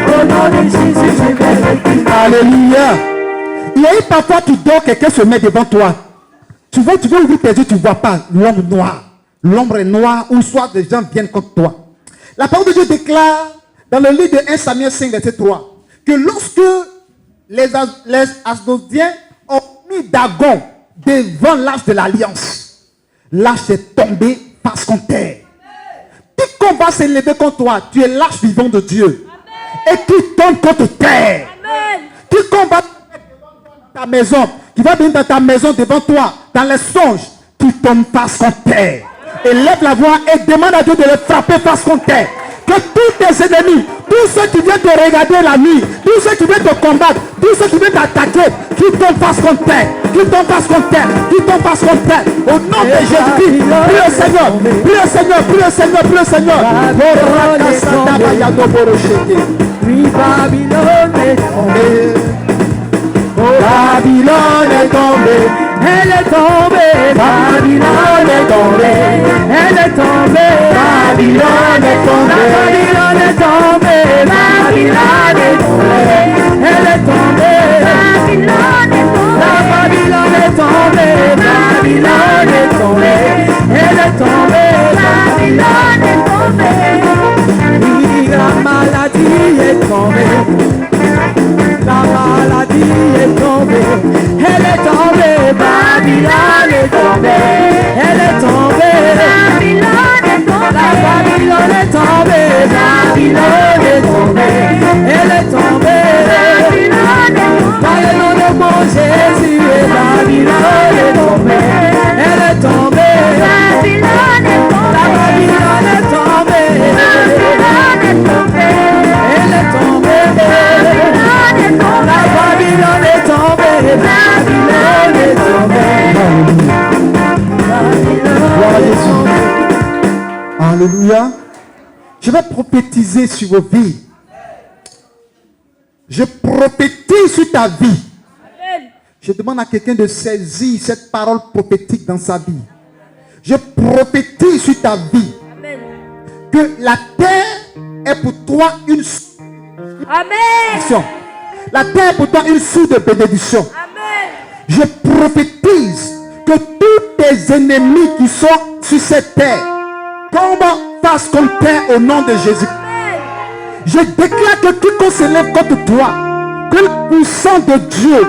Speaker 2: Au nom de Jésus, je vais récupérer.
Speaker 3: Alléluia. Il y a eu parfois tu dors, quelqu'un se met devant toi. Tu veux ouvrir tes yeux, tu ne vois pas l'ombre noire. L'ombre est noire ou soit des gens viennent contre toi. La parole de Dieu déclare dans le livre de 1 Samuel 5, verset 3, que lorsque les Asdodiens ont mis Dagon devant l'arche de l'alliance, l'arche est tombée face contre terre. Quiconque va s'élever contre toi, tu es l'arche vivante de Dieu. Et qui tombe contre terre. Quiconque va dans ta maison, qui va venir dans ta maison devant toi, dans les songes, qui tombe face contre terre. Et lève la voix et demande à Dieu de les frapper face contre terre. Que tous tes ennemis, tous ceux qui viennent te regarder la nuit, tous ceux qui viennent te combattre, tous ceux qui viennent t'attaquer, qui tombent face contre terre, qui tombent face contre terre, qui tombent face contre terre. Au nom de Jésus-Christ, prie le Seigneur, prie le Seigneur, prie le Seigneur, prie le Seigneur.
Speaker 2: Oui, Babylone est tombée.
Speaker 3: Babylone est tombée.
Speaker 2: Elle est tombée, Babylone est tombée, elle est tombée,
Speaker 3: Babylone est tombée.
Speaker 2: Babylone est tombée, Babylone est tombée, elle est tombée,
Speaker 4: Babylone est tombée.
Speaker 2: la Babylone est tombée, Babylone est tombée, elle est tombée,
Speaker 4: Babylone est tombée.
Speaker 2: oui, la maladie est tombée,
Speaker 3: Alléluia. Je vais prophétiser sur vos vies. Je prophétise sur ta vie. Je demande à quelqu'un de saisir cette parole prophétique dans sa vie. Je prophétise sur ta vie.
Speaker 4: Amen.
Speaker 3: Que la terre est pour toi une
Speaker 4: Amen.
Speaker 3: bénédiction. La terre est pour toi une source de bénédiction.
Speaker 4: Amen.
Speaker 3: Je prophétise que tous tes ennemis qui sont sur cette terre tombent face contre terre au nom de Jésus.
Speaker 4: Amen.
Speaker 3: Je déclare que quiconque s'élève contre toi, que le puissant de Dieu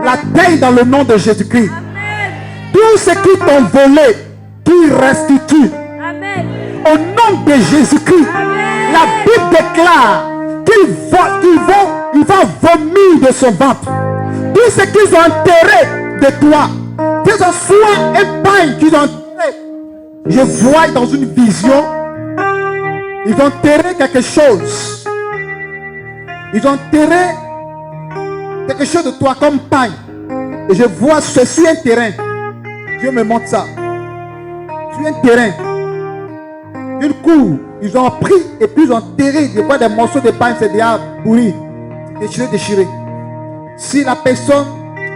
Speaker 3: la taille dans le nom de Jésus-Christ.
Speaker 4: Amen.
Speaker 3: Tous ceux qui t'ont volé, qui restituent
Speaker 4: Amen.
Speaker 3: au nom de Jésus-Christ.
Speaker 4: Amen.
Speaker 3: La Bible déclare qu'il va vomir de son ventre. Tous ceux qu'ils ont enterré de toi, que ce soit un pain qu'ils ont enterré. Je vois dans une vision, ils ont enterré quelque chose. Ils ont enterré quelque chose de toi comme pain. Et je vois ceci un terrain. Dieu me montre ça. Sur un terrain. Une cour. Ils ont pris et puis ils ont enterré. Je vois des morceaux de pain, c'est déjà pourri. Déchiré, déchiré. Si la personne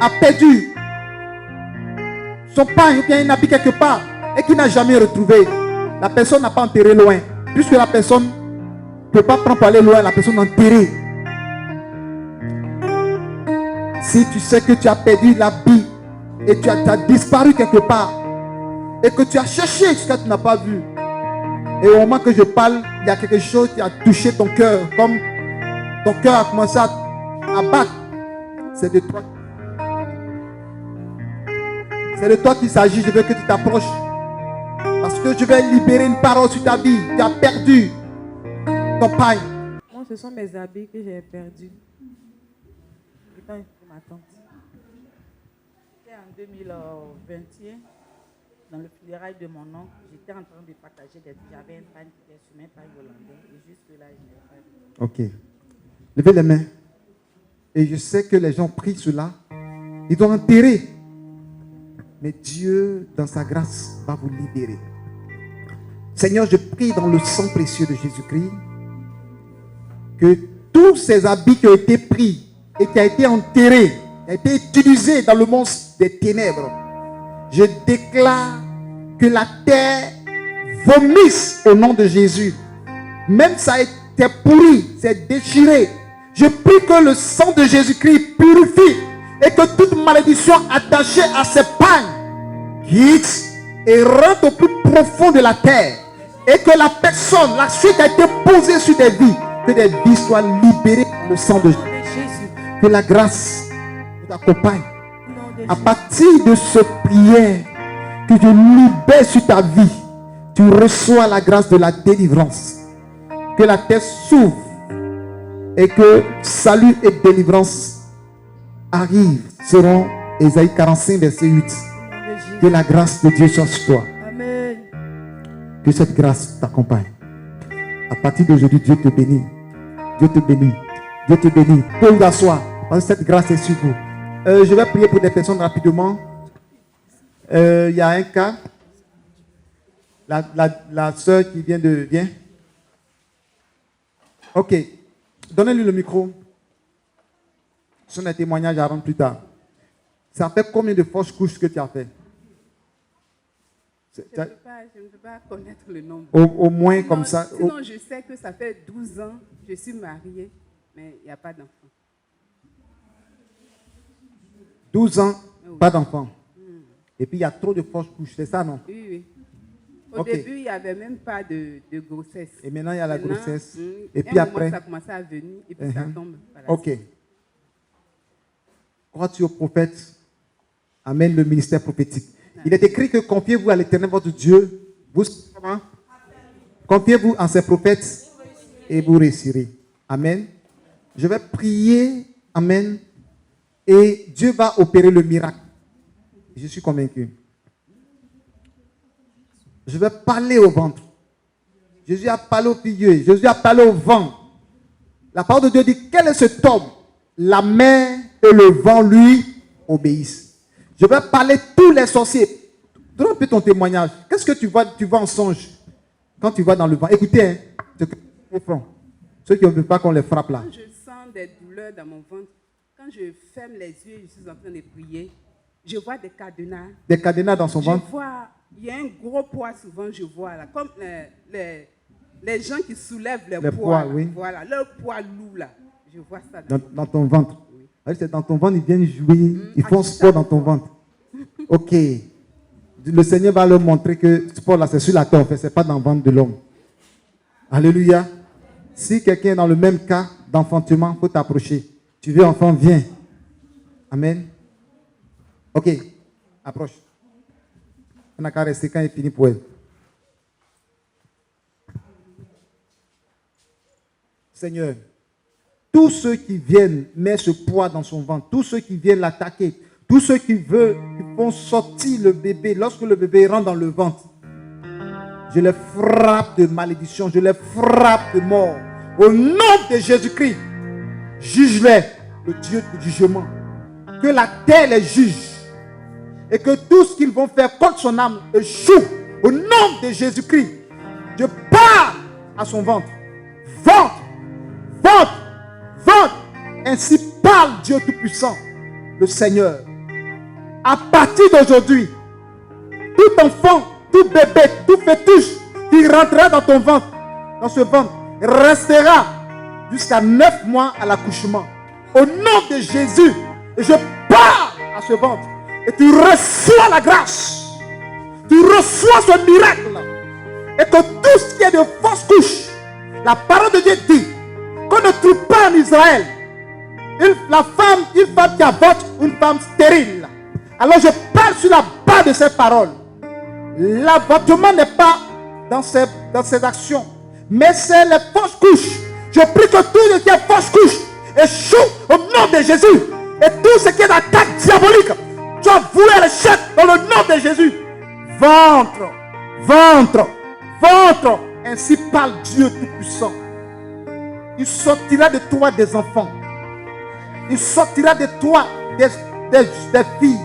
Speaker 3: a perdu son pain ou bien un habit quelque part et qu'il n'a jamais retrouvé, la personne n'a pas enterré loin. Puisque la personne ne peut pas prendre pour aller loin, la personne a enterré. Si tu sais que tu as perdu l'habit et tu as disparu quelque part et que tu as cherché jusqu'à ce que tu n'as pas vu, et au moment que je parle, il y a quelque chose qui a touché ton cœur, comme ton cœur a commencé à battre, c'est de toi. C'est de toi qu'il s'agit. Je veux que tu t'approches parce que je vais libérer une parole sur ta vie. Tu as perdu ton pain.
Speaker 5: Moi, ce sont mes habits que j'ai perdus. Étant ma tante. C'était en 2021, dans le funérail de mon oncle, j'étais en train de partager j'avais un pain qui était sur mes pains hollandais et jusque-là, je n'ai pas vu.
Speaker 3: Ok. Levez les mains. Et je sais que les gens prient cela. Ils doivent enterrer. Mais Dieu, dans sa grâce, va vous libérer. Seigneur, je prie dans le sang précieux de Jésus-Christ que tous ces habits qui ont été pris et qui ont été enterrés, qui ont été utilisés dans le monde des ténèbres, je déclare que la terre vomisse au nom de Jésus. Même ça a été pourri, c'est déchiré. Je prie que le sang de Jésus-Christ purifie et que toute malédiction attachée à ces pains quitte et rentre au plus profond de la terre. Et que la personne, la suite a été posée sur des vies, que des vies soient libérées par le sang de Jésus. Que la grâce vous accompagne. À partir de ce prière que je libère sur ta vie, tu reçois la grâce de la délivrance. Que la terre s'ouvre et que salut et délivrance arrivent, selon Ésaïe 45, verset 8. Que la grâce de Dieu soit sur toi.
Speaker 5: Amen.
Speaker 3: Que cette grâce t'accompagne. À partir d'aujourd'hui, Dieu te bénit. Dieu te bénit. Dieu te bénit. Vous pouvez vous asseoir parce que cette grâce est sur vous. Je vais prier pour des personnes rapidement. Il y a un cas. La soeur qui vient de... Viens. Ok. Donnez-lui le micro. Son témoignage à rendre plus tard. Ça fait combien de fausses couches que tu as fait?
Speaker 6: Je ne peux pas connaître le nombre.
Speaker 3: Au moins
Speaker 6: Sinon,
Speaker 3: comme ça.
Speaker 6: Sinon, je sais que ça fait 12 ans, je suis mariée, mais il n'y a pas d'enfant.
Speaker 3: 12 ans,
Speaker 6: Oui.
Speaker 3: pas d'enfant. Et puis il y a trop de fausses couches, c'est ça, non?
Speaker 6: Oui, oui. Au
Speaker 3: Ok.
Speaker 6: début, il n'y avait même pas de grossesse.
Speaker 3: Et maintenant, il y a la
Speaker 6: Maintenant,
Speaker 3: grossesse.
Speaker 6: un
Speaker 3: Et puis
Speaker 6: moment,
Speaker 3: après.
Speaker 6: ça commençait à venir et puis ça
Speaker 3: Uh-huh.
Speaker 6: tombe. Voilà.
Speaker 3: Ok. Crois-tu au prophète? Amène le ministère prophétique. Il est écrit que confiez-vous à l'Éternel votre Dieu. Vous, comment? Confiez-vous à ses prophètes et vous réussirez. Amen. Je vais prier. Amen. Et Dieu va opérer le miracle. Je suis convaincu. Je vais parler au ventre. Jésus a parlé au figuier. Jésus a parlé au vent. La parole de Dieu dit, quel est cet homme? La mer et le vent lui obéissent. Je vais parler tous les sorciers. Donne un peu ton témoignage. Qu'est-ce que tu vois en songe?
Speaker 1: Quand tu vas dans le vent, écoutez, hein, ce que les font. Ceux qui ne veulent pas qu'on les frappe là.
Speaker 6: Quand je sens des douleurs dans mon ventre, quand je ferme les yeux et je suis en train de prier, je vois des cadenas.
Speaker 1: Des cadenas dans son
Speaker 6: Je
Speaker 1: ventre.
Speaker 6: vois, il y a un gros poids souvent, je vois là, comme les gens qui soulèvent les
Speaker 1: poids,
Speaker 6: là.
Speaker 1: oui.
Speaker 6: Voilà, leur poids lourd là. Je vois ça.
Speaker 1: Dans ton ventre.
Speaker 6: Oui.
Speaker 1: Oui, c'est dans ton ventre, ils viennent jouer, ils font
Speaker 6: ah,
Speaker 1: sport
Speaker 6: ça.
Speaker 1: dans ton ventre. Ok. Le Seigneur va leur montrer que ce sport là, c'est sur la terre, en fait, c'est pas dans le ventre de l'homme. Alléluia. Si quelqu'un est dans le même cas d'enfantement, il faut t'approcher. Tu veux enfant, viens. Amen. Ok. Approche. On n'a qu'à rester quand il finit pour elle. Seigneur, tous ceux qui viennent mettre ce poids dans son ventre, tous ceux qui viennent l'attaquer, tous ceux qui font sortir le bébé, lorsque le bébé rentre dans le ventre, je les frappe de malédiction, je les frappe de mort. Au nom de Jésus-Christ, juge-les, le Dieu du jugement. Que la terre les juge. Et que tout ce qu'ils vont faire contre son âme échoue. Au nom de Jésus-Christ, je parle à son ventre. Ventre, ventre, ventre. Ainsi parle Dieu Tout-Puissant, le Seigneur. À partir d'aujourd'hui, tout enfant, tout bébé, tout fœtus qui rentrera dans ton ventre, dans ce ventre, restera jusqu'à 9 mois à l'accouchement. Au nom de Jésus, je parle à ce ventre et tu reçois la grâce. Tu reçois ce miracle. Et que tout ce qui est de fausse couche, la parole de Dieu dit qu'on ne trouve pas en Israël une femme qui avorte, une femme stérile. Alors je parle sur la base de ces paroles. L'avortement n'est pas dans ses actions, mais c'est les fausses couches. Je prie que tout ce qui est fausse couche échoue au nom de Jésus. Et tout ce qui est d'attaque diabolique soit voué à l'échec dans le nom de Jésus. Ventre, ventre, ventre. Ainsi parle Dieu Tout-Puissant. Il sortira de toi des enfants. Il sortira de toi des filles.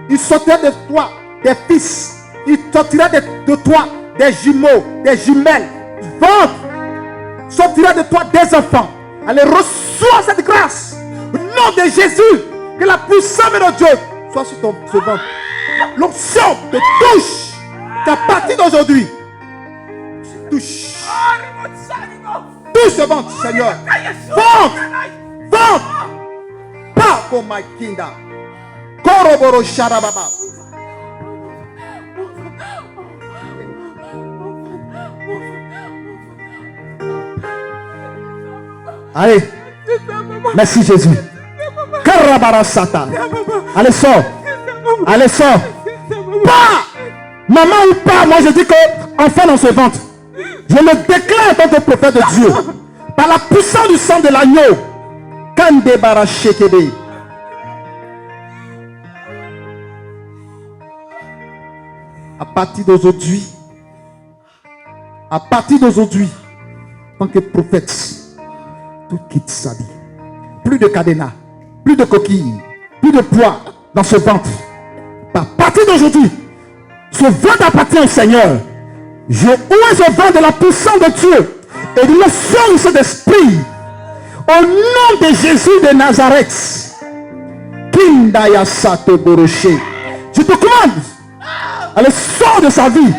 Speaker 1: Il sortira de toi des fils. Il sortira de toi des jumeaux, des jumelles. Ventre sortira de toi des enfants. Allez, reçois cette grâce. Au nom de Jésus, que la puissance de Dieu soit sur ce ventre. L'onction te touche. À partir d'aujourd'hui, touche. Touche ce ventre, Seigneur. Ventre, ventre. Pas pour my kingdom. Koroboro Sharababa. Allez. Merci Jésus. Karabarasata. Allez, sors. Allez, sors. Pas. Maman ou pas, moi je dis que enfant dans ce ventre. Je le déclare en tant que prophète de Dieu. Par la puissance du sang de l'agneau. Kande barashekebe. À partir d'aujourd'hui, en tant que prophète, tout quitte sa vie. Plus de cadenas, plus de coquilles, plus de poids dans ce ventre. À partir d'aujourd'hui, ce ventre appartient au Seigneur. Je ouvre ce ventre de la puissance de Dieu et de l'onction de cet esprit. Au nom de Jésus de Nazareth. Kindaya Sato Boroché. Je te commande. Elle sort de sa vie.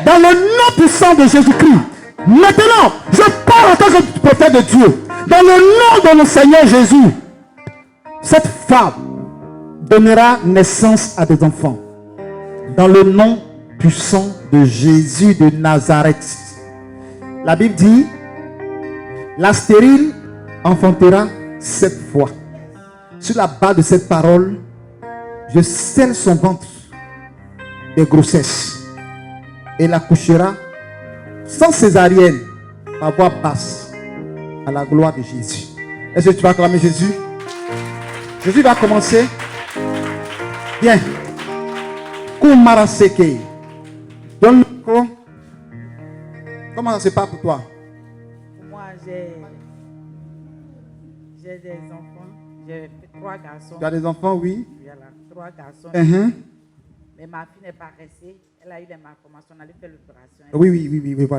Speaker 1: Dans le nom puissant de Jésus-Christ. Maintenant, je parle en tant que prophète de Dieu. Dans le nom de notre Seigneur Jésus. Cette femme donnera naissance à des enfants. Dans le nom puissant de Jésus de Nazareth. La Bible dit, la stérile enfantera 7 fois. Sur la base de cette parole, je scelle son ventre de grossesse. Et la couchera sans césarienne, par voie basse, à la gloire de Jésus. Est-ce que tu vas acclamer Jésus? Jésus va commencer. Bien. Kumaraseke. Donne le micro. Comment ça se passe pour toi?
Speaker 5: Moi, j'ai des enfants. J'ai 3 garçons.
Speaker 1: Tu as des enfants, oui.
Speaker 5: Voilà, 3 garçons. Mais ma fille n'est pas restée. Elle a eu des malformations. On allait faire l'opération.
Speaker 3: Oui,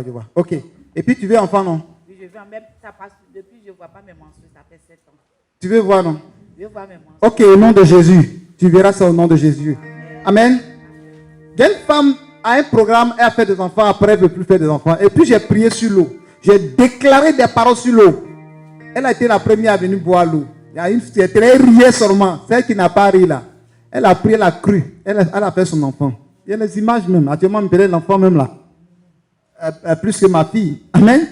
Speaker 3: je vois. Ok. Et puis tu veux enfant, non?
Speaker 5: Oui, je veux même. Ça passe depuis je ne vois pas mes menstrues. Ça fait 7 ans.
Speaker 3: Tu veux voir, non?
Speaker 5: Je veux voir mes menstrues.
Speaker 3: Ok, au nom de Jésus. Tu verras ça au nom de Jésus. Amen. Il y a une femme a un programme, elle a fait des enfants, après elle ne veut plus faire des enfants. Et puis j'ai prié sur l'eau. J'ai déclaré des paroles sur l'eau. Elle a été la première à venir boire l'eau. Il y a une fille, elle riait seulement. Celle qui n'a pas ri là. Elle a pris, elle a cru. Elle a fait son enfant. Il y a les images même. Actuellement, me paraît l'enfant même là. Plus que ma fille. Amen.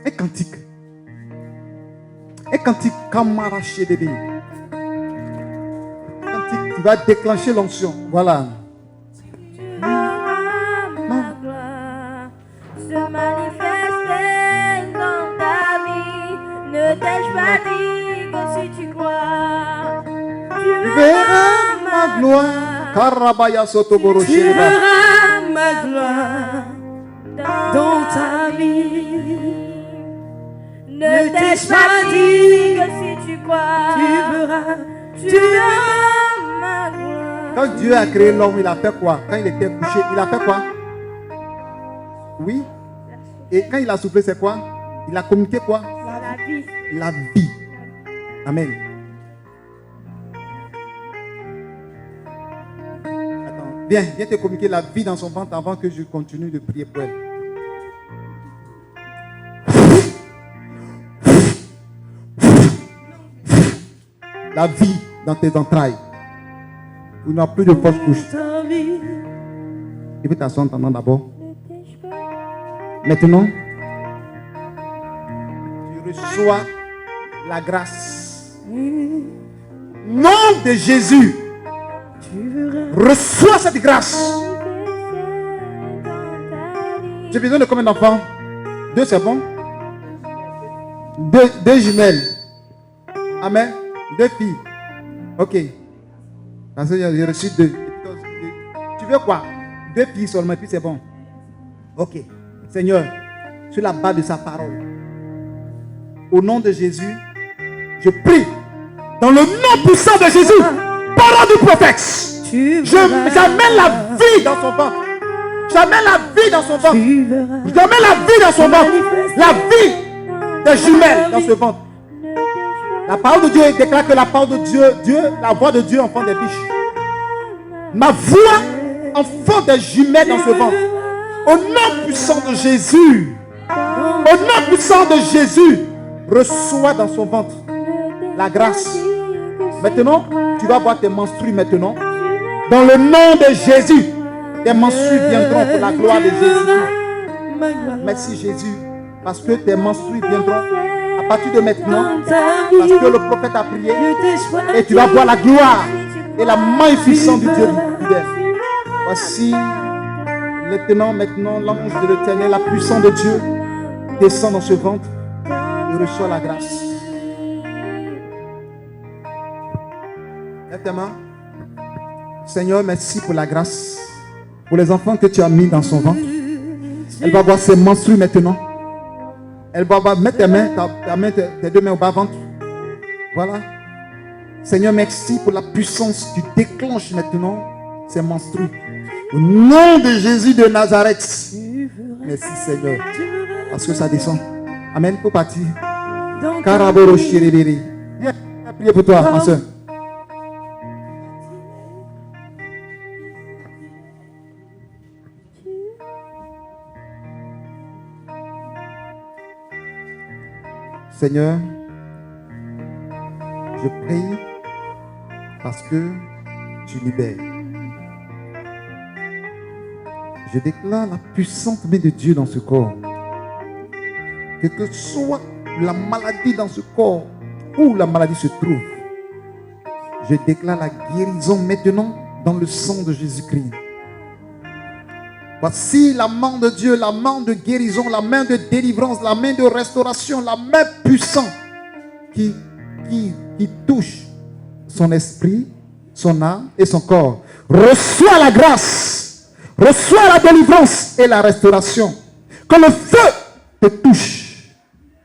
Speaker 3: Et cantique. Et cantique. Kamara Shedebe. Cantique, tu vas déclencher l'onction. Voilà.
Speaker 4: Ma gloire se manifester dans ta vie. Ne t'ai-je pas dit que si tu crois, tu
Speaker 3: Verras ma gloire. Karabaya Sotoboro
Speaker 2: Tu
Speaker 3: Shedeba.
Speaker 2: verras ma gloire dans ta vie.
Speaker 4: Ne t'ai-je pas dit que si tu crois,
Speaker 2: Tu verras.
Speaker 4: ma gloire.
Speaker 3: Quand Dieu a créé l'homme, il a fait quoi? Quand il était couché, il a fait quoi? Oui. Et quand il a soufflé, c'est quoi? Il a communiqué quoi?
Speaker 4: La vie.
Speaker 3: La vie. Amen. Attends, viens te communiquer la vie dans son ventre avant que je continue de prier pour elle. La vie dans tes entrailles. Il n'y a plus de fausse couche.
Speaker 2: Ta vie.
Speaker 3: Tu peux t'asseoir en attendant d'abord. Maintenant, tu reçois la grâce. Nom de Jésus. Reçois cette grâce. J'ai besoin de combien d'enfants? 2, c'est bon? 2 jumelles. Amen. 2 filles. Ok. Parce que j'ai reçu 2. Tu veux quoi? 2 filles seulement, puis c'est bon. Ok. Seigneur, sur la base de sa parole, au nom de Jésus, je prie, dans le nom puissant de Jésus, parole du prophète, j'amène la vie dans son ventre. J'amène la vie dans son ventre. J'amène la vie dans son ventre. La vie des jumelles dans ce ventre. La parole de Dieu déclare que la parole de Dieu, la voix de Dieu enfant des biches. Ma voix enfant des jumelles dans ce ventre. Au nom puissant de Jésus, au nom puissant de Jésus, reçois dans son ventre la grâce. Maintenant, tu vas voir tes menstrues maintenant. Dans le nom de Jésus, tes menstrues viendront pour la gloire de Jésus. Merci Jésus, parce que tes menstrues viendront à partir de maintenant, parce que le prophète a prié, et tu vas voir la gloire et la main puissante du Dieu fidèle. Voici maintenant, l'ange de l'Éternel, la puissance de Dieu, descend dans ce ventre et reçoit la grâce. Lève tes mains. Seigneur, merci pour la grâce, pour les enfants que tu as mis dans son ventre. Elle va voir ses menstrues maintenant. Elle va mettre tes mains, tes 2 mains au bas-ventre. Voilà. Seigneur, merci pour la puissance. Tu déclenches maintenant ces menstrues. Au nom de Jésus de Nazareth. Merci Seigneur. Parce que ça descend. Amen. Pour partir. Karaboro shiribiri. Viens, prier pour toi, ma soeur. Seigneur, je prie parce que tu libères. Je déclare la puissante main de Dieu dans ce corps. Que soit la maladie dans ce corps, où la maladie se trouve, je déclare la guérison maintenant dans le sang de Jésus-Christ. Voici la main de Dieu, la main de guérison, la main de délivrance, la main de restauration, la main puissante qui touche son esprit, son âme et son corps. Reçois la grâce, reçois la délivrance et la restauration. Que le feu te touche,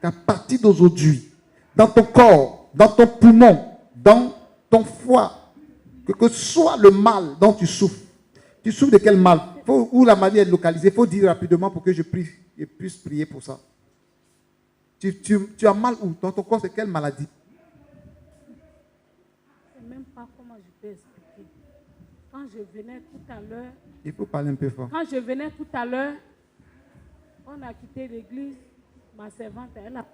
Speaker 3: qu'à partir d'aujourd'hui, dans ton corps, dans ton poumon, dans ton foie,
Speaker 1: que soit le mal dont tu souffres. Tu souffres de quel mal? Où la maladie est localisée, il faut dire rapidement pour que je puisse prier pour ça. Tu as mal où? Dans ton corps, c'est quelle maladie?
Speaker 5: Je ne sais même pas comment je peux expliquer. Quand je venais tout à l'heure,
Speaker 1: Il faut parler un peu fort.
Speaker 5: quand je venais tout à l'heure, on a quitté l'église, ma servante, elle a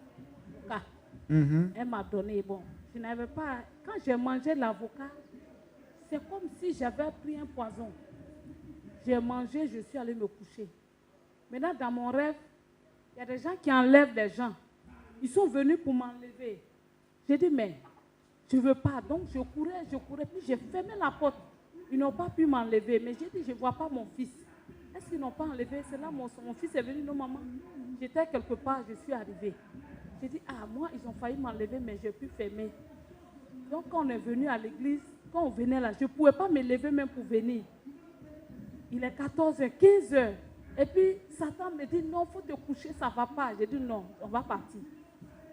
Speaker 5: l'avocat. Elle m'a donné, bon, je n'avais pas, quand j'ai mangé l'avocat, c'est comme si j'avais pris un poison. J'ai mangé, je suis allée me coucher. Maintenant, dans mon rêve, il y a des gens qui enlèvent des gens. Ils sont venus pour m'enlever. J'ai dit, mais je ne veux pas. Donc, je courais, puis j'ai fermé la porte. Ils n'ont pas pu m'enlever. Mais j'ai dit, je ne vois pas mon fils. Est-ce qu'ils n'ont pas enlevé? C'est là, mon fils est venu, non, maman. J'étais quelque part, je suis arrivée. J'ai dit, ah, moi, ils ont failli m'enlever, mais j'ai pu fermer. Donc, quand on est venu à l'église, quand on venait là, je ne pouvais pas me lever même pour venir. Il est 14h, 15h. Et puis, Satan me dit, non, il faut te coucher, ça ne va pas. J'ai dit, non, on va partir.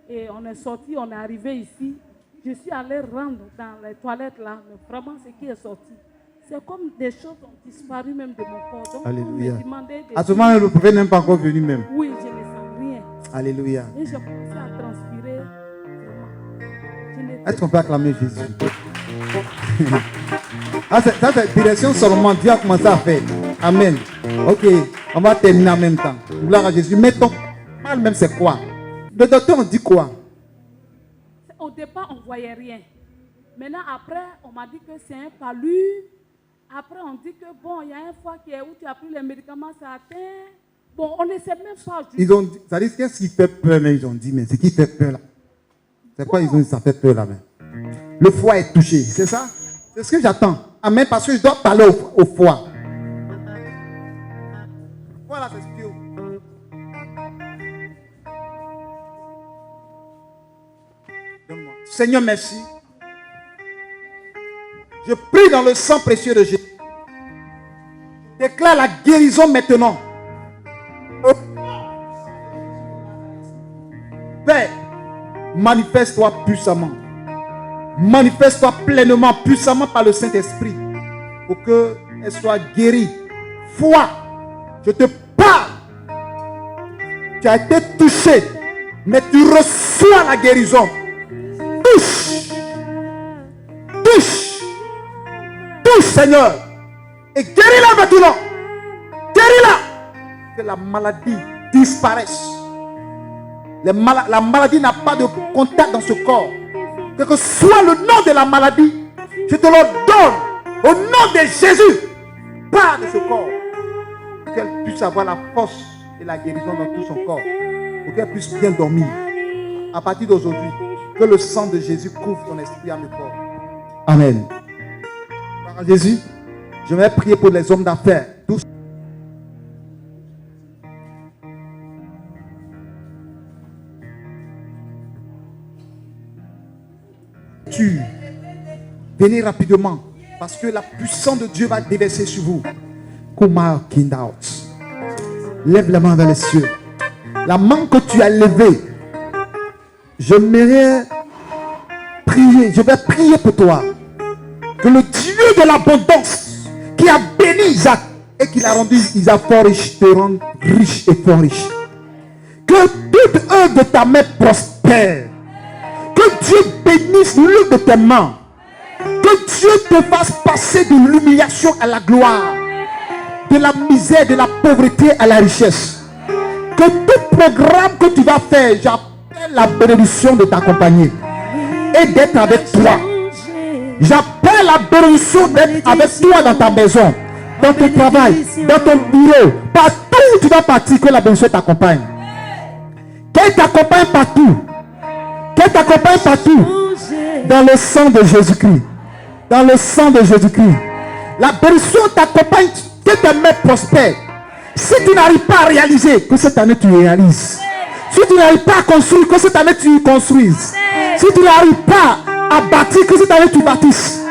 Speaker 5: Et on est sorti, on est arrivé ici. Je suis allée rendre dans les toilettes là, mais vraiment, ce qui est sorti, c'est comme des choses ont disparu même de mon corps. Donc,
Speaker 1: Alléluia.
Speaker 5: on me demandait
Speaker 1: À ce moment, le prophète n'est pas encore venu même.
Speaker 5: Oui, je ne sens rien.
Speaker 1: Alléluia.
Speaker 5: Et j'ai commencé à transpirer.
Speaker 1: Est-ce qu'on peut acclamer Jésus? Ça, c'est direction seulement. Dieu a commencé à faire. Amen. Ok, on va terminer en même temps. Gloire à Jésus. Mais ton mal même, c'est quoi? Le docteur, on dit quoi?
Speaker 5: Au départ, on ne voyait rien. Maintenant, après, on m'a dit que c'est un palu. Après, on dit que bon, il y a une fois où tu as pris les médicaments, ça atteint. Bon, on ne sait même pas.
Speaker 1: Ils ont dit, ça dit, qu'est-ce qui fait peur? Mais ils ont dit, mais ce qui fait peur là. C'est quoi ils ont dit, ça fait peur là même? Le foie est touché, c'est ça? C'est ce que j'attends. Amen, parce que je dois parler au foie. Voilà, c'est ce que... Seigneur, merci. Je prie dans le sang précieux de Jésus. Je déclare la guérison maintenant. Père, manifeste-toi puissamment. Manifeste-toi pleinement, puissamment par le Saint-Esprit. Pour qu'elle soit guérie. Foi, je te parle. Tu as été touché, mais tu reçois la guérison. Touche. Touche. Touche, Seigneur. Et guéris-la maintenant. Guéris-la. Que la maladie disparaisse. La maladie n'a pas de contact dans ce corps. Quel que soit le nom de la maladie, je te le donne. Au nom de Jésus. Pars de ce corps. Pour qu'elle puisse avoir la force et la guérison dans tout son corps. Pour qu'elle puisse bien dormir. À partir d'aujourd'hui, que le sang de Jésus couvre ton esprit à mon corps. Amen. Par Jésus, je vais prier pour les hommes d'affaires. Tous. Venez rapidement, parce que la puissance de Dieu va déverser sur vous. Kumar Kindaut. Lève la main vers les cieux. La main que tu as levée, je vais prier pour toi. Que le Dieu de l'abondance qui a béni Isaac et qui l'a rendu Isaac fort riche te rende riche et fort riche. Que toute œuvre de ta main prospère. Que Dieu bénisse l'œuvre de tes mains. Que Dieu te fasse passer de l'humiliation à la gloire, de la misère, de la pauvreté à la richesse. Que tout programme que tu vas faire, j'appelle la bénédiction de t'accompagner et d'être avec toi. J'appelle la bénédiction d'être avec toi dans ta maison, dans ton travail, dans ton bureau, partout où tu vas partir, que la bénédiction t'accompagne. Qu'elle t'accompagne partout. Qu'elle t'accompagne partout. Dans le sang de Jésus-Christ. Dans le sang de Jésus-Christ. La bénédiction t'accompagne, que tes mains prospèrent. Si tu n'arrives pas à réaliser, que cette année tu réalises. Si tu n'arrives pas à construire, que cette année tu construises. Si tu n'arrives pas à bâtir, que cette année tu bâtisses.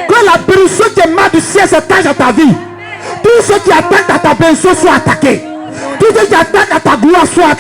Speaker 1: Que la bénédiction qui émane du ciel s'attache à ta vie. Tous ceux qui attaquent à ta bénédiction soient attaqués. Tous ceux qui attaquent à ta gloire soient attaqués.